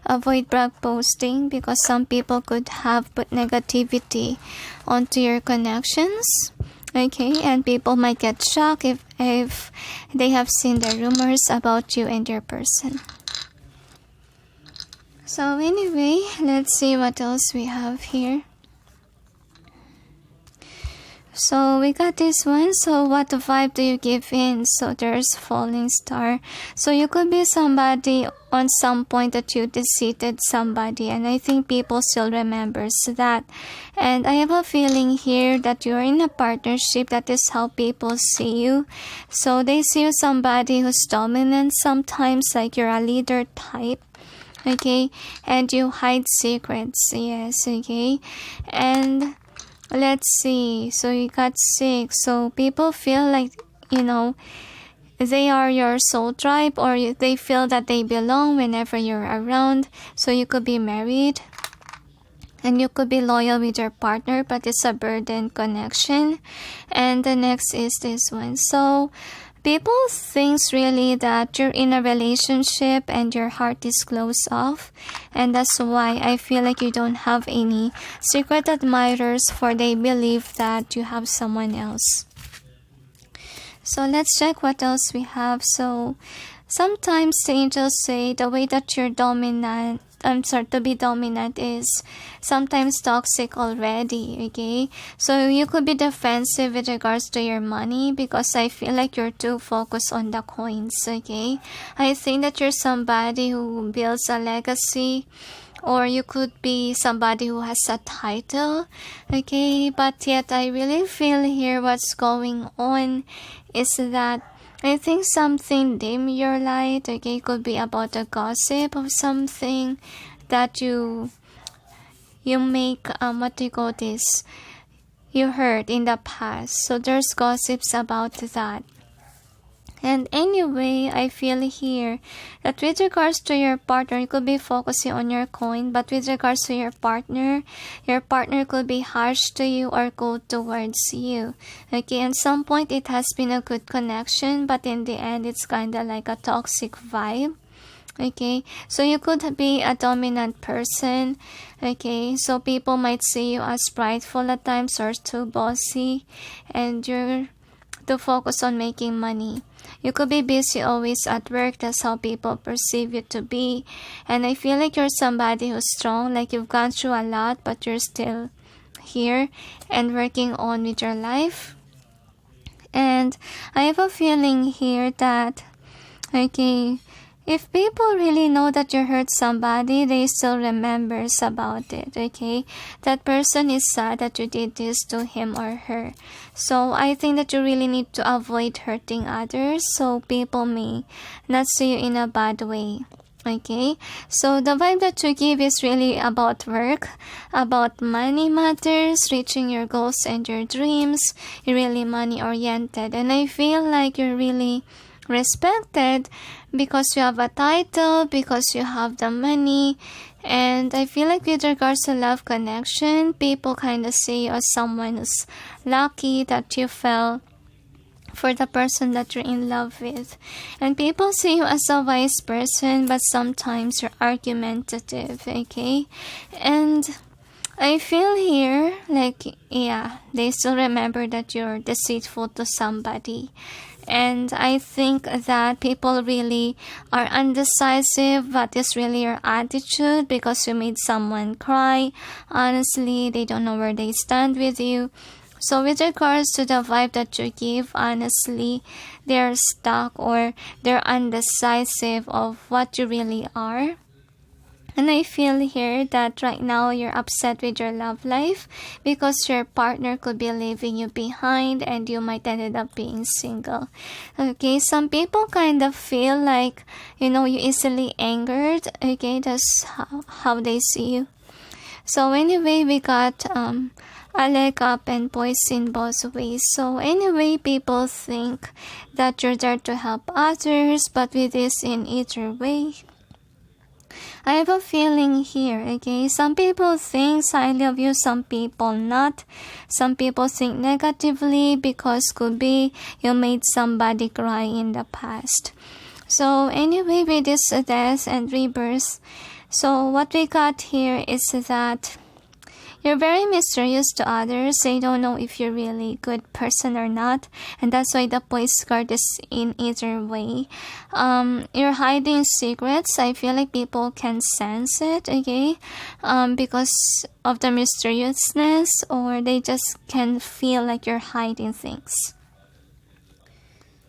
Avoid brag posting, because some people could have put negativity onto your connections. Okay, and people might get shocked if they have seen the rumors about you and your person. So anyway, let's see what else we have here. So we got this one. So what vibe do you give in? So there's falling star. So you could be somebody on some point that you deceived somebody, and I think people still remembers that. And I have a feeling here that you're in a partnership. That is how people see you. So they see you somebody who's dominant sometimes, like you're a leader type. Okay, and you hide secrets. Yes, okay. And let's see, so you got 6. So people feel like, you know, they are your soul tribe, or they feel that they belong whenever you're around. So you could be married and you could be loyal with your partner, but it's a burden connection. And the next is this one. So people think really that you're in a relationship and your heart is closed off, and that's why I feel like you don't have any secret admirers, for they believe that you have someone else. So let's check what else we have. So sometimes the angels say the way that you're dominant, to be dominant is sometimes toxic already, okay? So you could be defensive with regards to your money, because I feel like you're too focused on the coins, okay? I think that you're somebody who builds a legacy, or you could be somebody who has a title, okay? But yet I really feel here what's going on is that I think something dim your light, okay? It could be about a gossip of something that you make, what do you call this? You heard in the past. So there's gossips about that. And anyway, I feel here that with regards to your partner, you could be focusing on your coin, but with regards to your partner could be harsh to you or cold towards you. Okay, at some point it has been a good connection, but in the end it's kind of like a toxic vibe. Okay, so you could be a dominant person. Okay, so people might see you as prideful at times or too bossy, and you're to focus on making money. You could be busy always at work. That's how people perceive you to be. And I feel like you're somebody who's strong, like you've gone through a lot, but you're still here and working on with your life. And I have a feeling here that, okay, if people really know that you hurt somebody, they still remembers about it, okay? That person is sad that you did this to him or her. So I think that you really need to avoid hurting others, so people may not see you in a bad way. Okay, so the vibe that you give is really about work, about money matters, reaching your goals and your dreams. You're really money oriented, and I feel like you're really respected because you have a title, because you have the money. And I feel like with regards to love connection, people kind of see you as someone who's lucky that you fell for the person that you're in love with. And people see you as a wise person, but sometimes you're argumentative, okay? And I feel here like, yeah, they still remember that you're deceitful to somebody. And I think that people really are undecisive. What is really your attitude? Because you made someone cry. Honestly, they don't know where they stand with you. So with regards to the vibe that you give, honestly, they're stuck or they're undecisive of what you really are. And I feel here that right now you're upset with your love life because your partner could be leaving you behind and you might end up being single. Okay, some people kind of feel like, you easily angered. Okay, that's how they see you. So anyway, we got a leg up and poison both ways. So anyway, people think that you're there to help others, but with this in either way, I have a feeling here, okay? Some people think highly of you, some people not. Some people think negatively because could be you made somebody cry in the past. So anyway, with this death and rebirth, so what we got here is that You're very mysterious to others. They don't know if you're really a good person or not. And that's why the police card is in either way. You're hiding secrets. I feel like people can sense it, okay? Because of the mysteriousness, or they just can feel like you're hiding things.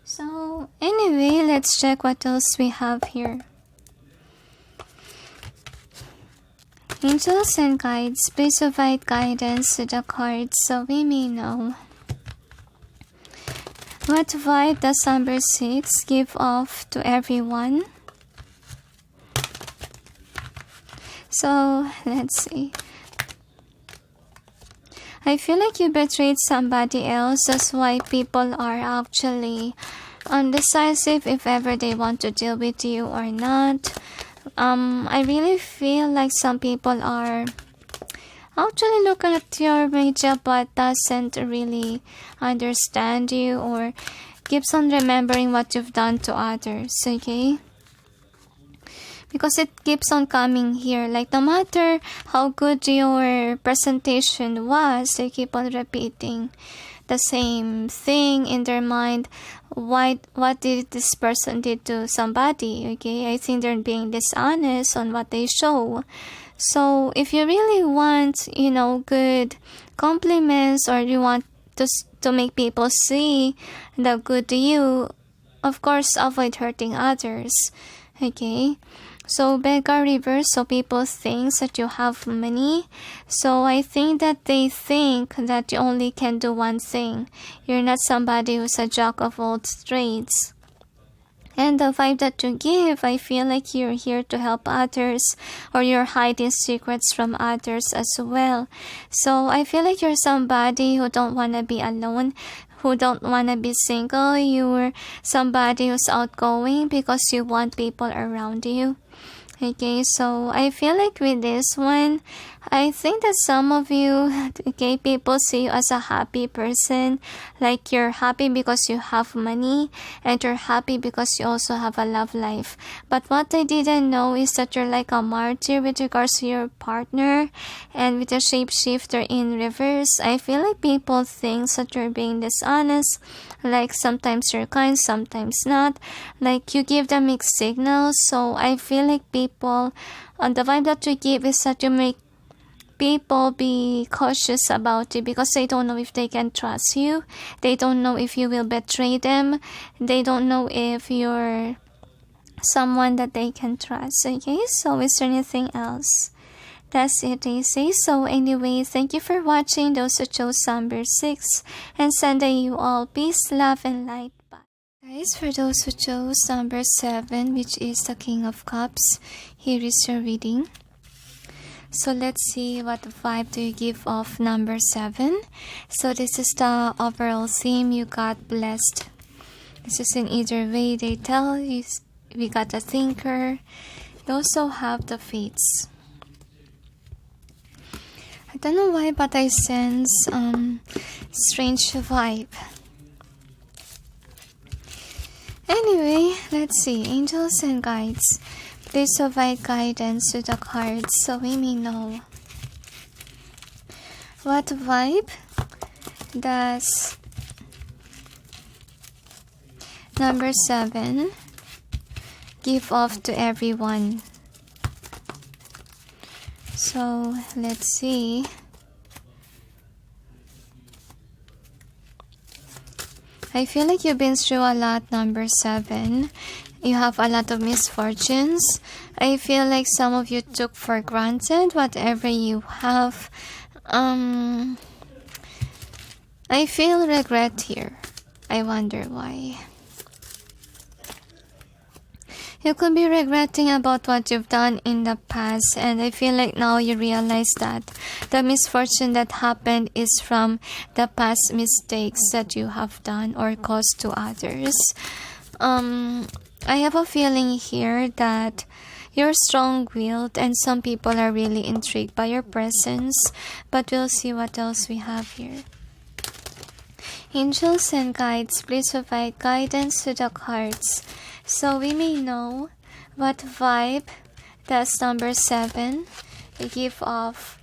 So anyway, let's check what else we have here. Angels and guides, please provide guidance to the cards so we may know. What vibe does number 6 give off to everyone? So, let's see. I feel like you betrayed somebody else. That's why people are actually undecisive if ever they want to deal with you or not. I really feel like some people are actually looking at your media but doesn't really understand you, or keeps on remembering what you've done to others, okay? Because it keeps on coming here, like no matter how good your presentation was, they keep on repeating the same thing in their mind. What did this person did to somebody, okay? I think they're being dishonest on what they show. So if you really want, you know, good compliments, or you want to make people see the good to you, of course avoid hurting others, okay? So beggar reverse, so people think that you have money. So I think that they think that you only can do one thing. You're not somebody who's a jack of all trades. And the vibe that you give, I feel like you're here to help others, or you're hiding secrets from others as well. So I feel like you're somebody who don't want to be alone, who don't want to be single. You're somebody who's outgoing because you want people around you. Okay, so I feel like with this one, I think that some of you, okay, people see you as a happy person. Like you're happy because you have money, and you're happy because you also have a love life. But what I didn't know is that you're like a martyr with regards to your partner, and with a shapeshifter in reverse. I feel like people think that you're being dishonest. Like sometimes you're kind, sometimes not. Like you give them mixed signals. So I feel like people, on the vibe that you give is that you make people be cautious about you, because they don't know if they can trust you. They don't know if you will betray them. They don't know if you're someone that they can trust. Okay, so is there anything else? That's it, they say. So anyway, thank you for watching, those who chose number 6, and sending you all peace, love, and light. Bye. Guys, for those who chose number 7, which is the King of Cups, here is your reading. So let's see what vibe do you give off number 7. So this is the overall theme. You got blessed. This is in either way. They tell you we got a thinker. You also have the fates. I don't know why, but I sense strange vibe. Anyway, let's see. Angels and guides, please provide guidance to the cards so we may know. What vibe does number 7 give off to everyone? So let's see. I feel like you've been through a lot, number 7. You have a lot of misfortunes. I feel like some of you took for granted whatever you have. I feel regret here. I wonder why. You could be regretting about what you've done in the past, and I feel like now you realize that the misfortune that happened is from the past mistakes that you have done or caused to others. I have a feeling here that you're strong-willed and some people are really intrigued by your presence, but we'll see what else we have here. Angels and guides, please provide guidance to the cards so we may know what vibe does number 7 give off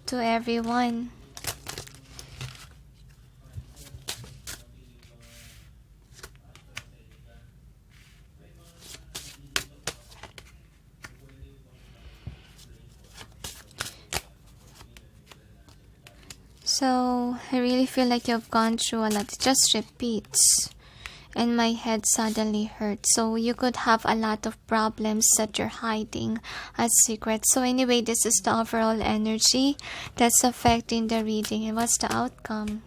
to everyone. So, I really feel like you've gone through a lot. It just repeats. And my head suddenly hurts. So, you could have a lot of problems that you're hiding as secrets. So, anyway, this is the overall energy that's affecting the reading. And what's the outcome?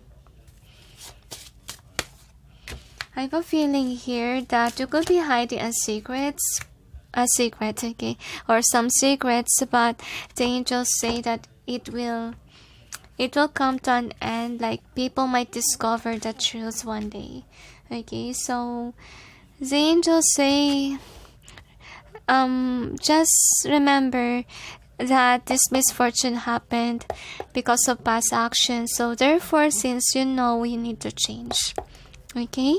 I have a feeling here that you could be hiding a secret, okay? Or some secrets, but the angels say that it will come to an end. Like, people might discover the truth one day. Okay, so the angels say, just remember that this misfortune happened because of past action. So therefore, since you know, you need to change. Okay?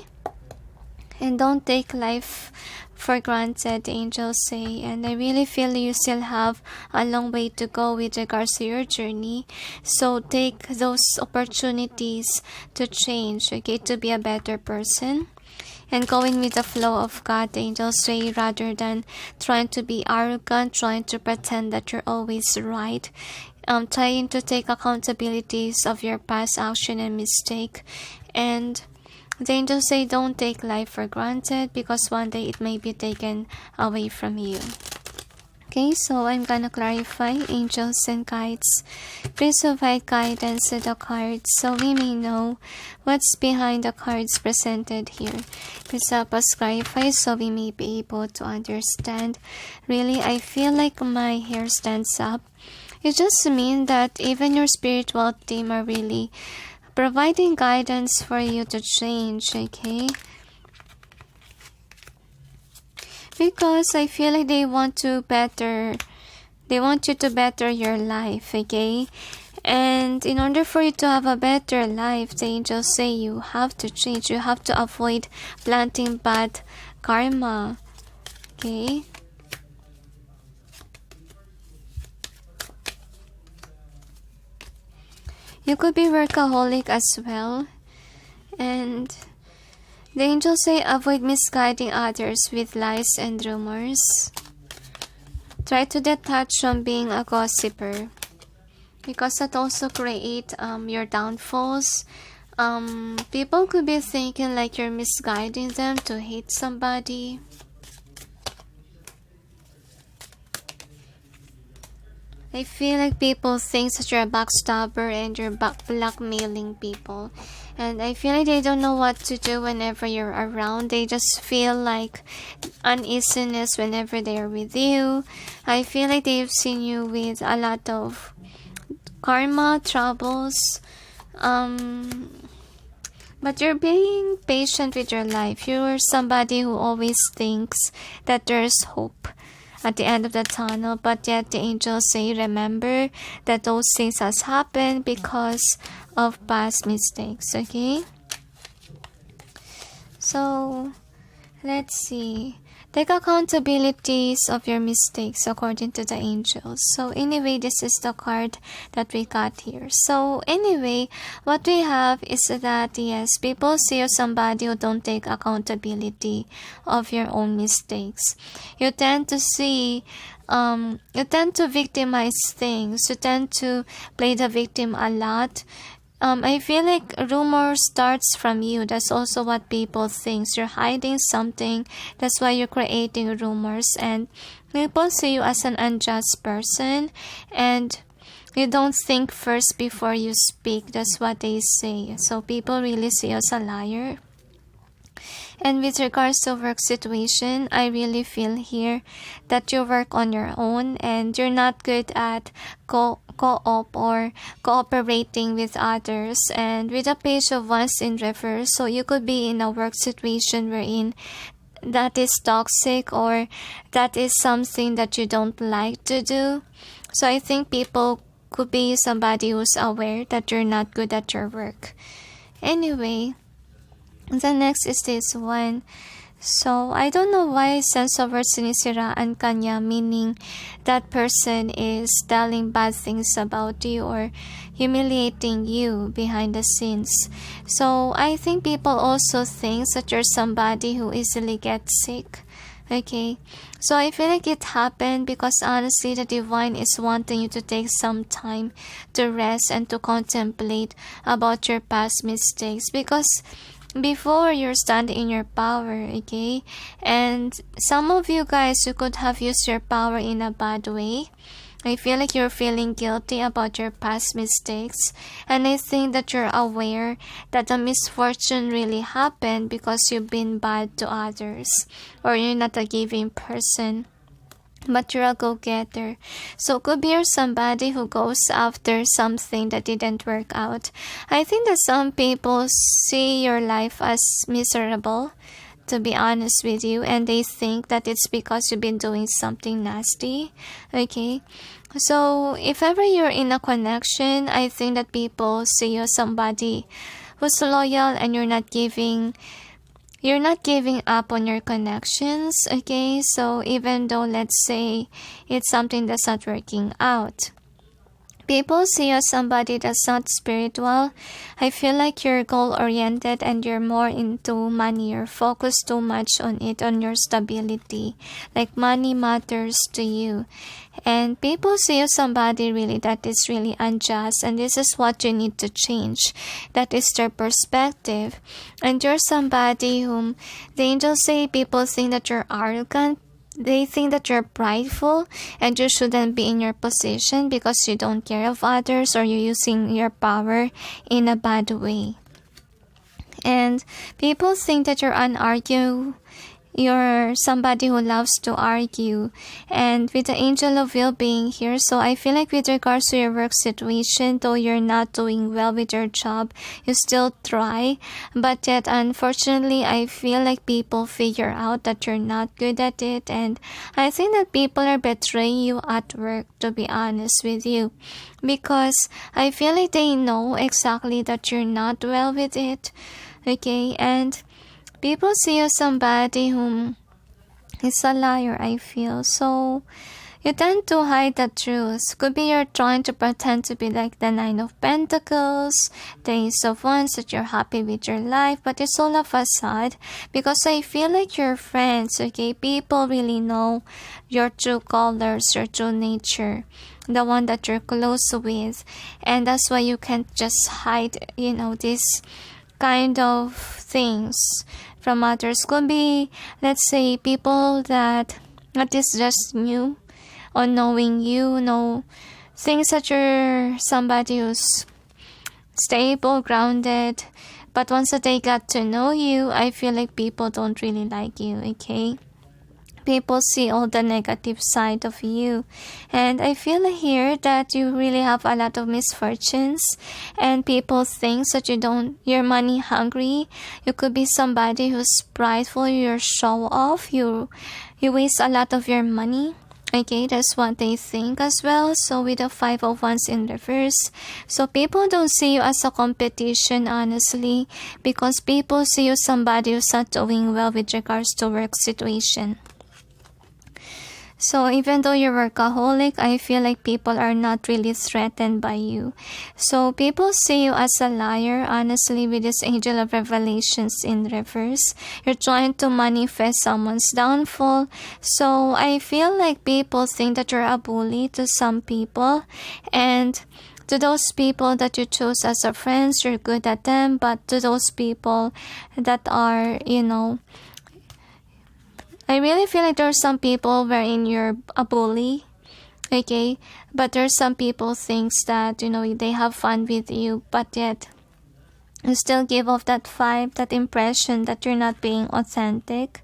And don't take life for granted, the angels say. And I really feel you still have a long way to go with regards to your journey. So take those opportunities to change, okay, to be a better person. And going with the flow of God, the angels say, rather than trying to be arrogant, trying to pretend that you're always right, trying to take accountabilities of your past action and mistake. And the angels say, don't take life for granted, because one day it may be taken away from you. Okay, so I'm gonna clarify, angels and guides. Please provide guidance to the cards so we may know what's behind the cards presented here. Please help us clarify so we may be able to understand. Really, I feel like my hair stands up. It just means that even your spiritual team are really providing guidance for you to change, okay? Because I feel like they want you to better your life, okay? And in order for you to have a better life, the angels say you have to change. You have to avoid planting bad karma, okay? You could be workaholic as well. And the angels say avoid misguiding others with lies and rumors. Try to detach from being a gossiper, because that also create your downfalls. People could be thinking like you're misguiding them to hate somebody. I feel like people think that you're a backstabber and you're blackmailing people. And I feel like they don't know what to do whenever you're around. They just feel like uneasiness whenever they're with you. I feel like they've seen you with a lot of karma, troubles. But you're being patient with your life. You're somebody who always thinks that there's hope at the end of the tunnel, but yet the angels say, remember that those things has happened because of past mistakes, okay? So, let's see. Take accountabilities of your mistakes according to the angels. So anyway, this is the card that we got here. So anyway, what we have is that, yes, people see you somebody who don't take accountability of your own mistakes. You tend to see, you tend to victimize things. You tend to play the victim a lot. I feel like rumor starts from you. That's also what people think. You're hiding something. That's why you're creating rumors. And people see you as an unjust person. And you don't think first before you speak. That's what they say. So people really see you as a liar. And with regards to work situation, I really feel here that you work on your own and you're not good at co-op or cooperating with others. And with a page of wands in reverse, so you could be in a work situation wherein that is toxic or that is something that you don't like to do. So I think people could be somebody who's aware that you're not good at your work. Anyway, the next is this one. So, I don't know why sense of word sinisiraan kanya, meaning that person is telling bad things about you or humiliating you behind the scenes. So, I think people also think that you're somebody who easily gets sick. Okay, so I feel like it happened because honestly the divine is wanting you to take some time to rest and to contemplate about your past mistakes, because before you're standing in your power, okay? And some of you guys, you could have used your power in a bad way. I feel like you're feeling guilty about your past mistakes, and I think that you're aware that the misfortune really happened because you've been bad to others, or you're not a giving person, but you're a go-getter. So could be you're somebody who goes after something that didn't work out. I think that some people see your life as miserable, to be honest with you, and they think that it's because you've been doing something nasty. Okay, so if ever you're in a connection, I think that people see you as somebody who's loyal and you're not giving up on your connections. Okay, so even though, let's say, it's something that's not working out, people see you as somebody that's not spiritual. I feel like you're goal-oriented and you're more into money. You're focused too much on it, on your stability. Like money matters to you. And people see you as somebody really that is really unjust. And this is what you need to change. That is their perspective. And you're somebody whom the angels say people think that you're arrogant. They think that you're prideful and you shouldn't be in your position because you don't care of others, or you're using your power in a bad way. And people think that you're somebody who loves to argue. And with the angel of will being here, so I feel like with regards to your work situation, though you're not doing well with your job, you still try. But yet, unfortunately, I feel like people figure out that you're not good at it. And I think that people are betraying you at work, to be honest with you. Because I feel like they know exactly that you're not well with it. Okay, and people see you as somebody whom is a liar, I feel. So you tend to hide the truth. Could be you're trying to pretend to be like the 9 of Pentacles, the Ace of Wands, that you're happy with your life, but it's all a facade. Because I feel like your friends, okay, people really know your true colors, your true nature, the one that you're close with. And that's why you can't just hide, this kind of things from others. Could be, let's say, people that is just new on knowing you, know things that you're somebody who's stable, grounded, but once that they got to know you, I feel like people don't really like you, okay? People see all the negative side of you. And I feel here that you really have a lot of misfortunes, and people think that you're money hungry. You could be somebody who's prideful, you're show off, you waste a lot of your money. Okay, that's what they think as well. So with the 5 of Wands in reverse, so people don't see you as a competition, honestly, because people see you somebody who's not doing well with regards to work situation. So even though you're workaholic, I feel like people are not really threatened by you. So people see you as a liar, honestly, with this Angel of Revelations in reverse. You're trying to manifest someone's downfall. So I feel like people think that you're a bully to some people. And to those people that you choose as a friends, you're good at them. But to those people that are, I really feel like there are some people wherein you're a bully, okay? But there are some people thinks that, they have fun with you, but yet you still give off that vibe, that impression that you're not being authentic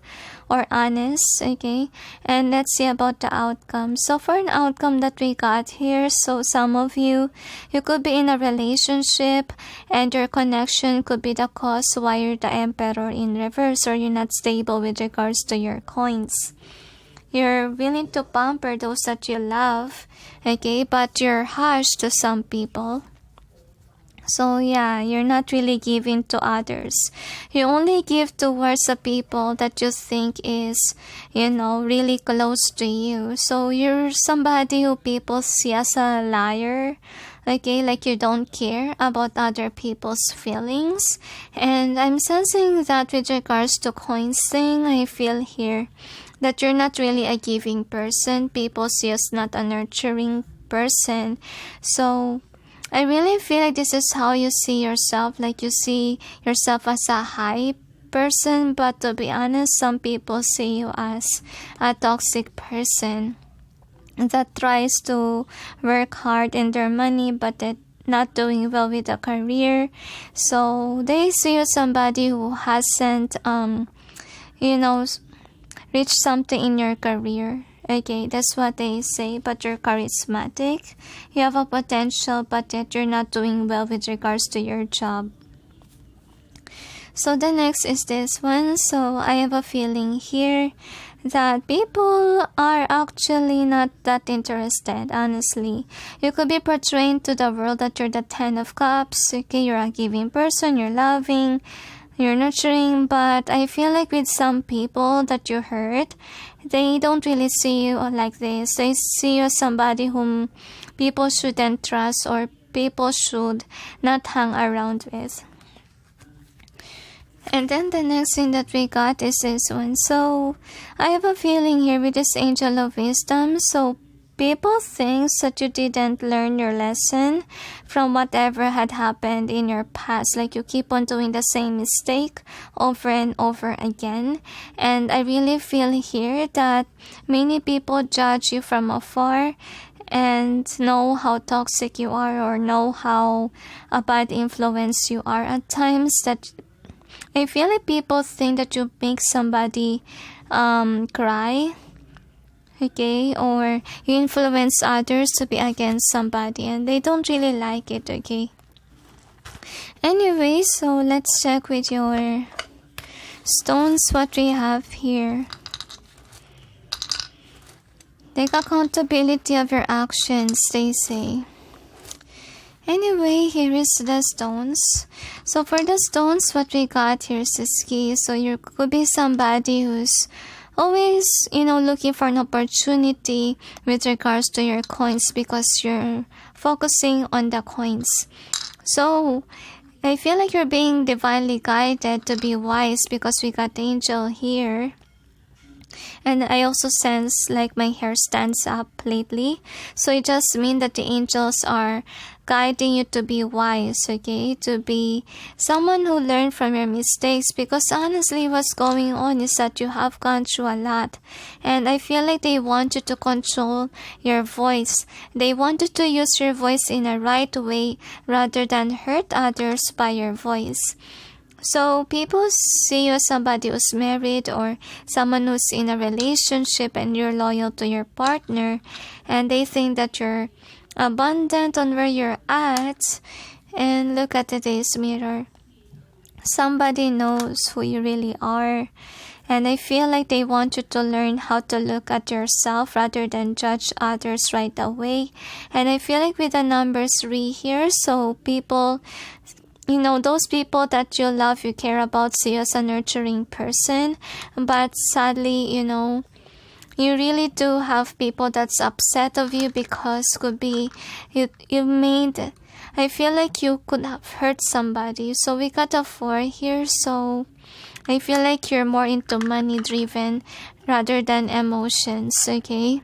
or honest, okay? And let's see about the outcome. So for an outcome that we got here, so some of you could be in a relationship and your connection could be the cause why you're the Emperor in reverse, or you're not stable with regards to your coins. You're willing to pamper those that you love, okay? But you're harsh to some people. So yeah, you're not really giving to others. You only give towards the people that you think is, really close to you. So you're somebody who people see as a liar. Okay, like you don't care about other people's feelings. And I'm sensing that with regards to coins thing, I feel here that you're not really a giving person. People see you as not a nurturing person. So I really feel like this is how you see yourself. Like you see yourself as a high person, but to be honest, some people see you as a toxic person that tries to work hard in their money, but they're not doing well with a career. So they see you as somebody who hasn't, reached something in your career. Okay, that's what they say, but you're charismatic. You have a potential, but yet you're not doing well with regards to your job. So the next is this one. So I have a feeling here that people are actually not that interested, honestly. You could be portraying to the world that you're the 10 of Cups. Okay, you're a giving person, you're loving, you're nurturing, but I feel like with some people that you hurt, they don't really see you like this. They see you as somebody whom people shouldn't trust or people should not hang around with. And then the next thing that we got is this one. So I have a feeling here with this Angel of Wisdom. So people think that you didn't learn your lesson from whatever had happened in your past. Like you keep on doing the same mistake over and over again. And I really feel here that many people judge you from afar and know how toxic you are or know how a bad influence you are at times. That I feel like people think that you make somebody cry, okay, or you influence others to be against somebody and they don't really like it, okay. Anyway, so let's check with your stones what we have here. Take accountability of your actions, they say. Anyway, here is the stones. So for the stones, what we got here is this key. So you could be somebody who's always, looking for an opportunity with regards to your coins because you're focusing on the coins. So I feel like you're being divinely guided to be wise because we got the angel here. And I also sense like my hair stands up lately. So it just means that the angels are guiding you to be wise, okay? To be someone who learned from your mistakes. Because honestly, what's going on is that you have gone through a lot. And I feel like they want you to control your voice. They want you to use your voice in a right way rather than hurt others by your voice. So people see you as somebody who's married or someone who's in a relationship and you're loyal to your partner, and they think that you're abundant on where you're at. And look at today's mirror. Somebody knows who you really are. And I feel like they want you to learn how to look at yourself rather than judge others right away. And I feel like with the number 3 here, so people, those people that you love, you care about, see you as a nurturing person. But sadly, you really do have people that's upset of you because could be you made, I feel like you could have hurt somebody. So we got a 4 here. So I feel like you're more into money driven rather than emotions, okay?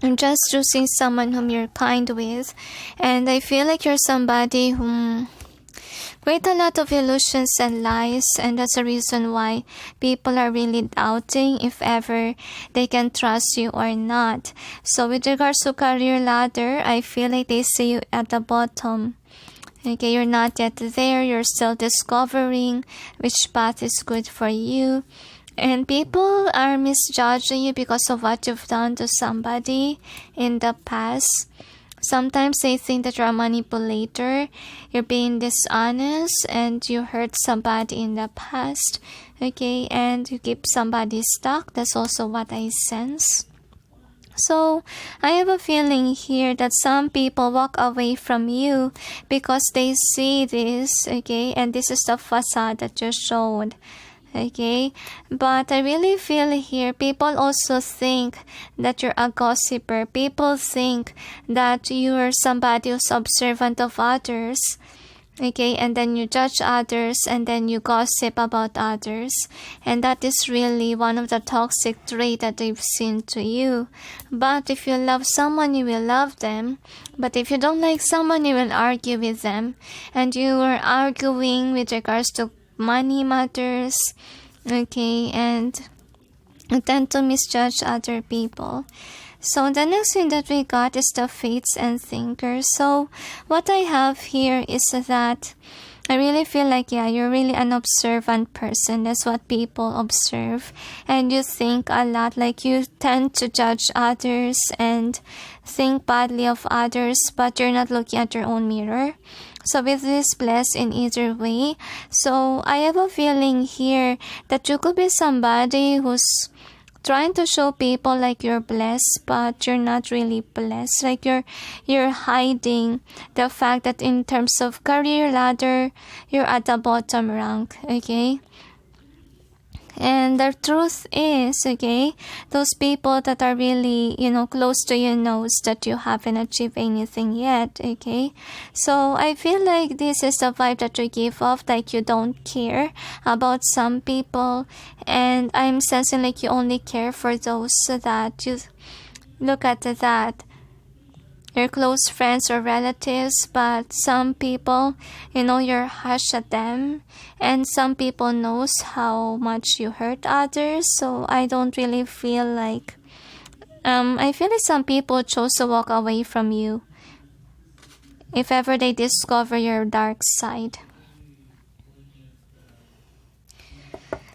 I'm just choosing someone whom you're kind with. And I feel like you're somebody whom create a lot of illusions and lies, and that's the reason why people are really doubting if ever they can trust you or not. So with regards to career ladder, I feel like they see you at the bottom. Okay, you're not yet there. You're still discovering which path is good for you. And people are misjudging you because of what you've done to somebody in the past. Sometimes they think that you're a manipulator, you're being dishonest, and you hurt somebody in the past, okay, and you keep somebody stuck. That's also what I sense. So I have a feeling here that some people walk away from you because they see this, okay, and this is the facade that you showed, okay. But I really feel here people also think that you're a gossiper. People think that you're somebody who's observant of others, okay, and then you judge others and then you gossip about others, and that is really one of the toxic traits that they've seen to you. But if you love someone, you will love them. But if you don't like someone, you will argue with them, and you are arguing with regards to money matters, okay, and you tend to misjudge other people. So the next thing that we got is the fates and thinkers. So what I have here is that I really feel like, yeah, you're really an observant person. That's what people observe. And you think a lot, like you tend to judge others and think badly of others, but you're not looking at your own mirror. So with this blessed in either way. So I have a feeling here that you could be somebody who's trying to show people like you're blessed, but you're not really blessed. Like you're hiding the fact that in terms of career ladder, you're at the bottom rank, okay? And the truth is, okay, those people that are really, close to you knows that you haven't achieved anything yet, okay? So I feel like this is the vibe that you give off, like you don't care about some people. And I'm sensing like you only care for those that you look at that. Your close friends or relatives, but some people, you're harsh at them, and some people knows how much you hurt others. So I don't really feel like, I feel like some people chose to walk away from you if ever they discover your dark side.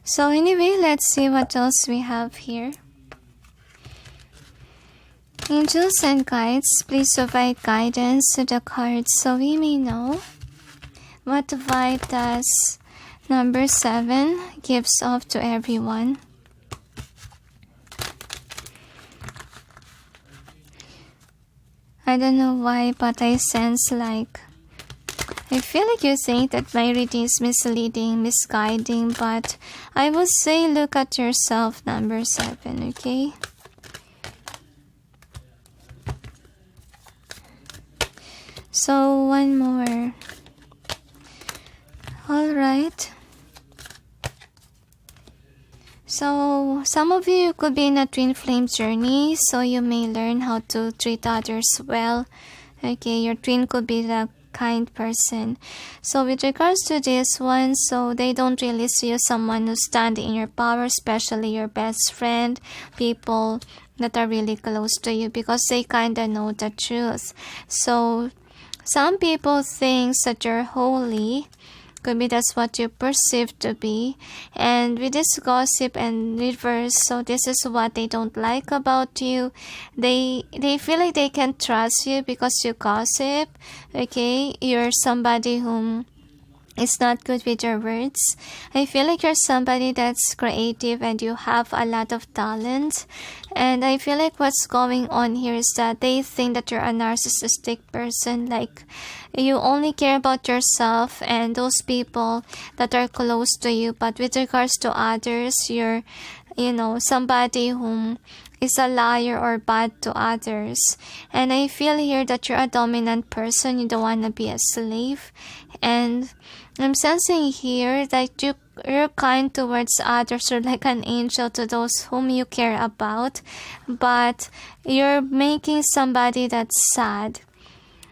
So anyway, let's see what else we have here. Angels and guides, please provide guidance to the cards so we may know what vibe does number 7 gives off to everyone. I don't know why, but I sense like, I feel like you think that my reading is misleading, misguiding, but I would say look at yourself, number 7, okay? So one more. Alright. So some of you could be in a twin flame journey, so you may learn how to treat others well. Okay, your twin could be the kind person. So with regards to this one, so they don't really see you as someone who's standing in your power, especially your best friend, people that are really close to you, because they kind of know the truth. So some people think that you're holy. Could be that's what you perceive to be. And with this gossip and reverse, so this is what they don't like about you. They feel like they can trust you because you gossip. Okay, you're somebody whom is not good with your words. I feel like you're somebody that's creative and you have a lot of talent. And I feel like what's going on here is that they think that you're a narcissistic person. Like you only care about yourself and those people that are close to you. But with regards to others, you're, somebody whom is a liar or bad to others. And I feel here that you're a dominant person. You don't want to be a slave. And I'm sensing here that you're kind towards others. You're like an angel to those whom you care about. But you're making somebody that's sad.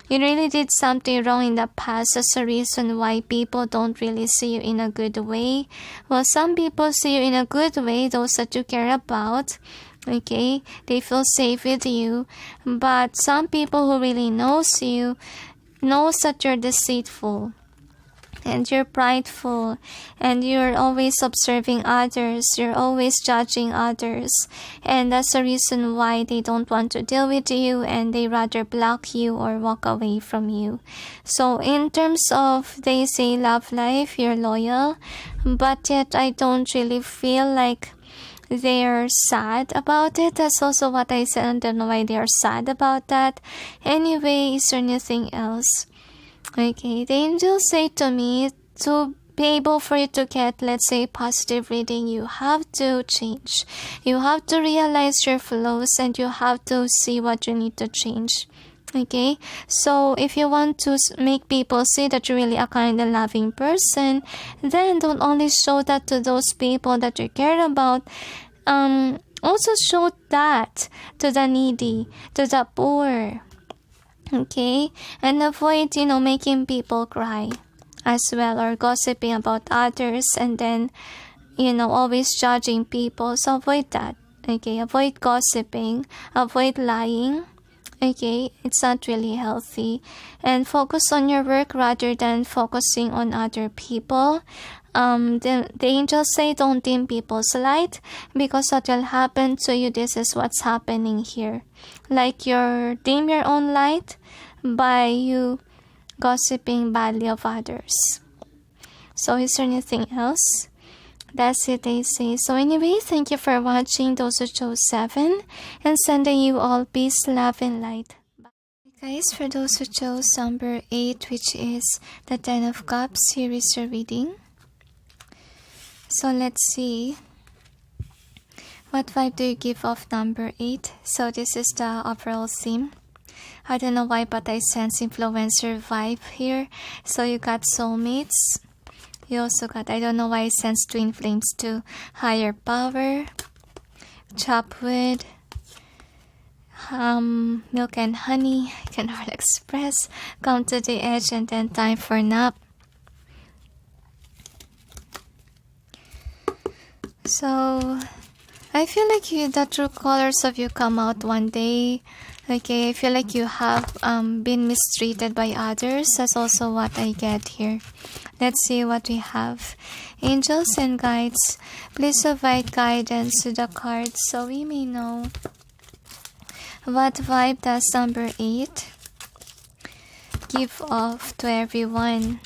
You really did something wrong in the past. That's a reason why people don't really see you in a good way. Well, some people see you in a good way, those that you care about. Okay, they feel safe with you. But some people who really knows you knows that you're deceitful. And you're prideful, and you're always observing others, you're always judging others, and that's the reason why they don't want to deal with you and they rather block you or walk away from you. So in terms of, they say love life, you're loyal, but yet I don't really feel like they're sad about it. That's also what I said. I don't know why they're sad about that. Anyway, is there anything else? Okay, the angels say to me, to be able for you to get, let's say, positive reading, you have to change. You have to realize your flaws and you have to see what you need to change. Okay, so if you want to make people see that you're really a kind and loving person, then don't only show that to those people that you care about. Also show that to the needy, to the poor. Okay, and avoid, making people cry as well, or gossiping about others, and then, always judging people. So avoid that. Okay, avoid gossiping, avoid lying. Okay, it's not really healthy. And focus on your work rather than focusing on other people. The angels say don't dim people's light, because what will happen to you, this is what's happening here. Like you dim your own light by you gossiping badly of others. So is there anything else? That's it, they say. So anyway, thank you for watching, those who chose 7, and sending you all peace, love, and light. Bye. Guys, for those who chose number 8, which is the 10 of Cups, here is your reading. So let's see. What vibe do you give off number 8? So this is the overall theme. I don't know why, but I sense influencer vibe here. So you got soulmates. You also got, I don't know why I sense twin flames too. Higher power, chop wood, milk and honey, Canal Express, come to the edge, and then time for nap. So I feel like the true colors of you come out one day. Okay, I feel like you have been mistreated by others. That's also what I get here. Let's see what we have. Angels and guides, please provide guidance to the cards so we may know what vibe does number 8 give off to everyone.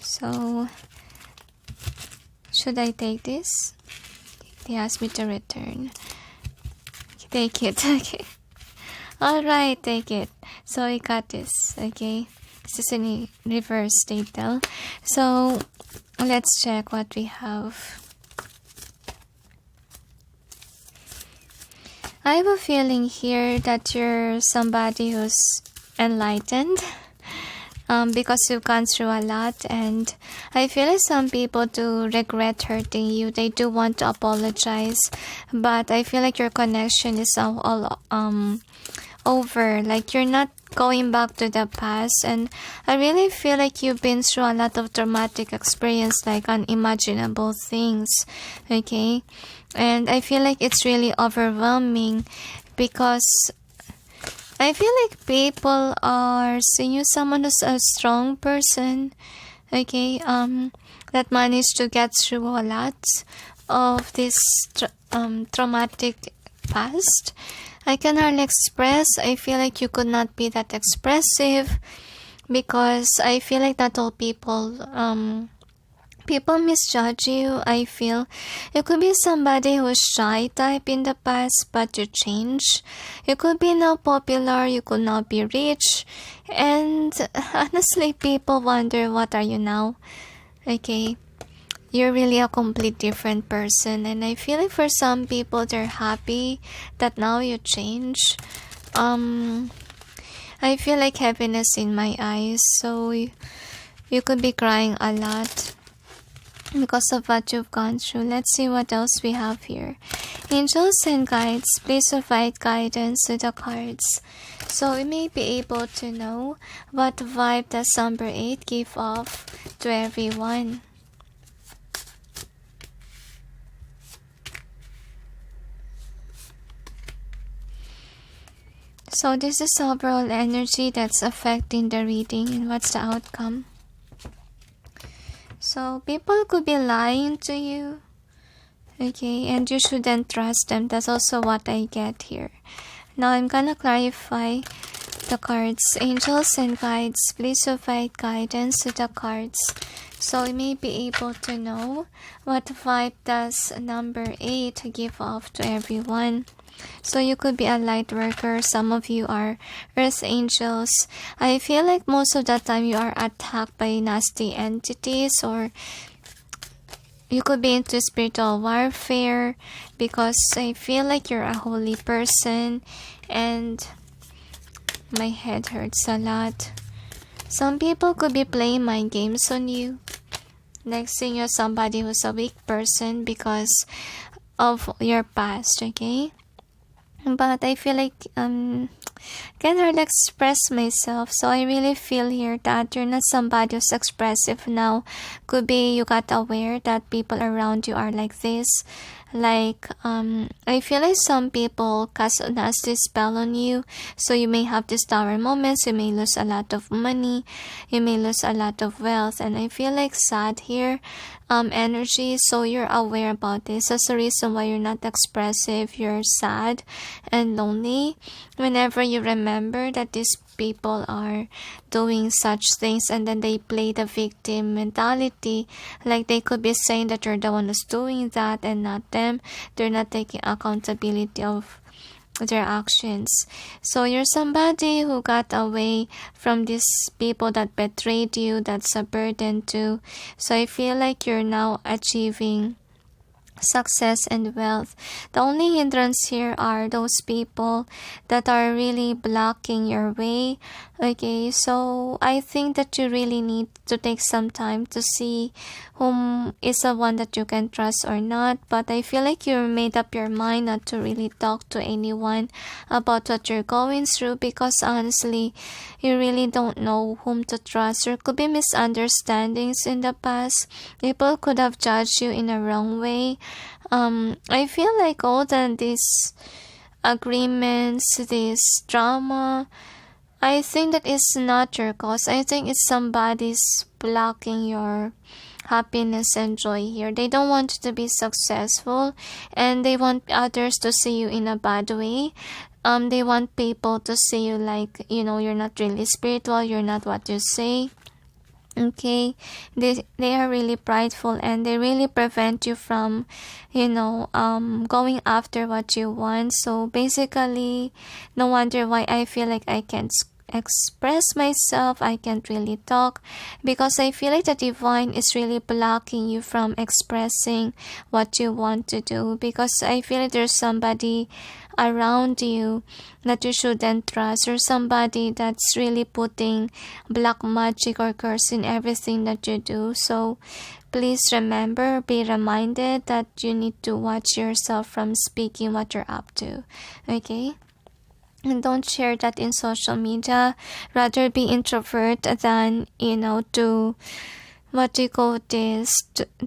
So, should I take this? They asked me to return. Take it, okay. Alright, take it. So I got this, okay. This is in reverse detail. So let's check what we have. I have a feeling here that you're somebody who's enlightened. Because you've gone through a lot, and I feel like some people do regret hurting you. They do want to apologize, but I feel like your connection is all over. Like you're not going back to the past, and I really feel like you've been through a lot of traumatic experience, like unimaginable things. Okay, and I feel like it's really overwhelming because I feel like people are seeing you someone who's a strong person, okay, that managed to get through a lot of this traumatic past. I can hardly express. I feel like you could not be that expressive because I feel like not all people misjudge you. I feel you could be somebody who's shy type in the past, but you change. You could be now popular, you could now be rich, and honestly people wonder, what are you now? Okay, you're really a complete different person, and I feel like for some people they're happy that now you change. I feel like heaviness in my eyes, so you could be crying a lot because of what you've gone through. Let's see what else we have here. Angels and guides, please provide guidance to the cards so we may be able to know what vibe does number 8 give off to everyone. So this is overall energy that's affecting the reading, and what's the outcome. So people could be lying to you, okay, and you shouldn't trust them. That's also what I get here. Now I'm gonna clarify the cards. Angels and guides, please provide guidance to the cards So you may be able to know what vibe does number 8 give off to everyone. So you could be a light worker. Some of you are earth angels. I feel like most of the time you are attacked by nasty entities, or you could be into spiritual warfare, because I feel like you're a holy person and my head hurts a lot. Some people could be playing mind games on you. Next thing, you're somebody who's a weak person because of your past, okay? But I feel like can't hardly express myself, so I really feel here that you're not somebody who's expressive now. Could be you got aware that people around you are like this. Like I feel like some people cast a nasty spell on you, so you may have these tower moments. You may lose a lot of money, you may lose a lot of wealth, and I feel like sad here energy, so you're aware about this. That's the reason why you're not expressive. You're sad and lonely whenever you remember that these people are doing such things, and then they play the victim mentality, like they could be saying that you're the one who's doing that and not them. They're not taking accountability of their actions. So you're somebody who got away from these people that betrayed you. That's a burden too. So I feel like you're now achieving success and wealth. The only hindrance here are those people that are really blocking your way. Okay, so I think that you really need to take some time to see whom is the one that you can trust or not. But I feel like you made up your mind not to really talk to anyone about what you're going through, because honestly, you really don't know whom to trust. There could be misunderstandings in the past. People could have judged you in a wrong way. I feel like all these agreements, this drama, I think that is not your cause. I think it's somebody's blocking your happiness and joy here. They don't want you to be successful, and they want others to see you in a bad way. They want people to see you like, you're not really spiritual, you're not what you say. Okay, they are really prideful, and they really prevent you from going after what you want. So basically, no wonder why I feel like I can't express myself, I can't really talk, because I feel like the divine is really blocking you from expressing what you want to do, because I feel like there's somebody around you that you shouldn't trust, or somebody that's really putting black magic or curse in everything that you do. So please remember, be reminded that you need to watch yourself from speaking what you're up to. Okay, and don't share that in social media. Rather be introvert than to what do you call this,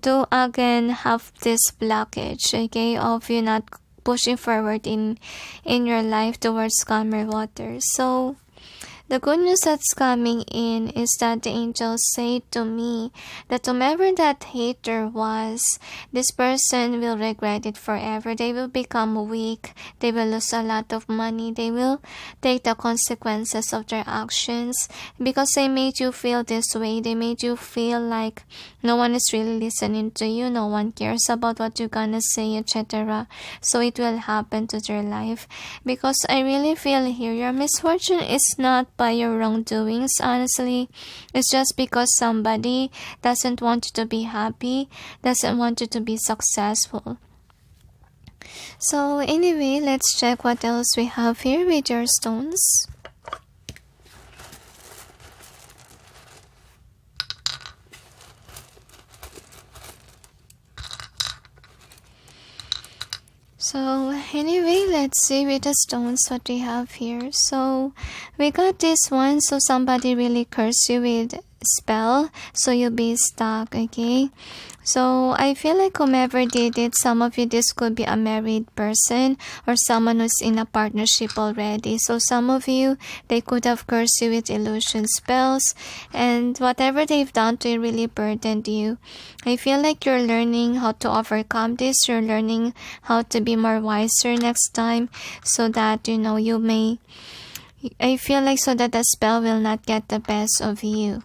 to again have this blockage, okay, of you not pushing forward in your life towards calmer waters. So the good news that's coming in is that the angels say to me that whomever that hater was, this person will regret it forever. They will become weak. They will lose a lot of money. They will take the consequences of their actions, because they made you feel this way. They made you feel like no one is really listening to you. No one cares about what you're gonna say, etc. So it will happen to their life, because I really feel here your misfortune is not by your wrongdoings. Honestly, it's just because somebody doesn't want you to be happy, doesn't want you to be successful. So anyway, let's check what else we have here with your stones. So anyway, let's see with the stones what we have here. So we got this one. So somebody really cursed you with spell, so you'll be stuck. Okay, so I feel like whomever did it, some of you, this could be a married person or someone who's in a partnership already. So some of you, they could have cursed you with illusion spells, and whatever they've done to you really burdened you. I feel like you're learning how to overcome this. You're learning how to be more wiser next time, so that you may, I feel like, so that the spell will not get the best of you.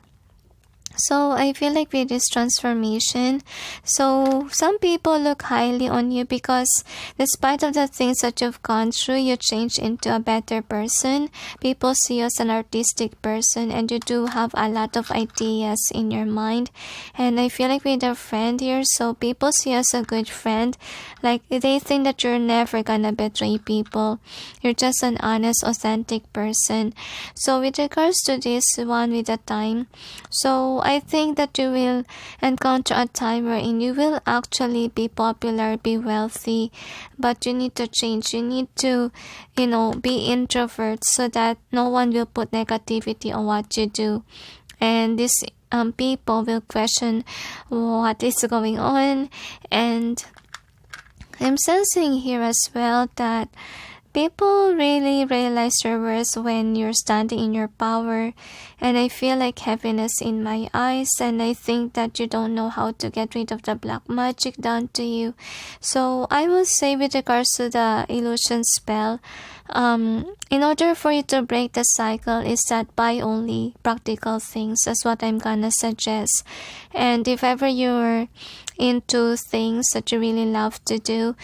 So I feel like with this transformation, so some people look highly on you because despite of the things that you've gone through, you change into a better person. People see you as an artistic person, and you do have a lot of ideas in your mind. And I feel like with a friend here, so people see you as a good friend. Like they think that you're never gonna betray people. You're just an honest, authentic person. So with regards to this one with the time, so I think that you will encounter a time wherein you will actually be popular, be wealthy, but you need to change. You need to, be introvert so that no one will put negativity on what you do. And these people will question what is going on. And I'm sensing here as well that people really realize your worth when you're standing in your power, and I feel like heaviness in my eyes, and I think that you don't know how to get rid of the black magic done to you. So I will say with regards to the illusion spell, in order for you to break the cycle is that buy only practical things. That's what I'm gonna suggest. And if ever you're into things that you really love to do,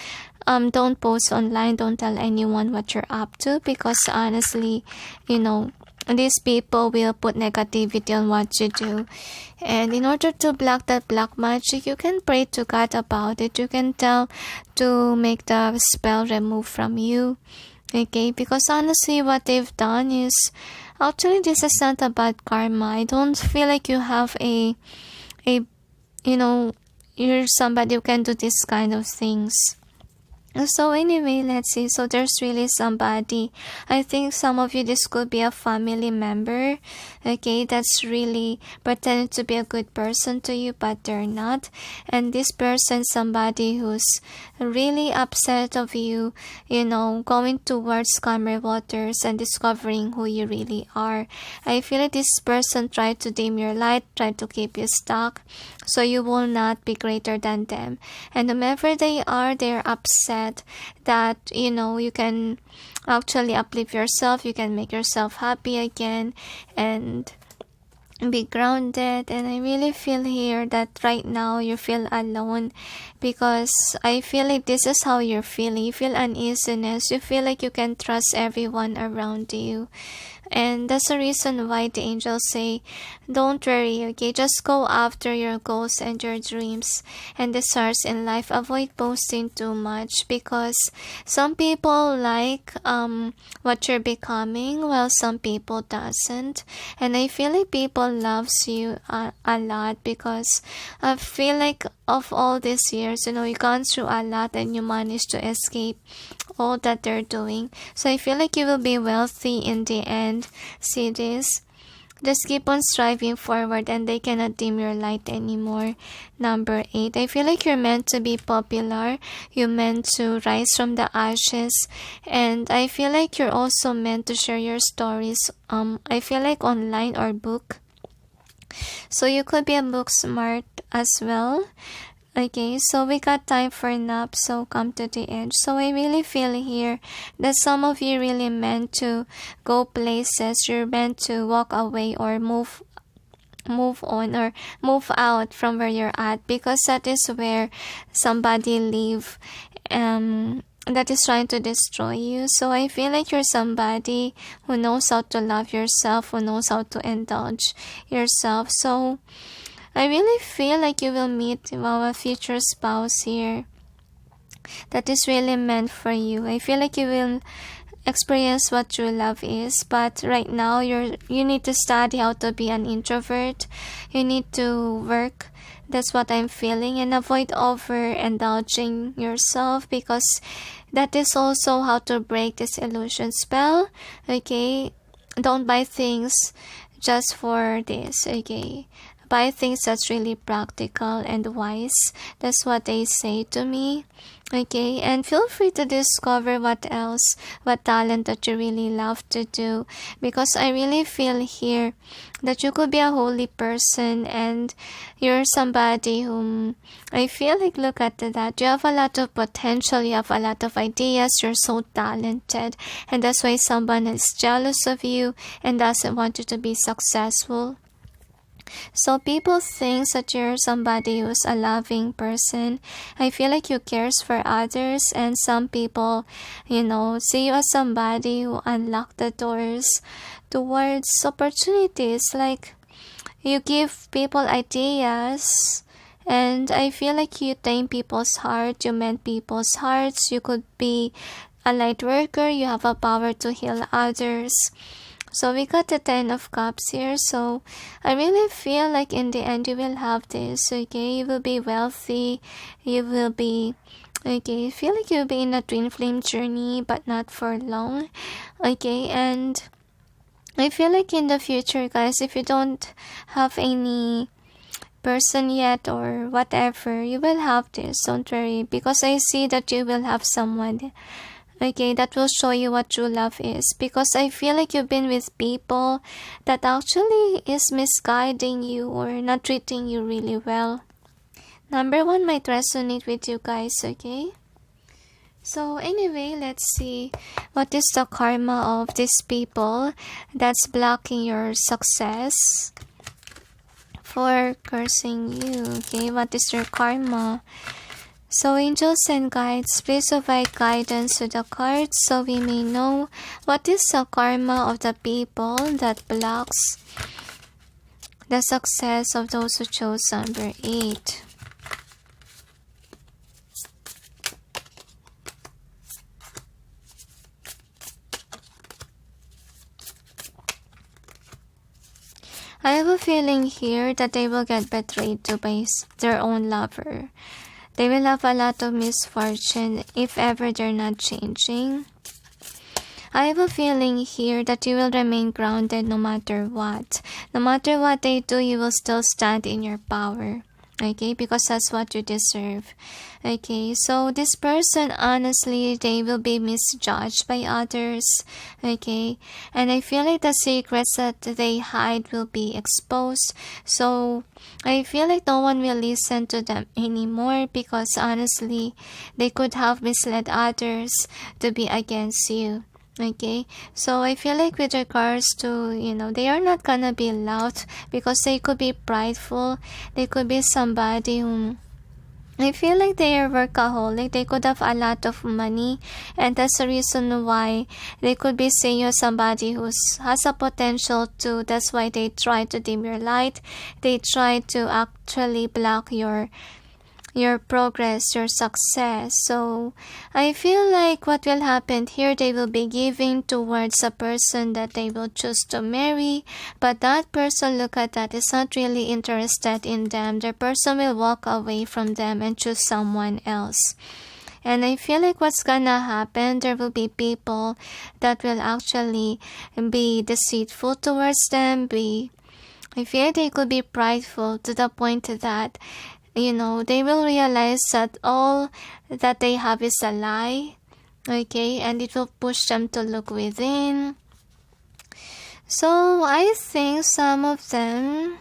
don't post online, don't tell anyone what you're up to, because honestly, these people will put negativity on what you do. And in order to block that black magic, you can pray to God about it. You can tell to make the spell remove from you. Okay, because honestly what they've done is, actually this is not a bad karma. I don't feel like you have you're somebody who can do this kind of things. So anyway, let's see. So there's really somebody. I think some of you, this could be a family member, okay, that's really pretending to be a good person to you, but they're not. And this person, somebody who's really upset of you, going towards calmer waters and discovering who you really are. I feel like this person tried to dim your light, tried to keep you stuck, so you will not be greater than them. And whomever they are, they're upset that you can actually uplift yourself, you can make yourself happy again and be grounded. And I really feel here that right now you feel alone, because I feel like this is how you're feeling. You feel uneasiness, you feel like you can trust everyone around you. And that's the reason why the angels say, don't worry, okay, just go after your goals and your dreams and desires in life. Avoid boasting too much, because some people like what you're becoming, while some people doesn't. And I feel like people loves you a lot, because I feel like of all these years, you've gone through a lot and you managed to escape all that they're doing. So I feel like you will be wealthy in the end. See this? Just keep on striving forward and they cannot dim your light anymore. Number 8, I feel like you're meant to be popular. You're meant to rise from the ashes. And I feel like you're also meant to share your stories. I feel like online or book. So you could be a book smart as well. Okay, so we got time for nap, so come to the edge. So I really feel here that some of you really meant to go places. You're meant to walk away or move on or move out from where you're at, because that is where somebody live that is trying to destroy you. So I feel like you're somebody who knows how to love yourself, who knows how to indulge yourself. So I really feel like you will meet our future spouse here that is really meant for you. I feel like you will experience what true love is, but right now you need to study how to be an introvert. You need to work. That's what I'm feeling, and avoid overindulging yourself, because that is also how to break this illusion spell. Okay, don't buy things just for this. Okay, buy things that's really practical and wise. That's what they say to me. Okay, and feel free to discover what talent that you really love to do, because I really feel here that you could be a holy person and you're somebody whom I feel like, look at that, you have a lot of potential, you have a lot of ideas, you're so talented, and that's why someone is jealous of you and doesn't want you to be successful. So people think that you're somebody who's a loving person. I feel like you cares for others, and some people, see you as somebody who unlock the doors towards opportunities. Like, you give people ideas, and I feel like you tame people's heart, you mend people's hearts. You could be a light worker, you have a power to heal others. So we got the 10 of Cups here. So I really feel like in the end you will have this, okay? You will be wealthy. You will be, okay, I feel like you'll be in a twin flame journey, but not for long, okay? And I feel like in the future, guys, if you don't have any person yet or whatever, you will have this. Don't worry, because I see that you will have someone, okay, that will show you what true love is. Because I feel like you've been with people that actually is misguiding you or not treating you really well. Number 1 might resonate with you guys, okay? So anyway, let's see what is the karma of these people that's blocking your success for cursing you, okay? What is your karma? So angels and guides, please provide guidance to the cards so we may know what is the karma of the people that blocks the success of those who chose number 8. I have a feeling here that they will get betrayed too by their own lover. They will have a lot of misfortune if ever they're not changing. I have a feeling here that you will remain grounded no matter what. No matter what they do, you will still stand in your power. Okay, because that's what you deserve. Okay, so this person, honestly, they will be misjudged by others. Okay, and I feel like the secrets that they hide will be exposed. So I feel like no one will listen to them anymore, because honestly, they could have misled others to be against you. Okay, so I feel like with regards to, they are not gonna be loud because they could be prideful. They could be somebody whom I feel like they are workaholic. They could have a lot of money, and that's the reason why they could be seeing you as somebody who has a potential to. That's why they try to dim your light. They try to actually block your progress, your success. So I feel like what will happen here, they will be giving towards a person that they will choose to marry, but that person, look at that, is not really interested in them. The person will walk away from them and choose someone else. And I feel like what's gonna happen, there will be people that will actually be deceitful towards them. I feel they could be prideful to the point that they will realize that all that they have is a lie, okay, and it will push them to look within. So I think some of them,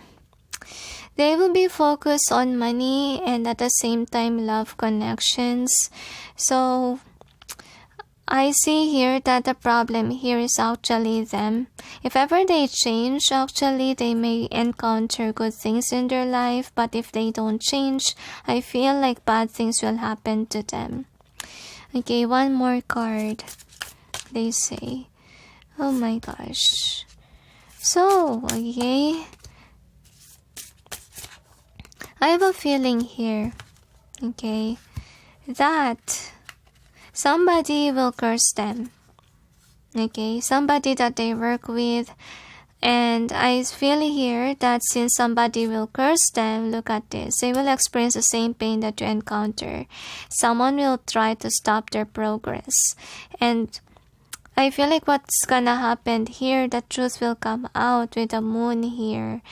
they will be focused on money and at the same time love connections. So I see here that the problem here is actually them. If ever they change, actually they may encounter good things in their life, but if they don't change, I feel like bad things will happen to them. Okay, one more card. They say, oh my gosh. So, okay, I have a feeling here, okay, that somebody will curse them. Okay, somebody that they work with. And I feel here that since somebody will curse them, look at this, they will experience the same pain that you encounter. Someone will try to stop their progress. And I feel like what's gonna happen here, the truth will come out with the moon here.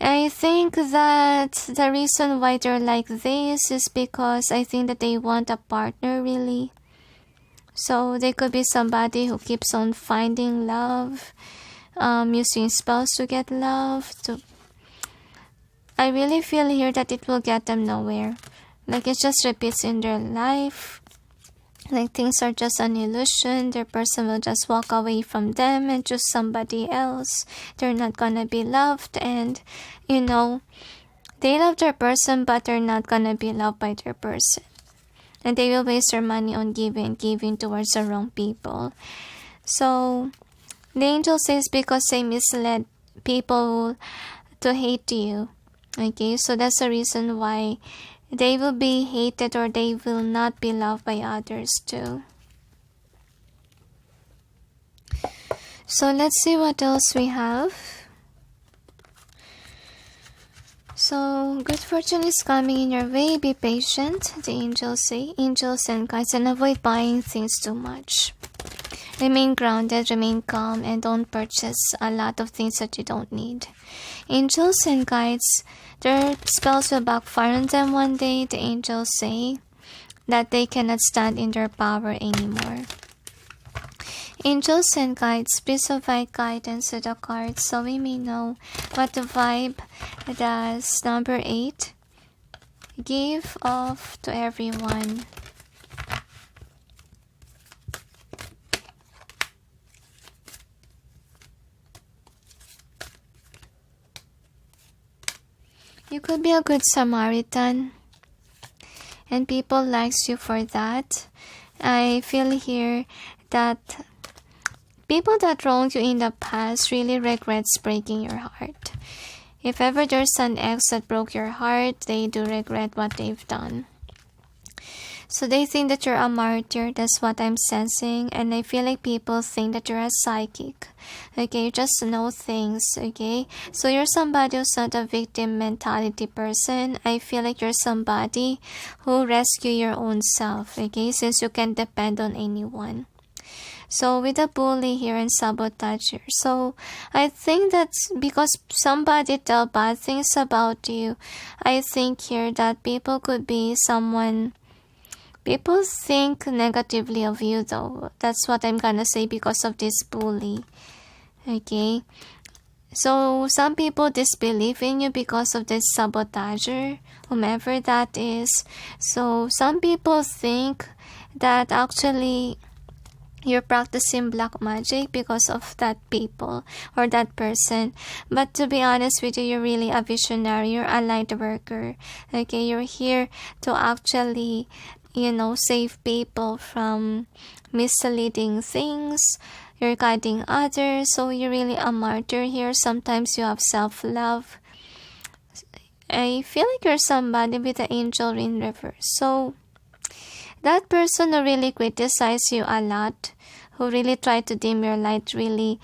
I think that the reason why they're like this is because I think that they want a partner, really. So they could be somebody who keeps on finding love, using spells to get love. I really feel here that it will get them nowhere. Like it just repeats in their life. Like things are just an illusion. Their person will just walk away from them and choose somebody else. They're not gonna be loved, and you know, they love their person, but they're not gonna be loved by their person. And they will waste their money on giving towards the wrong people. So the angel says because they misled people to hate you. Okay, so that's the reason why they will be hated, or they will not be loved by others too. So let's see what else we have. So good fortune is coming in your way. Be patient, the angels say. Angels and guides, and avoid buying things too much. Remain grounded, remain calm, and don't purchase a lot of things that you don't need. Angels and guides, their spells will backfire on them one day. The angels say that they cannot stand in their power anymore. Angels and guides, please provide guidance to the cards so we may know what the vibe does. Number 8, give off to everyone. You could be a good Samaritan, and people likes you for that. I feel here that people that wronged you in the past really regrets breaking your heart. If ever there's an ex that broke your heart, they do regret what they've done. So they think that you're a martyr. That's what I'm sensing. And I feel like people think that you're a psychic. Okay, you just know things. Okay, so you're somebody who's not a victim mentality person. I feel like you're somebody who rescue your own self. Okay, since you can't depend on anyone. So with a bully here and sabotager. So I think that's because somebody tell bad things about you. I think here that people could be someone. People think negatively of you though. That's what I'm gonna say because of this bully. Okay. So some people disbelieve in you because of this sabotager, whomever that is. So some people think that actually you're practicing black magic because of that people or that person. But to be honest with you, you're really a visionary. You're a light worker. Okay, you're here to actually, save people from misleading things. You're guiding others. So you're really a martyr here. Sometimes you have self-love. I feel like you're somebody with the angel in reverse. So that person who really criticize you a lot, who really try to dim your light, really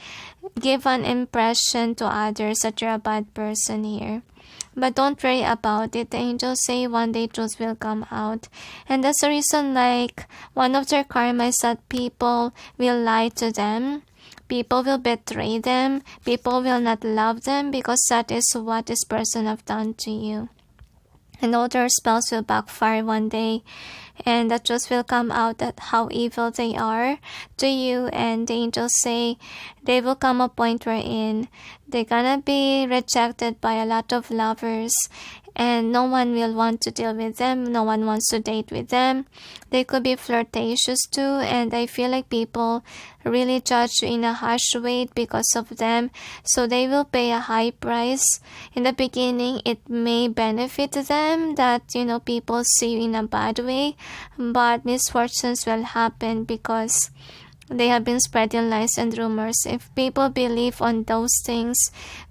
give an impression to others that you're a bad person here. But don't worry about it. The angels say one day truth will come out. And that's the reason, like, one of their karma is that people will lie to them. People will betray them. People will not love them because that is what this person have done to you. And all their spells will backfire one day. And the truth will come out that how evil they are to you. And the angels say they will come a point wherein they're gonna be rejected by a lot of lovers. And no one will want to deal with them. No one wants to date with them. They could be flirtatious too. And I feel like people really judge you in a harsh way because of them. So they will pay a high price. In the beginning, it may benefit them that, people see you in a bad way. But misfortunes will happen because they have been spreading lies and rumors. If people believe on those things,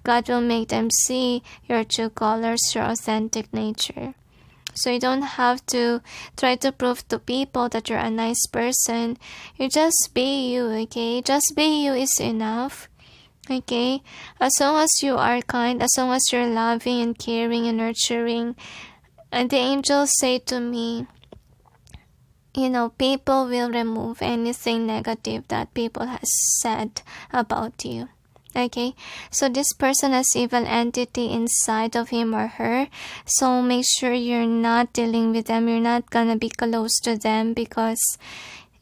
God will make them see your true colors, your authentic nature. So you don't have to try to prove to people that you're a nice person. You just be you, okay? Just be you is enough, okay? As long as you are kind, as long as you're loving and caring and nurturing. And the angels say to me, people will remove anything negative that people has said about you. Okay, so this person has evil entity inside of him or her. So make sure you're not dealing with them. You're not gonna be close to them because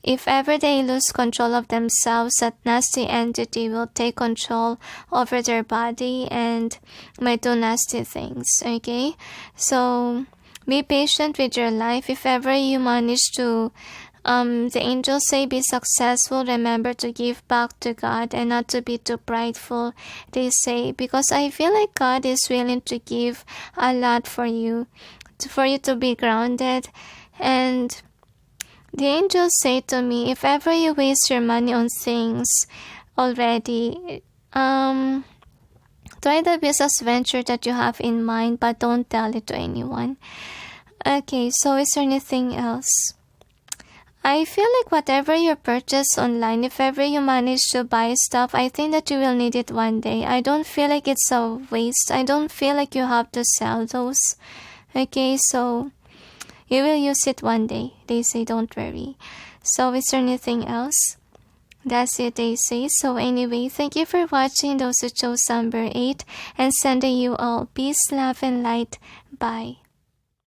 if ever they lose control of themselves, that nasty entity will take control over their body and might do nasty things. Okay, so be patient with your life. If ever you manage to The angels say be successful, remember to give back to God and not to be too prideful, they say, because I feel like God is willing to give a lot for you to be grounded. And the angels say to me, if ever you waste your money on things already, try the business venture that you have in mind, but don't tell it to anyone. Okay, so is there anything else? I feel like whatever you purchase online, if ever you manage to buy stuff, I think that you will need it one day. I don't feel like it's a waste. I don't feel like you have to sell those. Okay, so you will use it one day. They say don't worry. So is there anything else? That's it, they say. So anyway, thank you for watching, those who chose number 8, and sending you all peace, love, and light. Bye.